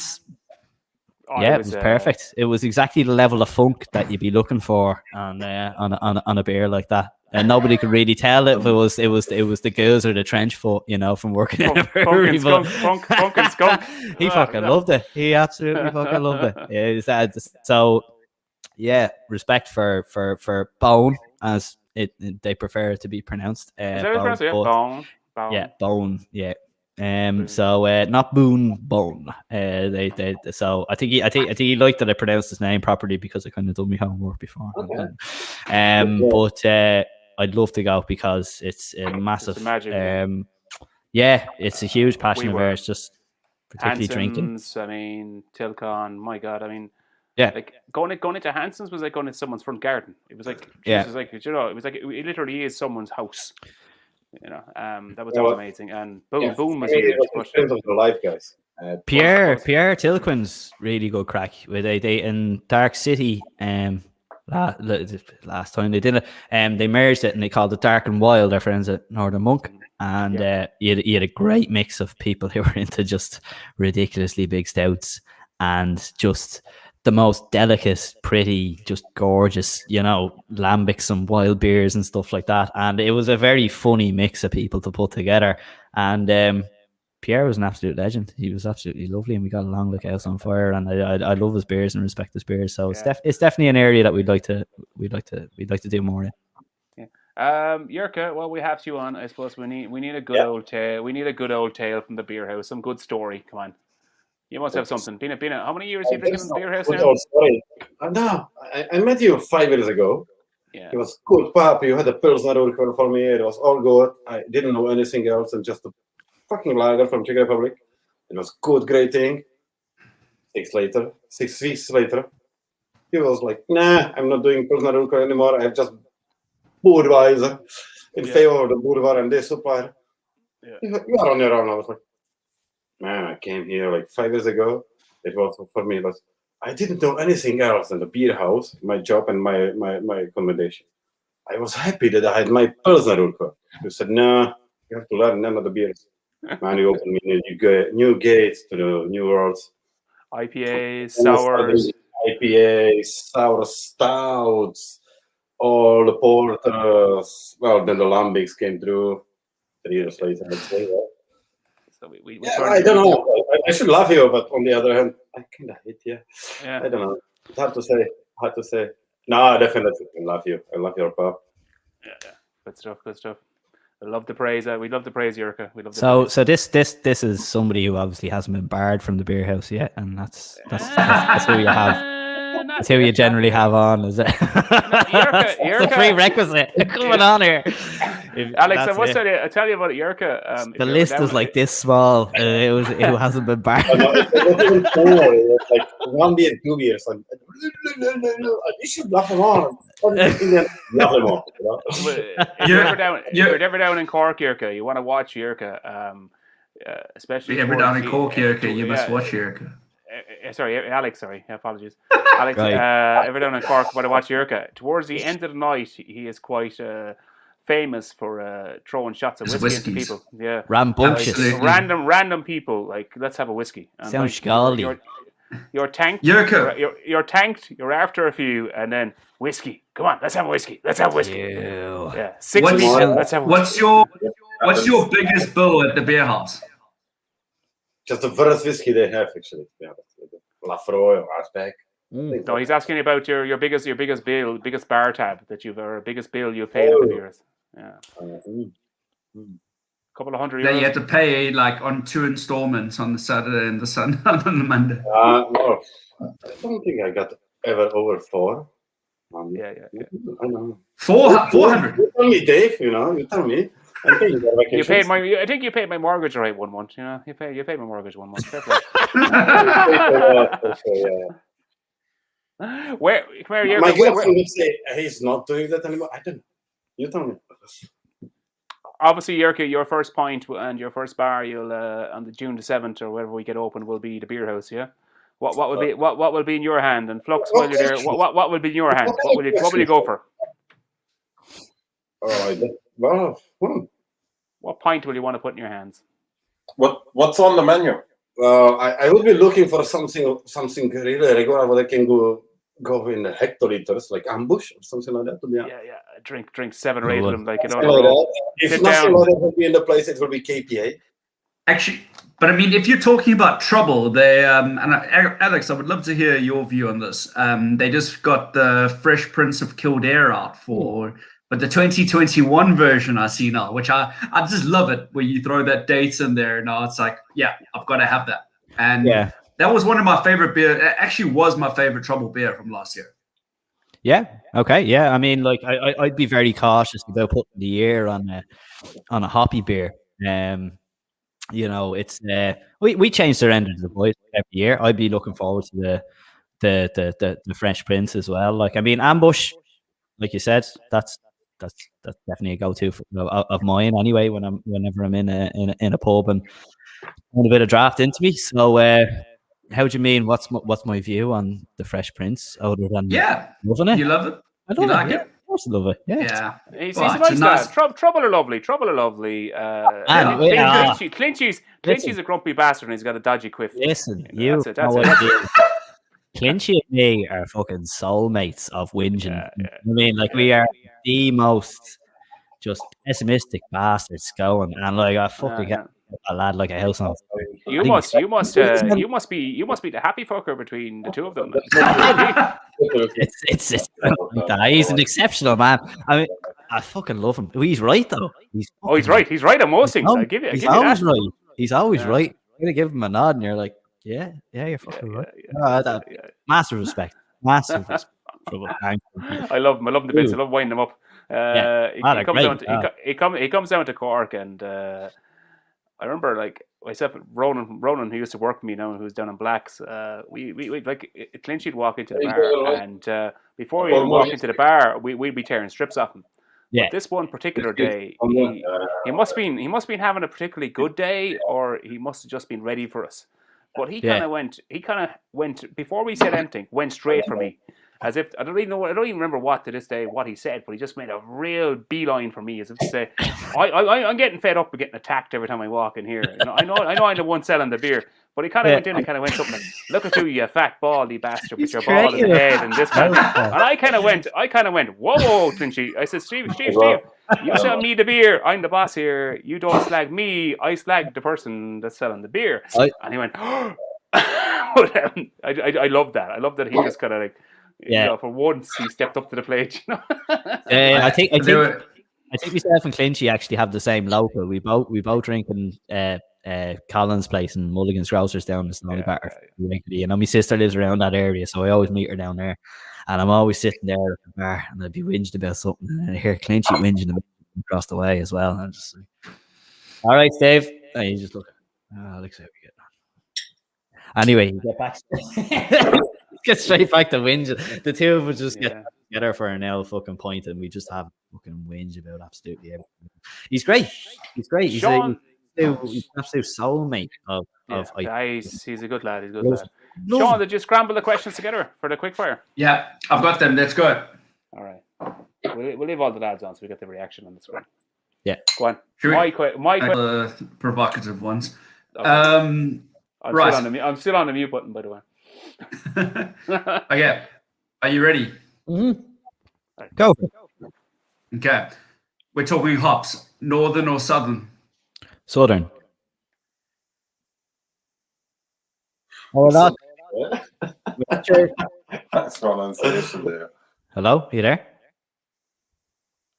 it was perfect. It was exactly the level of funk that you'd be looking for on a beer like that. And nobody could really tell if it was the Goose or the trench foot, from working in a brewery. Funk and skunk. He fucking loved it. He absolutely fucking loved it. So respect for Bone, as they prefer it to be pronounced. Is that pronounced? Yeah, Bone. Yeah, Bone. Yeah. So not Boone, Bone. So I think he liked that I pronounced his name properly because I kind of done my homework before. Okay. But I'd love to go because it's a massive. It's magic. It's a huge passion of ours. Just particularly drinking. I mean, Tilcon. My God, I mean. Yeah, like going into Hanson's was like going into someone's front garden. It was like, it was like, it literally is someone's house. That was amazing. And Boom was huge. Depends on the life, guys. Pierre Tilquin's really good crack. They in Dark City. Last time they did it, they merged it and they called it Dark and Wild. Our friends at Northern Monk, and you had a great mix of people who were into just ridiculously big stouts and just the most delicate, pretty, just gorgeous, lambics and wild beers and stuff like that. And it was a very funny mix of people to put together. And Pierre was an absolute legend. He was absolutely lovely, and we got along like house on fire. And I love his beers and respect his beers. So it's definitely an area that we'd like to do more in. Jurka, well, we have you on. I suppose we need a good old tale. We need a good old tale from the beer house. Some good story. Come on. You must have something. Been how many years have you drinking in the beer house now? Story. No, I met you 5 years ago. Yeah. It was good pub. You had a Pilsner Urquell for me. It was all good. I didn't know anything else and just a fucking lager from Czech Republic. It was good, great thing. 6 weeks later, he was like, nah, I'm not doing Pilsner Urquell anymore. I have just Budweiser in favor of the Budweiser and this supplier. Yeah. You are on your own. I was like, man, I came here like 5 years ago. It was for me, but I didn't know anything else than the beer house, my job, and my accommodation. I was happy that I had my Pilsner Urquell. You said, no, you have to learn none of the beers. Man, you opened me new gates to the new worlds. IPAs, sours. IPAs, sour stouts, all the porters. Well, then the lambics came through 3 years later, I'd say. So I don't know. I should love you, but on the other hand, I kind of hate you. Yeah. I don't know. It's hard to say. No, definitely. I love you. I love your pub. Yeah. Good stuff. I love the praise. We love the praise, Jurka. So this is somebody who obviously hasn't been barred from the beer house yet, and that's who you have. That's who you generally have on, is it? That's the prerequisite. Coming on here. Alex, I must tell you about Jurka. The list is like this small. Who hasn't been barred. It was like 1 beer, 2 beers. Like, no. You should love them all. Love them all. If you're ever down in Cork, Jurka, you want to watch Jurka. Especially if you're ever down in Cork, Jurka, you must watch Jurka. Sorry, Alex. Sorry, apologies. Alex, ever down in Cork, want to watch Jurka. Towards the end of the night, he is quite famous for throwing shots of whiskey into people. Yeah, rambunctious, random people. Like, let's have a whiskey. And sounds scaldy. You're tanked. Jurka. You're tanked. You're after a few, and then whiskey. Come on, let's have a whiskey. Ew. Yeah, 6 weeks. Let's have a whiskey. What's your biggest bill at the beer house? Just the first whiskey they have, actually. Yeah, Lafroy or Arsbeck. No, he's asking you about your biggest bill, biggest bar tab that you've, or biggest bill you've paid on the beers. Yeah. couple of $100. That you had to pay like on 2 installments on the Saturday and the Sunday on the Monday. No, I don't think I got ever over 4. Yeah. I don't know. 400. You tell me, Dave. You tell me. I'm paying for You vacations. paid I think you paid my mortgage right one month. You paid my mortgage 1 month. Fair play. Where? My girlfriend would say he's not doing that anymore. I don't know. You tell me. Obviously, Yerka, your first point and your first bar, you'll on the June the 7th or wherever we get open will be the beer house. Yeah. What will be in your hand? And Flux, while you're there, what will be in your hand? What will you go for? What pint will you want to put in your hands? What's on the menu? I would be looking for something really regular where I can go in hectoliters, like Ambush or something like that. Yeah. Drink 7 or 8 of them, like If nothing like that would be in the place, it will be KPA. Actually, but I mean, if you're talking about trouble, they Alex, I would love to hear your view on this. They just got the Fresh Prince of Kildare out but the 2021 version I see now, which I just love it, where you throw that date in there. Now it's like, yeah, I've got to have that. And that was one of my favorite beer. It actually was my favorite trouble beer from last year. Yeah. Okay. Yeah. I mean, like, I'd be very cautious about putting the year on a hoppy beer. It's we change the end of the boys every year. I'd be looking forward to the Fresh Prince as well. Like, I mean, Ambush, like you said, that's definitely a go-to of mine anyway. Whenever I'm in a pub and a bit of draft into me. So, how do you mean? What's my view on the Fresh Prince? Other than loving it, you love it. I love it. Of course, I love it. Yeah. He's a nice lad. Trouble are lovely. Clinchy's a grumpy bastard and he's got a dodgy quiff. Listen, that's it. Clinchy and me are fucking soulmates of whinging. I mean, like, we are the most just pessimistic bastards going, and like, I fucking get a lad like a house on. You must be the happy fucker between the two of them. It's he's an exceptional man. I mean, I fucking love him. He's right though. He's right. He's right on most things. He's always right. He's always right. You're gonna give him a nod, and you're like, yeah, you're fucking right. Massive respect. Massive respect. I love him. I love the bits. I love winding them up. He comes down to Cork, and I remember, like, myself, Ronan, who used to work for me now, who's down in Blacks. We like Clinchy'd walk into the bar, and before we walk into the bar, we'd be tearing strips off him. Yeah. But this one particular day, he must been having a particularly good day, or he must have just been ready for us. But he kind of went before we said anything, went straight for me. As if I don't even remember what to this day what he said, but he just made a real beeline for me, as if to say, I'm getting fed up with getting attacked every time I walk in here. I know I'm the one selling the beer, but he kind of went in and kind of went something like, "Look at you fat baldy bastard with your ball in the head," and this kind of. And I kind of went, "Whoa, Clinchy!" I said, "Steve, you sell me the beer. I'm the boss here. You don't slag me. I slag the person that's selling the beer." And he went, "Oh." I love that. I love that he just kind of like. For once he stepped up to the plate. I think myself and Clinchy actually have the same local. We both drink in Collins Place and Mulligan's Grocers down in Stoney Batter. My sister lives around that area, so I always meet her down there. And I'm always sitting there at the bar, and I'd be whinging about something, and I hear Clinchy whinging across the way as well. And I'm just like, "All right, Dave." And you just look. Looks how we get on. Anyway, you get back. Get straight back to whinge. The two of us just get together for an hour fucking point, and we just have fucking whinge about absolutely everything. He's great. He's Sean, he's an absolute soulmate of he's a good lad. He's a good lad. Sean, did you scramble the questions together for the quickfire? Yeah, I've got them. Let's go. All right. We'll leave all the lads on so we get the reaction on the screen. Yeah. Go on. My provocative ones. Okay. I'm still on the mute button, by the way. Okay, are you ready? Mm-hmm. Go. Okay, we're talking hops, northern or southern? Southern. Hold on. That's pronunciation there. Hello, you there?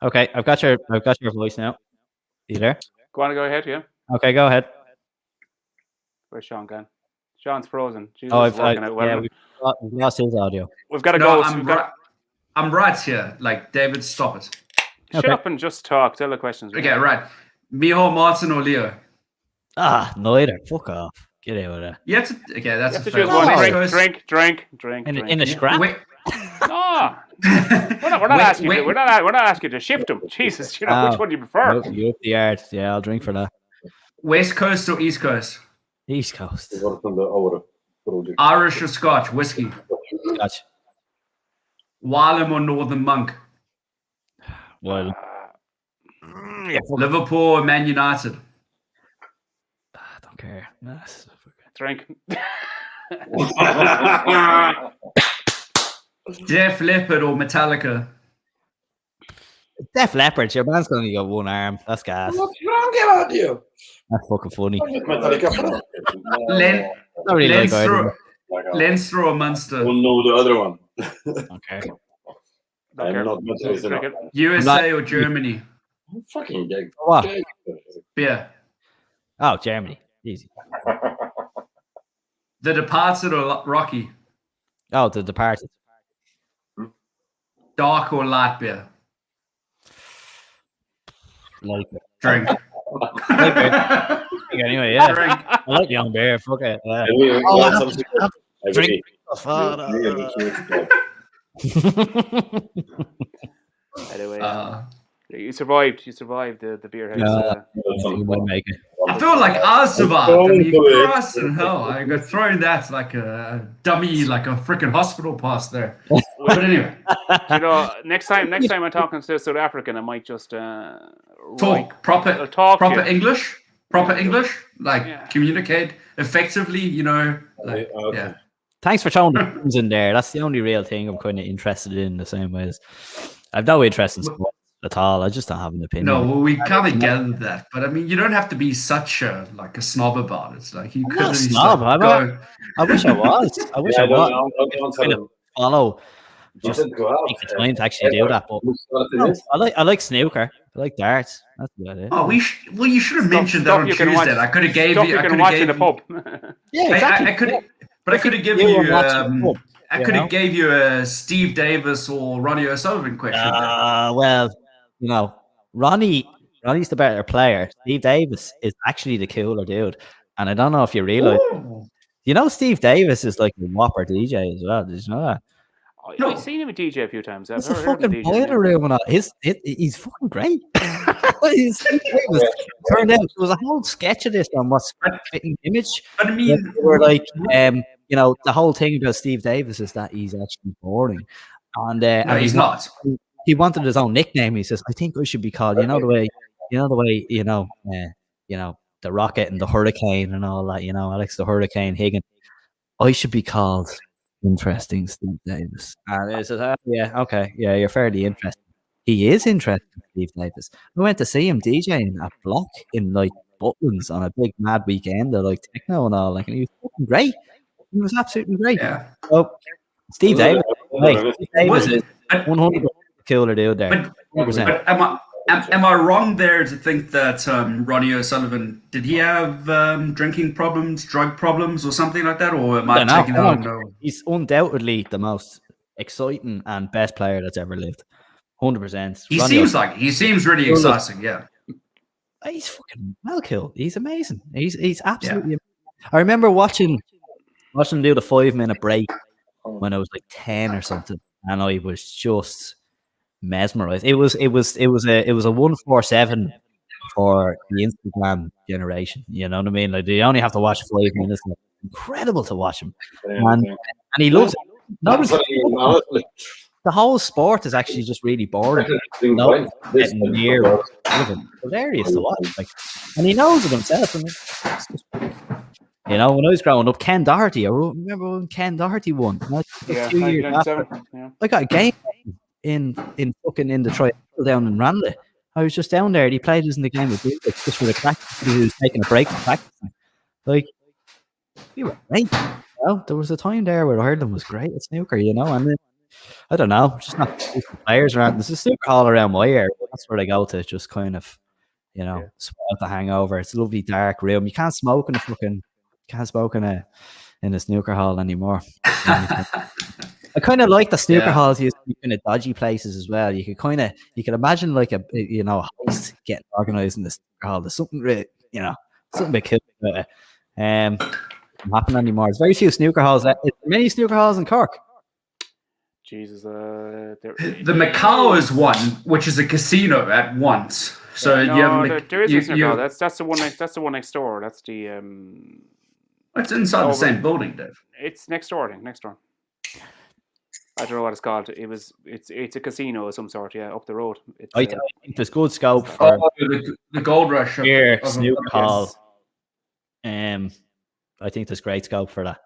Okay, I've got your voice now. You there? Go on, go ahead. Yeah. Okay, go ahead. Where's Sean gone? Sean's frozen. Jesus, Oh, it's working out well. yeah, we've lost his audio. We've got to No, go. I'm right here. Like, David, stop it. Shut up and just talk. Tell the questions. Okay, right. Miho, Martin, or Leo? Neither. Fuck off. Get out of there. You have to. Okay, that's You have a to fair choose one. one. West Drink. Coast- In a scrap? Wait. No, we're not asking you. We're not asking you to shift them. Jesus, which one do you prefer? You up the yard. Yeah, I'll drink for that. West Coast or East Coast? East Coast. Irish or Scotch? Whiskey. Scotch. Wylam or Northern Monk? Well, Liverpool or Man United? I don't care. Drink. Def Leppard or Metallica? Def Leppard. Your man's going to get one arm. That's gas. What's wrong about you? That's fucking funny. Not really like Ireland. Leinster or Munster? We'll know the other one. Okay. I'm not much of Drink it. USA or Germany? fucking gig. What? Beer. Oh, Germany. Easy. The Departed or Rocky? Oh, The Departed. Dark or light beer? Like it. Drink. Anyway, yeah. Drink. I like young beer. Fuck it. Yeah. Drink. Anyway, you survived. You survived the beer house. You might make it. I feel like I survived. I mean, Christ in hell. I got thrown that like a dummy, like a freaking hospital pass there. But anyway. You know, next time I'm talking to South African, I might just talk proper English. Proper English. Like communicate effectively, you know. Like, yeah. Thanks for throwing the things in there. That's the only real thing I'm kind of interested in the same way as I've no interest in sports at all. I just don't have an opinion. No, well, we kind of gathered that, but I mean, you don't have to be such a snob about it. Like you could snob. I wish I was. I wish I was. Kind of follow. Just take the time to actually do that. But no, I like snooker. I like darts. That's about it. Oh, well, you should have mentioned that on Tuesday. I could have gave you. I could have watched in the pub. Yeah, exactly. I could. But I could have given you. I could have gave you a Steve Davis or Ronnie O'Sullivan question. Well, you know, Ronnie's the better player. Steve Davis is actually the cooler dude. And I don't know if you realize, you know, Steve Davis is like a whopper DJ as well. Did you know that? I've seen him a DJ a few times. He's a fucking boiler room and all. He's fucking great. Turned out there was a whole sketch of this on what's fitting image. But I mean, we're like, you know, the whole thing about Steve Davis is that he's actually boring, and no, he's not. He wanted his own nickname. He says, "I think I should be called, the Rocket and the Hurricane and all that. You know, Alex the Hurricane Higgin. I should be called Interesting Steve Davis." And he says, "Yeah, okay, yeah, you're fairly interesting." He is interesting, Steve Davis. We went to see him DJing at Block in like Butlins on a big mad weekend, like techno and all. Like, and he was fucking great. He was absolutely great. Yeah. So Steve Davis, Steve Davis is 100% cooler dude there. But am I wrong there to think that Ronnie O'Sullivan, did he have drinking problems, drug problems, or something like that, or am I taking that on? No. He's undoubtedly the most exciting and best player that's ever lived. 100%. He seems really exciting. Yeah. He's fucking well killed. He's amazing. He's absolutely. Yeah. I remember watching him do the 5-minute break when I was like 10 or something, and I was just mesmerized. It was a 147 for the Instagram generation. You know what I mean? Like, you only have to watch 5 minutes. It's incredible to watch him, and he loves it. The whole sport is actually just really boring. Hilarious to watch. Like, and he knows it himself. I mean, you know, when I was growing up, Ken Doherty, I remember when Ken Doherty won. I got a game in Detroit down in Ranelagh. I was just down there and he played us in the game with music just for the crack. He was taking a break from practicing. Like, we were great. You know, there was a time there where Ireland was great at snooker, you know, and then, I don't know, just not players around. There's a snooker hall around my area. That's where they go to just kind of You know, Yeah. sweat out the hangover. It's a lovely dark room. You can't smoke in a snooker hall anymore. I kind of like the snooker halls used to be kind of dodgy places as well. You could imagine like a host getting organized in the snooker hall. There's something really, something bit cool about it. Doesn't happen anymore. There's very few snooker halls. Is there many snooker halls in Cork? Jesus, the Macau is one, which is a casino at once. So there is a snooker hall. That's the one next. That's the one next door. That's the. It's inside the same building, Dave. It's next door. I think next door. I don't know what it's called. It's a casino of some sort. Yeah, up the road. I think there's good scope for the Gold Rush here snooker hall. I think there's great scope for that.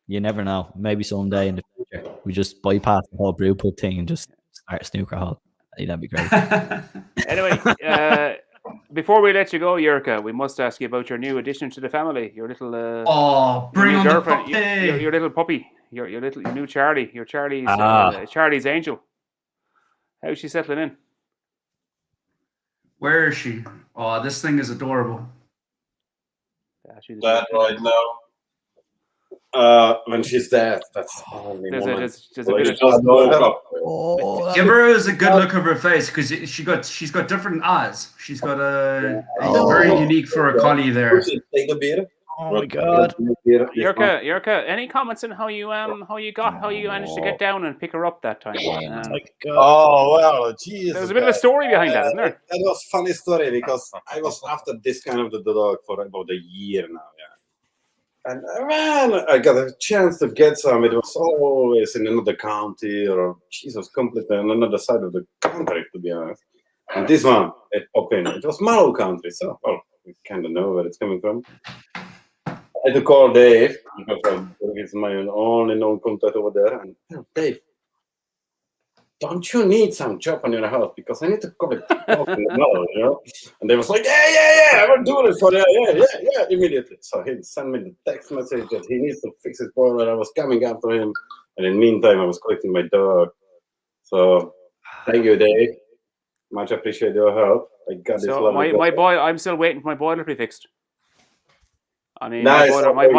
You never know. Maybe someday in the future we just bypass the whole brew pub thing and just start a snooker hall. I think that'd be great. Anyway, before we let you go, Jurka, we must ask you about your new addition to the family. Your little bring on girlfriend, the puppy. your little puppy, your new Charlie, your Charlie's angel. How's she settling in? Where is she? Oh, this thing is adorable. That right now. When she's dead, that's only give her a good look of her face because she's got different eyes. She's got very unique for a collie there. Take a beer. Oh my god, Jurka, any comments on how you managed to get down and pick her up that time? Oh well, geez. There's a bit of a story behind that, isn't there? That was a funny story because I was after this kind of the dog for about a year now, And man, I got a chance to get some. It was always in another county or completely on another side of the country, to be honest. And this one, it popped in. It was Mallow country, so we kind of know where it's coming from. I had to call Dave because he's my only known contact over there. And Dave, don't you need some job on your house because I need to call it Mallow, And they was like, yeah, I will do it for you. Yeah, immediately. So he sent me the text message that he needs to fix his boiler. I was coming after him, and in the meantime, I was collecting my dog. So thank you, Dave. Much appreciate your help. I got this lovely my boy. I'm still waiting for my boiler to be fixed. I mean, nice. my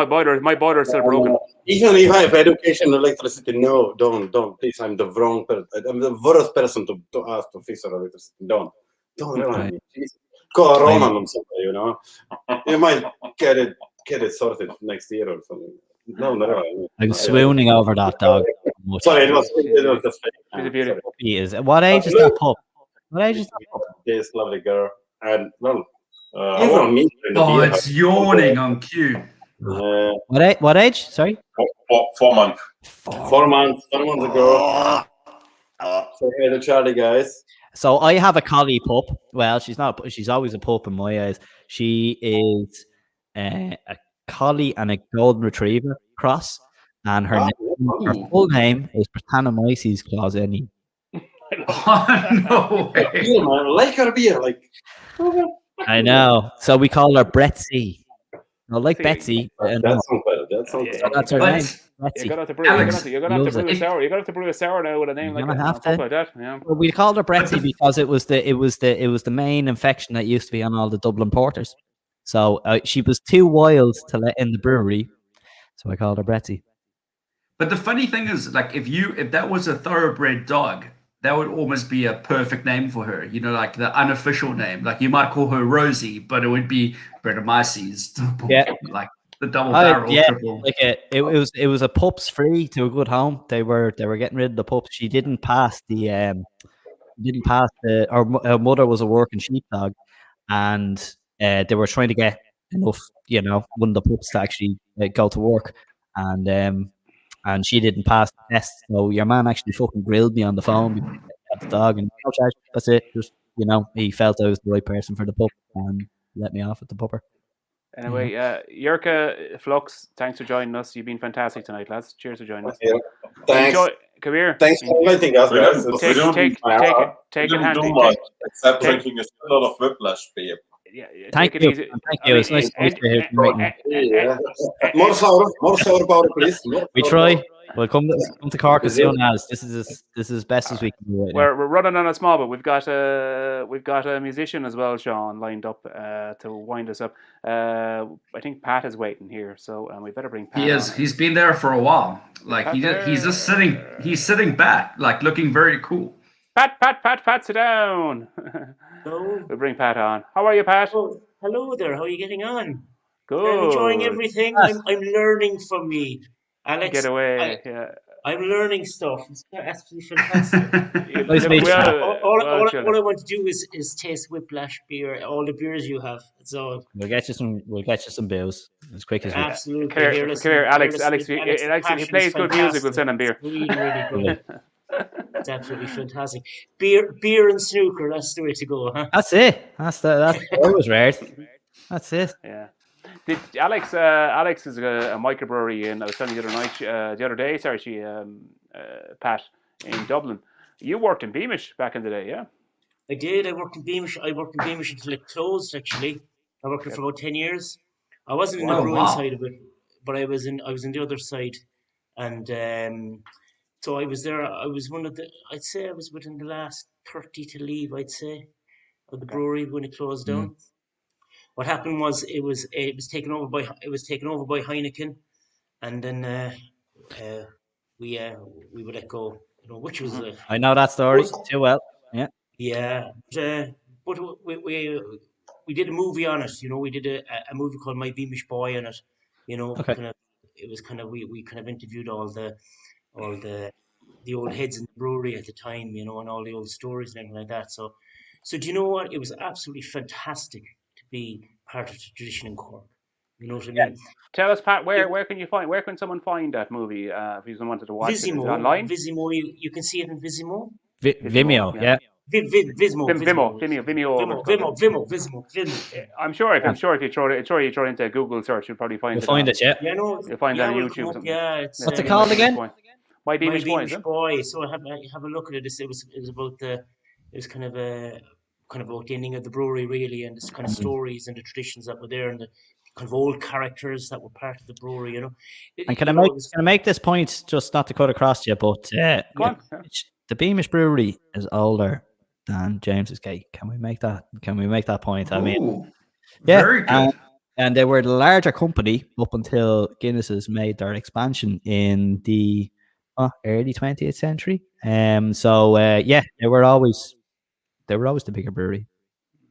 boiler is still broken. Even if I have education, electricity, no, don't, please. I'm the wrong person. I'm the worst person to ask to fix your electricity. Don't rely on me. Call Roman or something, You might get it sorted next year or something. No. I'm swooning over that dog. Sorry, it was the fake. She's a beauty. He is. What age is that pup? This lovely girl, and it's yawning on cue. What age? Sorry. 4 months. 4 months. 4 months ago. So hey to Charlie, guys. So I have a collie pup. Well, she's not. She's always a pup in my eyes. She is a collie and a golden retriever cross, and her full name is Britannomyces clauseni. No way. Yeah, man, like her beer, like. I know. So we call her Bretzy. No, like Betsy. That sounds better. That's her name. You're gonna have to brew a sour now with a name like that. Yeah. Well, we called her Bretzy because it was the main infection that used to be on all the Dublin porters. So she was too wild to let in the brewery, so I called her Bretzy. But the funny thing is, like, if that was a thoroughbred dog, that would almost be a perfect name for her. Like the unofficial name. Like you might call her Rosie, but it would be Britannomyces. Yeah, like the double barrel. Yeah, triple. Like it was a pups free to a good home. They were getting rid of the pups. She didn't pass her mother was a working sheepdog, and they were trying to get enough, one of the pups to actually go to work, and she didn't pass the test. So your man actually fucking grilled me on the phone at the dog, and that's it. Just he felt I was the right person for the pup and let me off with the pupper. Anyway, Jurka, Flux, thanks for joining us. You've been fantastic tonight, lads. Cheers for joining us. Yeah. Thanks. Come here. Thanks for inviting us, guys. Take it handy. Except drinking a lot of Whiplash beer. Yeah, thank you. Thank you. It's nice to meet you. More sour power, please. We try. Well, come to Cork as soon as this is as best as we can do right now. We're running on a small, but we've got a musician as well, Sean, lined up to wind us up. I think Pat is waiting here, so we better bring Pat He is. on. He's been there for a while. Like Pat he's just sitting. there. He's sitting back, like looking very cool. Pat, sit down. Hello. We bring Pat on. How are you, Pat? Oh, hello there. How are you getting on? Good. I'm enjoying everything. I'm learning from me, Alex. Get away. Yeah. I'm learning stuff. It's absolutely fantastic. Nice to meet you. all I want to do is taste Whiplash beer, all the beers you have. That's all. We'll get you some booze as quick as we can. Absolutely. Come here, Alex. Alex, the he plays good music. We'll send him beer. It's really, really good. It's absolutely fantastic. Beer and snooker. That's the way to go, huh? That's it. That's always right. That's it. Yeah. Did Alex is a microbrewery in. I was telling you the other day. Sorry, Pat, in Dublin. You worked in Beamish back in the day, yeah? I did. I worked in Beamish until it closed. Actually, I worked there for about 10 years. I wasn't in the brewing side of it, but I was in the other side, and so I was there. I was I'd say I was within the last 30 to leave. I'd say of the brewery when it closed down. What happened was it was taken over by Heineken, and then we were let go. You know, which was I know that story too well. Yeah. Yeah, but we did a movie on it. You know, we did a movie called My Beamish Boy on it. You know, Okay. we kind of interviewed all the old heads in the brewery at the time. You know, and all the old stories and everything like that. So do you know what? It was absolutely fantastic to be part of the tradition in Cork. You know what I mean? Tell us, Pat, where can someone find that movie if you wanted to watch it? Is it online? Vizimo, you can see it in Vizimo. Vimeo, yeah. Vizimo. I'm sure if you throw it into Google search, you'll probably find You'll find it, yeah. Yeah, no, You'll find that on we'll YouTube. come Or up, something. yeah, it's What's it called again? My My Beamish Boy. Beamish Boy. So I have a look at it. It was about it was kind of about the ending of the brewery, really, and it's kind of stories and the traditions that were there and the kind of old characters that were part of the brewery, you know. And can I make this point, just not to cut across you, but Go on. Yeah. the Beamish Brewery is older than James's Gate. Can we make that point? I mean, yeah, very good. And they were the larger company up until Guinness's made their expansion in the early 20th century. Yeah, they were always the bigger brewery.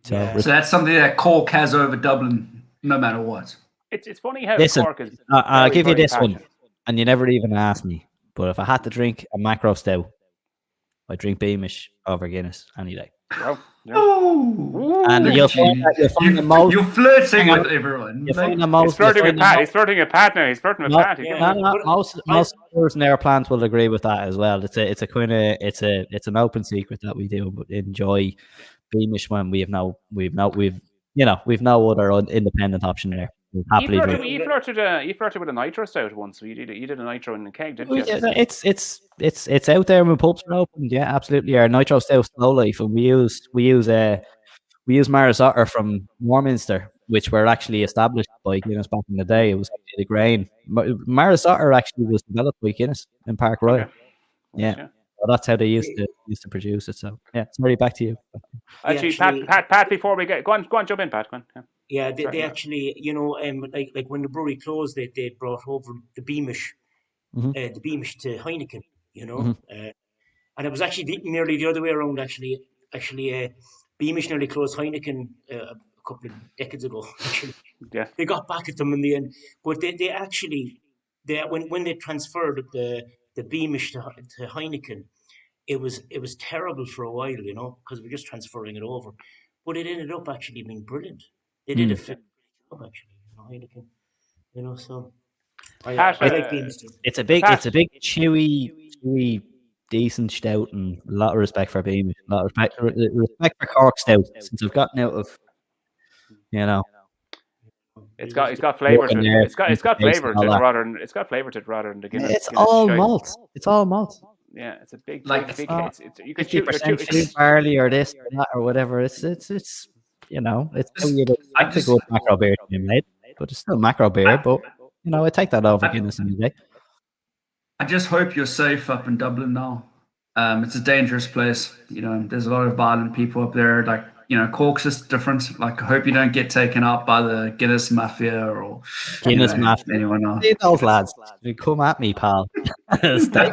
So that's something that Cork has over Dublin, no matter what. It's funny how Listen, Cork is. I'll give you very this passionate. one, and you never even asked me. But if I had to drink a macro stout, I'd drink Beamish over Guinness any day. Well, yeah. Oh, And you'll find the most. you're flirting with everyone. You'll find the He's most. flirting with Pat. He's flirting with Pat now. He's flirting with Pat. Most brewers in our plant will agree with that as well. It's an open secret that we do, but enjoy Beamish when we've no other independent option there. Happily You flirted with a nitro stout once. So you did a nitro in the keg, didn't you? It's out there when pubs are open. Yeah, absolutely. Our nitro stout slow life, and we use Maris Otter from Warminster, which were actually established by Guinness back in the day. It was actually the grain. Maris Otter actually was developed by Guinness in Park Royal. Okay. Yeah. Well, that's how they used to produce it. So yeah, sorry, back to you. Actually, Pat, before we get go on, jump in, Pat. Go on. Yeah, they actually, you know, like when the brewery closed, they brought over the Beamish to Heineken, you know, and it was actually nearly the other way around. Actually, Beamish nearly closed Heineken a couple of decades ago. Actually, Yeah, they got back at them in the end, but they actually when they transferred the Beamish to Heineken, it was terrible for a while, you know, because we're just transferring it over, but it ended up actually being brilliant. They did a fantastic job, actually, Heineken, you know. So I like Beamish too. It's a big chewy, decent stout, and a lot of respect for Beamish. A lot of respect for Cork stout, since I've gotten out of, you know. it's got flavor to it. It's got flavor to it rather than the Guinness. It's all malt. It's all malt. Yeah, it's a big Like, big. You can 50% food barley or this or that or whatever. It's you know, it's how you'd expect a good macro beer to be made, but it's still macro beer. But you know, I take that over Guinness any day. I just hope you're safe up in Dublin now. It's a dangerous place. You know, there's a lot of violent people up there. Like, you know, Cork's just different. Like, I hope you don't get taken out by the Guinness Mafia or Guinness Mafia. anyone else. See those lads. They come at me, pal. Stay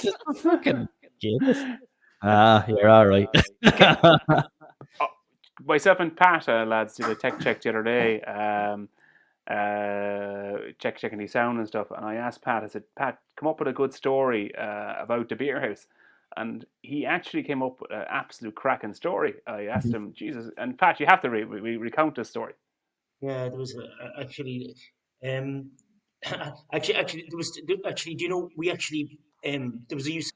just fucking Guinness. You're all right. Myself and Pat, lads, did a tech check the other day. Checking the sound and stuff, and I asked Pat. I said, "Pat, come up with a good story about the beer house." And he actually came up with an absolute cracking story. I asked him, Jesus, and Pat, you have to recount this story. Yeah, there was actually, actually, there was actually. Do you know we actually there was a use.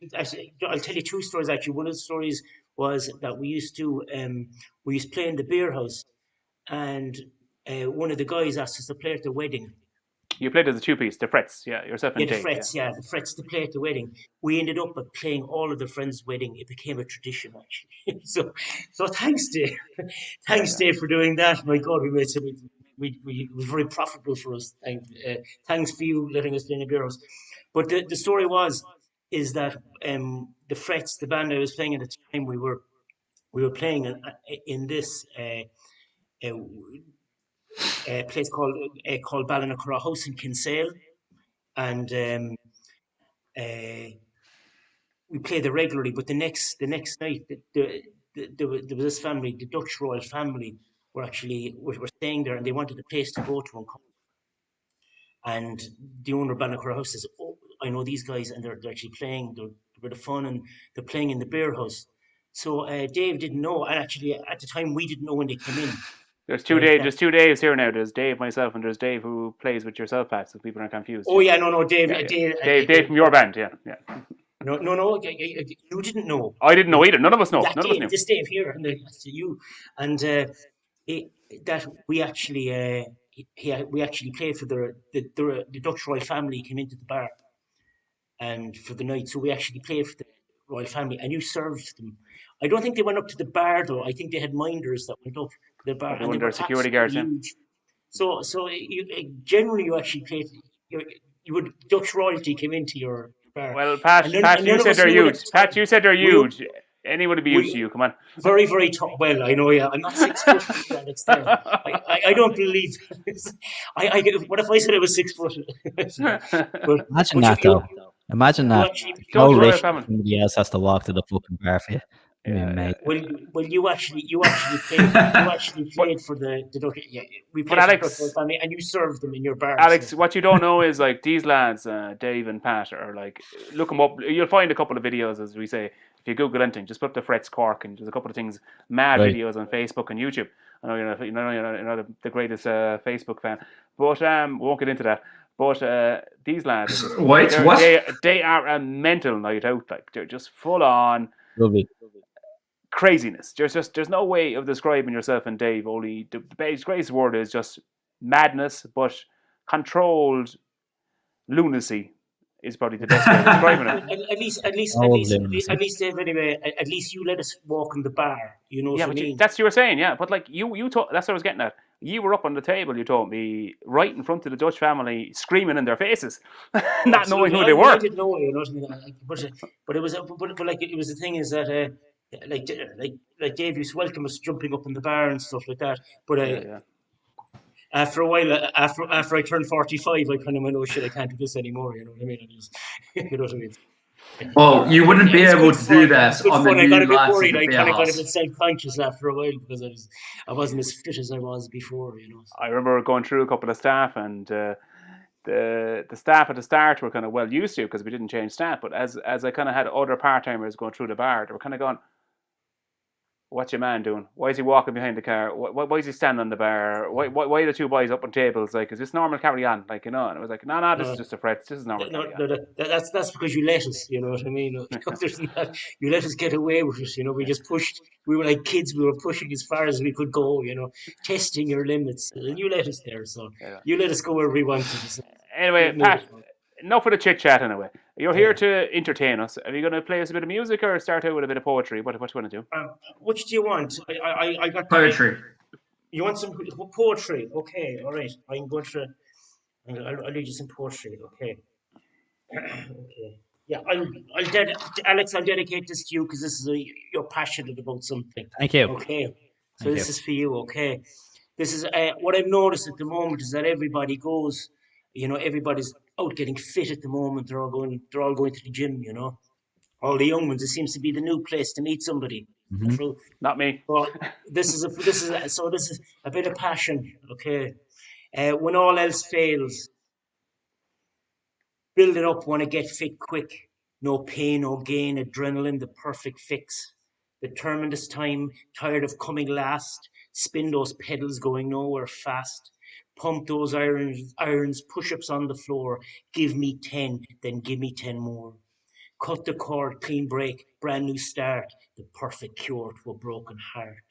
I'll tell you two stories. Actually, one of the stories was that we used to play in the beer house, and one of the guys asked us to play at the wedding. You played as a two-piece, the Frets, yeah, yourself and Yeah, the Dave. Frets, the Frets to play at the wedding. We ended up playing all of the friends' wedding. It became a tradition, actually. so thanks, Dave. Thanks, Dave, for doing that. My God, we made some. It was very profitable for us. Thanks for you letting us play in the beer house. But the story is that the Frets, the band I was playing at the time, we were playing in this place called Ballinacurra House in Kinsale, and we played there regularly. But the next night, there was this family, the Dutch royal family, were staying there, and they wanted a place to go to. And the owner of Ballinacurra House says, "Oh, I know these guys, and they're actually playing. They're a bit of fun, and they're playing in the beer house." So Dave didn't know, and actually at the time we didn't know when they came in. There's two Daves. There's two Daves here now. There's Dave, myself, and there's Dave who plays with yourself, Pat. So people aren't confused. Oh yeah, no, Dave, Dave from your band, yeah. No, you didn't know. I didn't know either. None of us know. None of us knew. This Dave here, and you, and that we actually we actually played for the Dutch royal family came into the bar, and for the night, so we actually played for the royal family, and you served them. I don't think they went up to the bar though. I think they had minders that went up to the bar, and they were security guards. Yeah. So generally you actually played. You would Dutch royalty came into your bar. Well, Pat, you said they're huge. Pat, you said they're huge. Anyone would be used to you. Come on. Very, very tall. Well, I know. Yeah, I'm not 6 foot to that extent. I don't believe. What if I said I was 6 foot? Imagine that though. Imagine that. No rich somebody else has to walk to the fucking bar for you. Well, you actually played for the Dutch. Yeah, we played for the Dutch family, and you served them in your bar. Alex, what you don't know is like these lads, Dave and Pat, are like, look them up. You'll find a couple of videos, as we say. If you Google anything, just put the Frets Cork, and there's a couple of things, videos on Facebook and YouTube. I know you're not the greatest Facebook fan, but we won't get into that. But these lads, they are a mental night out. Like they're just full on. Lovely. Craziness. There's no way of describing yourself and Dave. Only the greatest word is just madness, but controlled lunacy is probably the best way of describing it. At least, Dave. Anyway, at least you let us walk in the bar. You know what I mean? That's what you were saying, yeah. But like you that's what I was getting at. You were up on the table. You told me right in front of the Dutch family, screaming in their faces, not knowing who they were. I didn't know, you know what I mean? But it was, but like it was the thing is that. Like Dave used to welcome us jumping up in the bar and stuff like that. But after a while, after I turned 45, I kind of went, "Oh shit, I can't do this anymore." You know what I mean? You know what I mean? Well, you wouldn't be able to do that on the new I got a bit lights worried. of the I beer kind of got a house. bit self-conscious after a while because I wasn't as fit as I was before. You know. I remember going through a couple of staff and. The staff at the start were kind of well used to because we didn't change staff, but as I kind of had other part-timers going through the bar, they were kind of going, "What's your man doing? Why is he walking behind the car? Why is he standing on the bar? Why are the two boys up on tables? Like, is this normal carry on? Like, you know?" And I was like, no, this is just a Frets. This is normal carry on. That's because you let us, you know what I mean? You let us get away with it, you know. We just pushed. We were like kids. We were pushing as far as we could go, you know, testing your limits. And you let us there, so you let us go where we wanted. So. Anyway, Pat, enough of the chit chat anyway. You're here to entertain us. Are you going to play us a bit of music or start out with a bit of poetry? What you want to do? Which do you want? I got poetry. You want some poetry? Okay, all right. I'm going to. I'll read you some poetry. Okay. Okay. Yeah, Alex, I'll dedicate this to you because you're passionate about something. Thank you. Okay. So Thank this you. is for you. Okay. This is what I've noticed at the moment is that everybody goes, everybody's out getting fit at the moment. They're all going to the gym. All the young ones. It seems to be the new place to meet somebody. Mhm. True. Not me. But this is a bit of passion. Okay. When all else fails, build it up, want to get fit quick. No pain, no gain, adrenaline, the perfect fix. Determined this time, tired of coming last. Spin those pedals going nowhere fast. Pump those irons, push-ups on the floor. Give me 10, then give me 10 more. Cut the cord, clean break, brand new start. The perfect cure to a broken heart.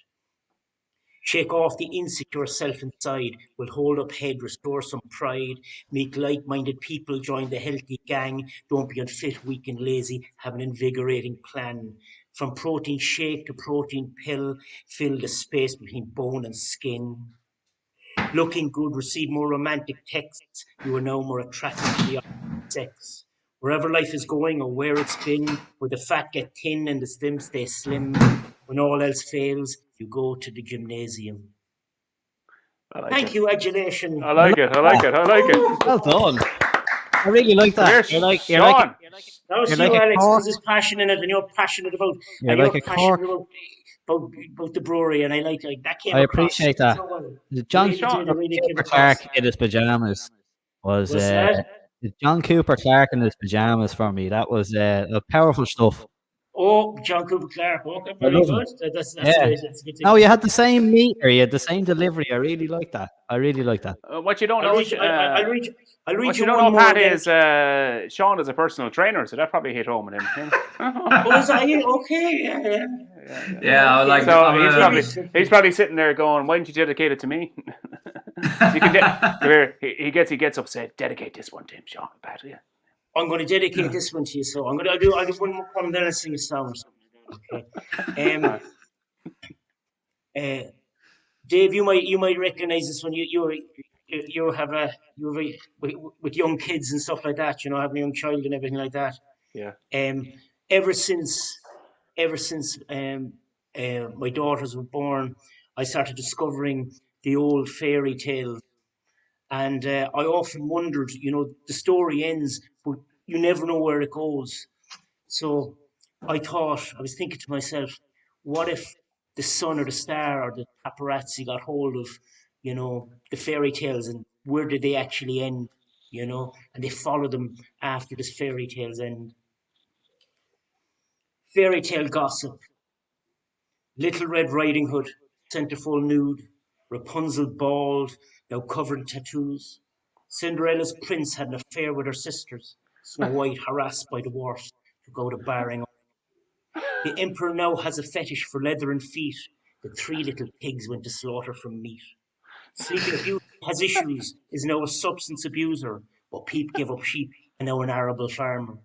Shake off the insecure self inside. We'll hold up head, restore some pride. Make like-minded people join the healthy gang. Don't be unfit, weak and lazy. Have an invigorating plan. From protein shake to protein pill, fill the space between bone and skin. Looking good, receive more romantic texts. You are now more attracted to the opposite sex. Wherever life is going or where it's been, where the fat get thin and the slim stay slim. When all else fails, you go to the gymnasium. I like Thank it. you, adulation. I like it. I like it. I like it. Well done. I really like Come that. here, You're like Sean. That was you're you, like a Alex, cork. because it's passion in it, and you're passionate about, You're like a cork. about the brewery, and I like that came I across appreciate that. so well. John Really did, it really came Cooper across. Clark in his pajamas was What's that? John Cooper Clark in his pajamas for me. That was powerful stuff. Oh, John Cooper Clark. Okay, I very love him. good. That's Yeah. great. That's a good thing. No, you had the same meter, you had the same delivery. I really like that. I really like that. What you don't I'll know, read you, I'll read you, I'll read what you you don't one know, more. Pat, Then. is Sean is a personal trainer, so that probably hit home with him. Oh, is that you? Okay, yeah. Yeah, Okay. like So he's probably sitting there going, "Why didn't you dedicate it to me?" So you can he gets upset. Dedicate this one to him, Sean. Pat, yeah. I'm going to dedicate this one to you. So I'll do one more poem, then I'll sing a song. Okay. Dave, you might recognize this one. You have with young kids and stuff like that. Having a young child and everything like that. Yeah. Ever since my daughters were born, I started discovering the old fairy tales. And I often wondered, the story ends, but you never know where it goes. So I was thinking to myself, what if the sun or the star or the paparazzi got hold of, the fairy tales, and where did they actually end, and they follow them after this fairy tales end. Fairy tale gossip. Little Red Riding Hood, centerfold nude. Rapunzel bald, now covered in tattoos. Cinderella's prince had an affair with her sisters. Snow White, harassed by dwarfs, to go to barring. The emperor now has a fetish for leather and feet. The three little pigs went to slaughter for meat. Sleeping Beauty has issues, is now a substance abuser. But Peep gave up sheep and now an arable farmer.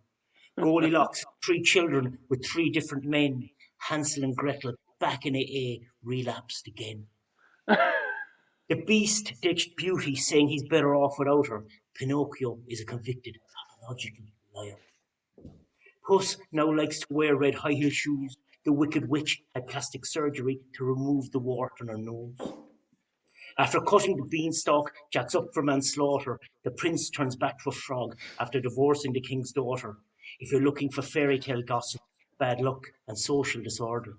Goldilocks, 3 children with 3 different men. Hansel and Gretel, back in AA, relapsed again. The Beast ditched Beauty, saying he's better off without her. Pinocchio is a convicted pathological liar. Puss now likes to wear red high heel shoes. The Wicked Witch had plastic surgery to remove the wart on her nose. After cutting the beanstalk, Jack's up for manslaughter. The prince turns back to a frog after divorcing the king's daughter. If you're looking for fairy tale gossip, bad luck, and social disorder,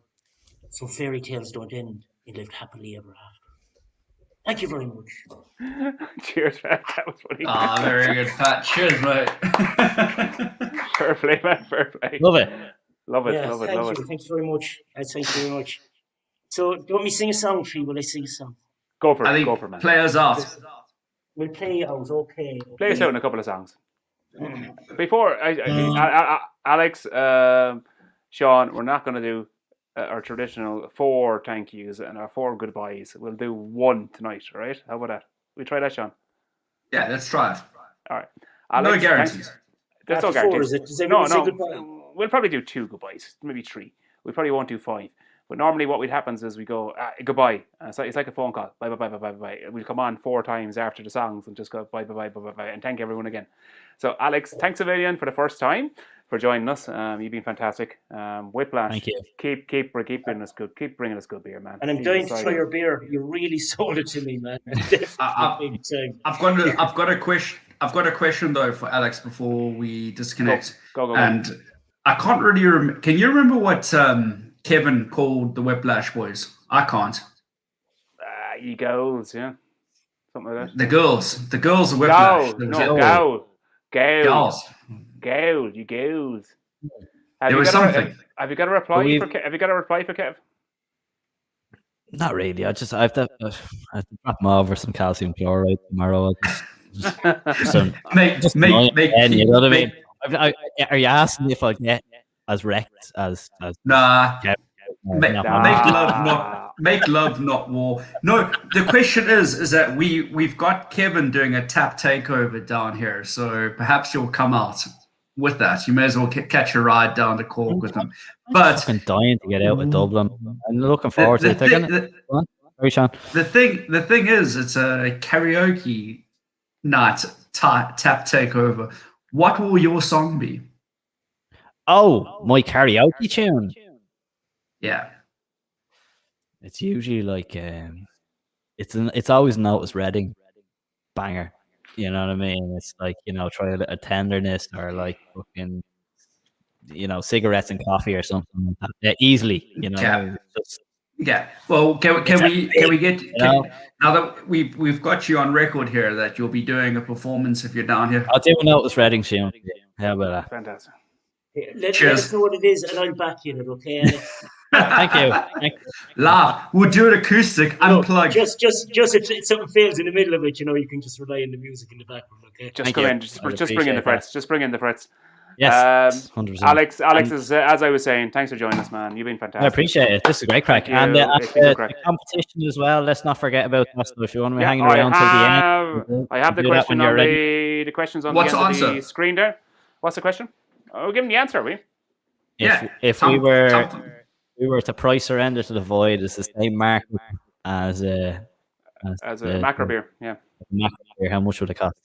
so fairy tales don't end in lived happily ever after. Thank you very much. Cheers, Pat. That was funny. very good, Pat. Cheers, mate. Fair play, man. Fair play. Love it. Love it. Yeah, Love it. thank Love you. it. Thanks very much. Thank you very much. So, do you want me to sing a song for you? Will I sing a song? Go for I it. think Go for it, man. play us out. We'll play out. Okay. Play us out in a couple of songs. Before Alex, Sean, we're not going to do our traditional 4 thank yous and our 4 goodbyes. We'll do 1 tonight, all right? How about that? We try that, Sean? Yeah, let's try it. All right. No Alex, guarantees. There's no After 4, guarantees. is it? Does everyone say No. goodbye? We'll probably do 2 goodbyes, maybe 3. We probably won't do 5. But normally what happens is we go, goodbye. It's like a phone call. Bye, bye, bye, bye, bye, bye. We'll come on 4 times after the songs and just go bye, bye, bye, bye, bye, bye, and thank everyone again. So, Alex, thanks a million for the first time for joining us. You've been fantastic. Whiplash, Thank you. Keep bringing us good. Keep bringing us good beer, man. And I'm dying to try your beer. You really sold it to me, man. I've got a question. I've got a question though for Alex before we disconnect. Go. And I can't really remember. Can you remember what Kevin called the Whiplash boys? I can't. You girls, yeah, something like that. The girls of Whiplash. Girls. You girls. Have you got a reply for Kev? Not really. I have to drop him over some calcium chloride tomorrow. You know what I mean? Are you asking if I get as wrecked as Nah. Kev? Make love, not war. No, the question is that we've got Kevin doing a tap takeover down here, so perhaps you'll come out with that. You may as well catch a ride down to Cork with him. But I'm dying to get out of Dublin. I'm looking forward to it. The thing is, it's a karaoke night tap takeover. What will your song be? Oh, my karaoke tune. Yeah, it's usually like it's always an Otis Redding banger. You know what I mean? It's like, try a little tenderness or like fucking, cigarettes and coffee or something like that. Yeah, easily, Yeah. Well, can we get now that we've got you on record here that you'll be doing a performance if you're down here? I'll do an Otis Redding tune. How about that? Fantastic. Let us know what it is, and I'll back you in it, okay, Alex? Thank you. Laugh. We'll do it acoustic, unplugged. Just if something fails in the middle of it, you can just rely on the music in the background, okay? Just come in. Just bring in the frets. Just bring in the frets. Yes, 100%. Alex is, as I was saying, thanks for joining us, man. You've been fantastic. I appreciate it. This is a great crack. And the competition as well. Let's not forget about that. So if you want to be hanging around till the end, I have the question on the questions on the end of the screen there. What's the question? Oh, give him the answer, are we? If we were to price or enter to the void, it's the same market as a macro beer. Yeah. Macro beer. How much would it cost?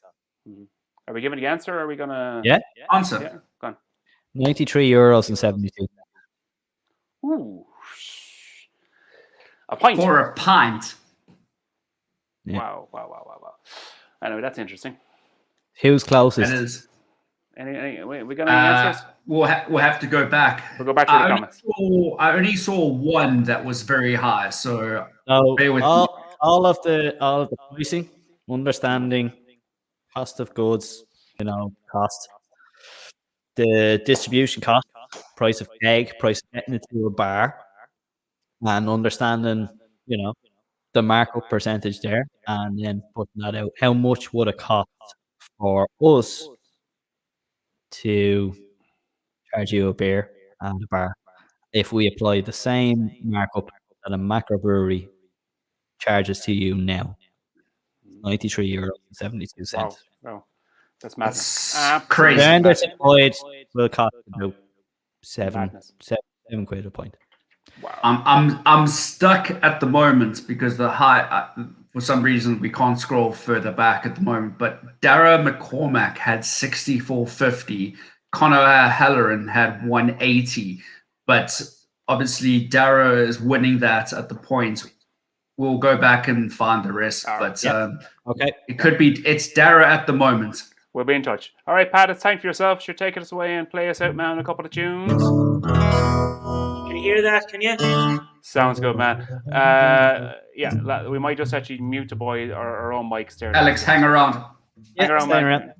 Mm-hmm. Are we giving the answer? Or are we gonna? Yeah. Answer. Yeah. Go on. €93.72. Ooh. A pint. For a pint. Yeah. Wow. Anyway, that's interesting. Who's closest? That is. We got any answers? We'll have to go back. We'll go back to the comments. I only saw one that was very high, so bear with me. All of the pricing, understanding, cost of goods, cost, the distribution cost, price of keg, price of getting it to a bar, and understanding, the markup percentage there, and then putting that out. How much would it cost for us to charge you a beer at a bar if we apply the same markup that a macro brewery charges to you now? €93.72. Wow. That's madness. Crazy. Standard employed will cost about seven quid a pint. Wow. I'm stuck at the moment because the high for some reason we can't scroll further back at the moment. But Dara McCormack had 64.50. Conor Halloran had 180. But obviously Dara is winning that at the point. We'll go back and find the rest. But okay, it's Dara at the moment. We'll be in touch. All right, Pat, it's time for yourself. Should take us away and play us out, man, a couple of tunes. Can you hear that? Can you? Sounds good, man. We might just actually mute the boy our own mics there. Alex, hang around. Hang around, man.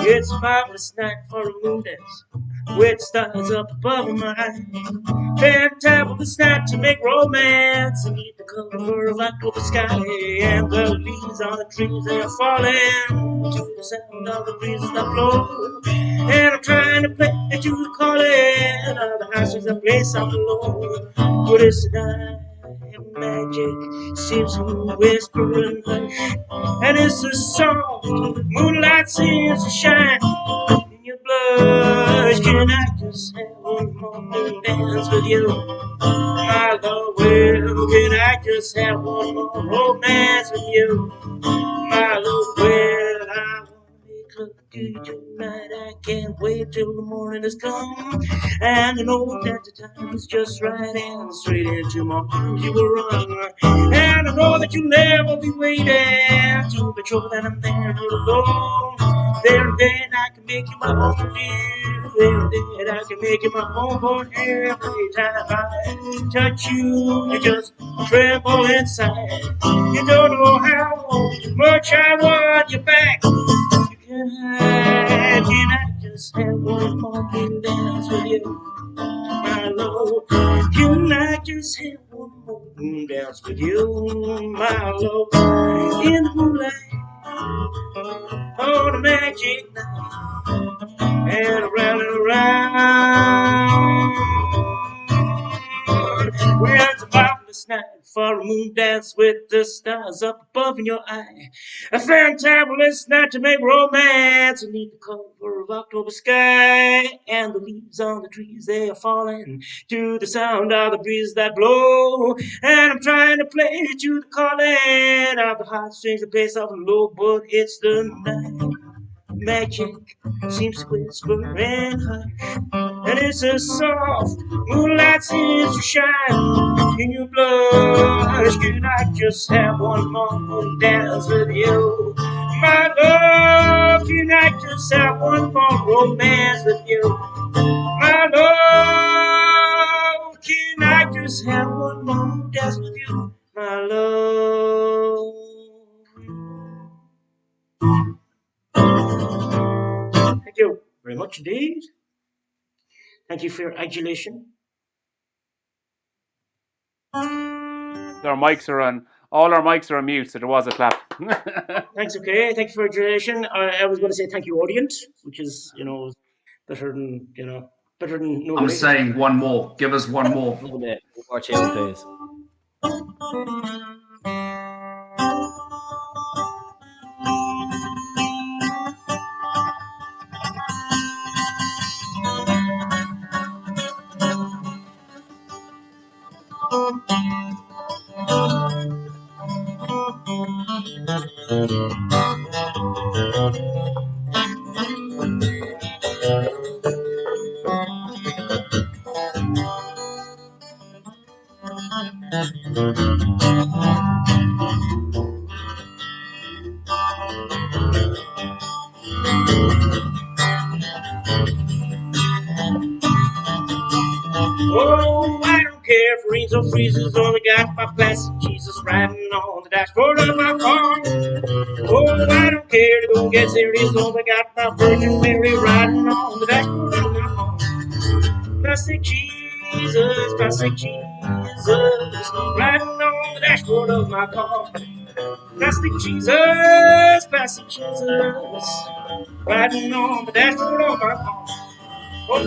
It's a marvelous night for a moon dance. with stars up above my eye. Fantabulous night to make romance, beneath the cover of October sky, and the leaves on the trees they are falling to the sound of the breezes that blow. And I'm trying to play to the calling of the houses that place on the low. But it's a night of magic, seems to whisper and hush, and it's a soft moonlight seems to shine in your blush. Can I just have one more dance with you, my love? Well, can I just have one more romance with you, my love? Well, I wanna make love to you tonight. I can't wait till the morning has come, and I know that the time is just right, and straight into my arms you will run. And I know that you'll never be waiting to be sure that I'm there alone. There and then I can make you my own dear. There and then I can make you my own boy. Every time I touch you, you just tremble inside. You don't know how much I want you back. You can hide. Can I just have one more dance with you, my love? Can I just have one more dance with you, my love? In the moonlight, on the magic night, and around and around. We're at the marvelous night for a moon dance with the stars up above in your eye. A fantabulous night to make romance beneath the cover of October sky, and the leaves on the trees they are falling to the sound of the breeze that blow. And I'm trying to play to the calling of the heartstrings that bass off low, but it's the night magic seems to whisper and hush, and it's a soft moonlight seems to shine in your blush. Can I just have one more dance with you, my love? Can I just have one more romance with you, my love? Can I just have one more dance with you, my love? Thank you very much indeed. Thank you for your adulation. Our mics are on. All our mics are on mute, so there was a clap. Thanks, okay. Thank you for your adulation. I was going to say thank you, audience, which is, better than, better than nobody. I'm saying one more. Give us one more. One more tune, please. Oh, I don't care if it rains or freezes, only got my plastic Jesus riding on the dashboard of my car. Oh, I don't care to go get serious, only got my Virgin Mary riding on the dashboard of my car. Plastic Jesus, riding on the dashboard of my car. Plastic Jesus, riding on the dashboard of my car. Oh,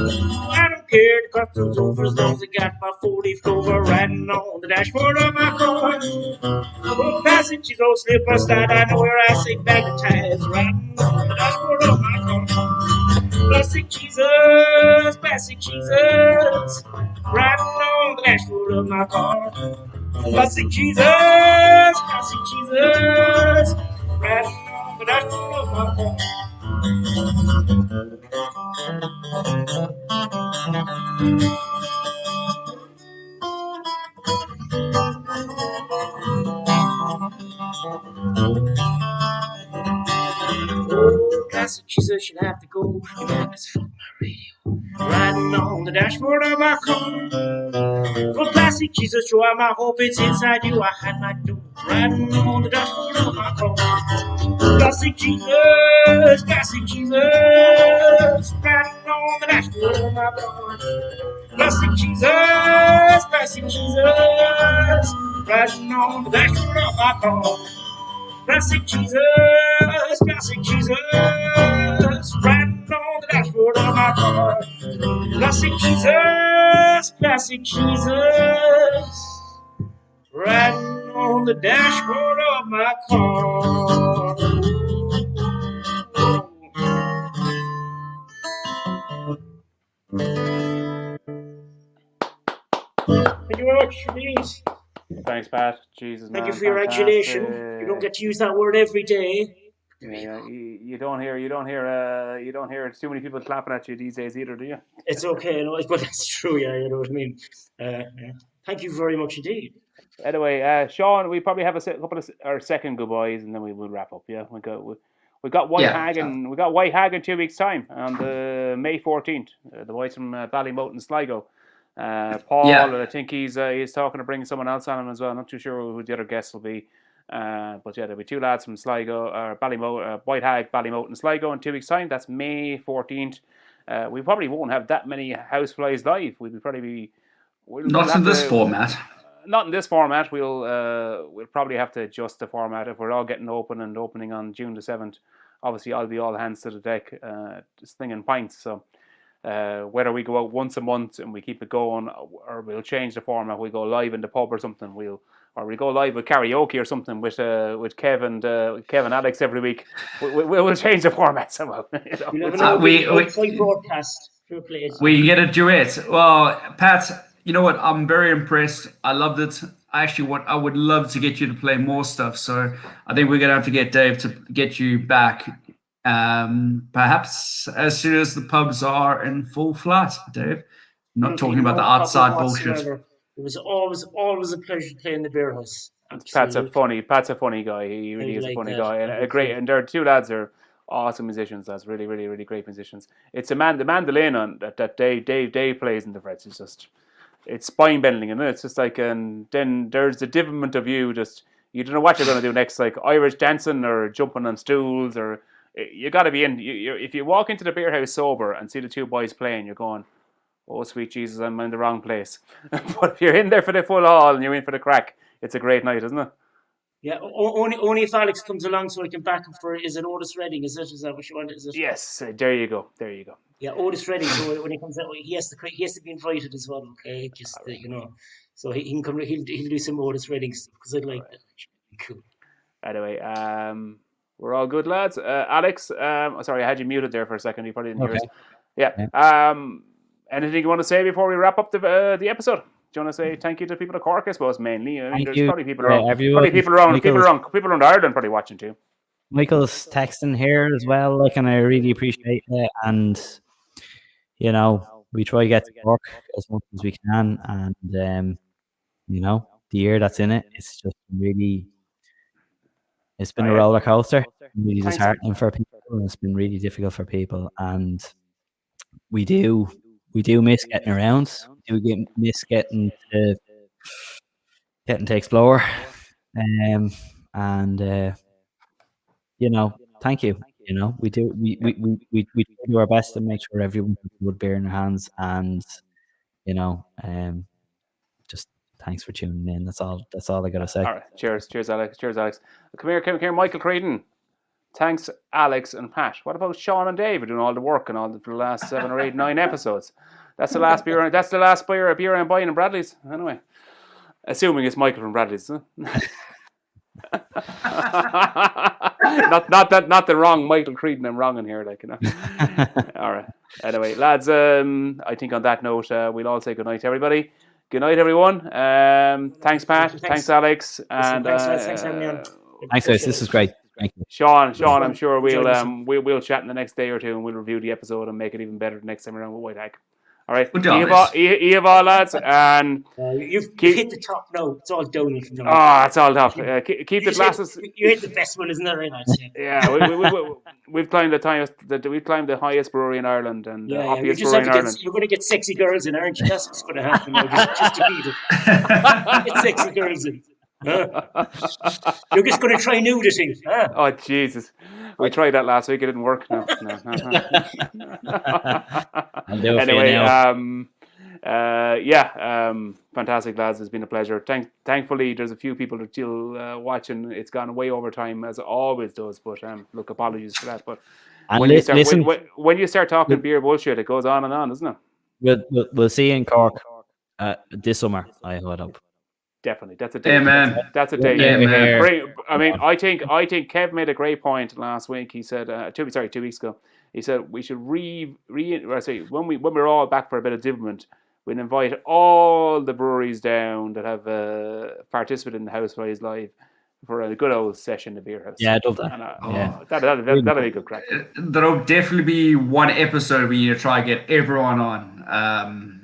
I don't care to cut those over as long as I got my 4-leaf clover riding on the dashboard of my car. Oh, plastic Jesus, oh, slip or slide, I know where I say magnetize riding on the dashboard of my car. Plastic Jesus, riding on the dashboard of my car. Plastic Jesus, riding on the dashboard of my car. Oh, plastic Jesus should have to go. You magnets fuck my radio. Riding on the dashboard of my car. For plastic Jesus, show out my hope it's inside you. I had my dough. Riding on the dashboard of my car. Plastic Jesus, riding on the dashboard dashboard of my car. Plastic Jesus, riding on the dashboard of my car. Plastic Jesus, riding on the dashboard of my car. Plastic Jesus, riding on the dashboard of my car. Thank you very much, please. Thanks, Pat. Jesus, Thank man, you for your adulation. You don't get to use that word every day. Yeah, you don't hear too many people clapping at you these days either, do you? It's okay, but that's true. Yeah, you know what I mean. Thank you very much indeed. Anyway, Sean, we probably have a couple of our second goodbyes, and then we will wrap up. Yeah, we got Whitehagen. We got Whitehagen 2 weeks time on the May 14th. The boys from Ballymote and Sligo. Paul, I think he's talking to bring someone else on him as well. I'm not too sure who the other guests will be. But yeah, there'll be two lads from Sligo or Ballymote, Whitehag, Ballymote, and Sligo in 2 weeks' time. That's May 14th. We probably won't have that many house flies live. We'll probably be not in this format. Not in this format. We'll probably have to adjust the format if we're all getting opening on June the 7th. Obviously, I'll be all hands to the deck, slinging pints. So whether we go out once a month and we keep it going, or we'll change the format. We go live in the pub or something. Or we go live with karaoke or something with Kev and Alex every week. We'll change the format somehow. We broadcast. We get a duet. Well, Pat, you know what? I'm very impressed. I loved it. Actually, I would love to get you to play more stuff. So I think we're gonna have to get Dave to get you back. Perhaps as soon as the pubs are in full flat, Dave. Not talking about the outside bullshit. It was always a pleasure playing the beer house. Pat's a funny guy. He really is a funny guy, and a great. And their two lads are awesome musicians. That's really, really, really great musicians. It's the mandolin on that Dave plays in the frets. It's spine bending, and it's just like, and then there's the divilment of you don't know what you're going to do next, like Irish dancing or jumping on stools, or you got to be in. If you walk into the beer house sober and see the two boys playing, you're going, oh, sweet Jesus, I'm in the wrong place. But if you're in there for the full hall and you're in for the crack, it's a great night, isn't it? Yeah, only if Alex comes along so I can back him for, is it Otis Redding? Is that what you want? Is it? Yes, there you go. Yeah, Otis Redding. So when he comes out, he has to be invited as well. Okay, just you know, so he can come. He'll do some Otis Redding stuff because I'd like that. Cool. Anyway, we're all good, lads. Alex, sorry, I had you muted there for a second. You probably didn't hear us. Yeah. Anything you want to say before we wrap up the episode? Do you want to say thank you to people of Cork? I suppose mainly. I mean, there's probably people around. People around Ireland probably watching too. Michael's texting here as well, and I really appreciate it. And we try to get to Cork as much as we can, and the year that's in it, it's just really, it's been a roller coaster, really disheartening for people, and it's been really difficult for people, and we do miss getting around. We do miss getting to explore, and thank you. We do do our best to make sure everyone has good beer in their hands, and just thanks for tuning in. That's all I gotta say. All right, cheers, Alex. Come here, Michael Creighton. Thanks, Alex and Pat. What about Sean and Dave? Are doing all the work and for the last 7 or 8, 9 episodes. That's the last beer. That's the last beer I'm buying in Bradley's. Anyway, assuming it's Michael from Bradley's. Huh? not the wrong Michael Creedon. I'm wrong in here, All right. Anyway, lads. I think on that note, we'll all say good night to everybody. Good night, everyone. Thanks, Pat. Thanks, Alex. And thanks, everyone. Thanks, guys. This is great. Thank you, Sean. I'm sure we'll chat in the next day or two, and we'll review the episode and make it even better the next time around with Whitehag. All right, Eva, lads, and you've hit the top now. It's all downhill from now. Oh, it's all tough. Keep the glasses. You hit the best one, isn't that right? Yeah, we've climbed the highest brewery in Ireland and the happiest brewery in Ireland. You're going to get sexy girls in, aren't you? That's what's going to happen now, just to beat it. Get sexy girls in. You're just going to try nudity. Oh, Jesus. We tried that last week. It didn't work. No. I'll do it for you Anyway, now. fantastic, lads. It's been a pleasure. Thankfully, there's a few people that are still watching. It's gone way over time, as it always does. But look, apologies for that. But And when you start listen, when you start talking beer bullshit, it goes on and on, doesn't it? we'll see you in Cork this summer. I hope. Definitely, that's a day. Amen. That's a day. Amen. Great. I mean, I think Kev made a great point last week. He said, 2 weeks ago. He said we should when we're all back for a bit of development, we'll invite all the breweries down that have participated in the Houseflies Live for a good old session in the beer house. Yeah, I'd love that. And, that'll be a good crack. There'll definitely be one episode we need to try to get everyone on.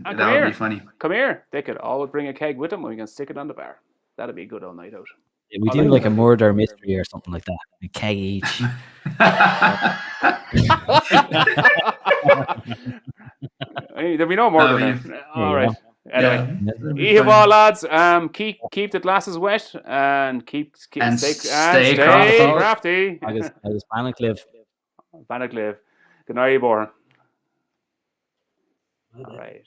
That would be funny. Come here. They could always bring a keg with them and we can stick it on the bar. That'd be a good old night out. Yeah, we do like a murder mystery or something like that. A keg each. There'll be no murder now. All right. Anyway, Yeah. lads. Keep the glasses wet and stay crafty. I was Bannock Good night, Bor. All right.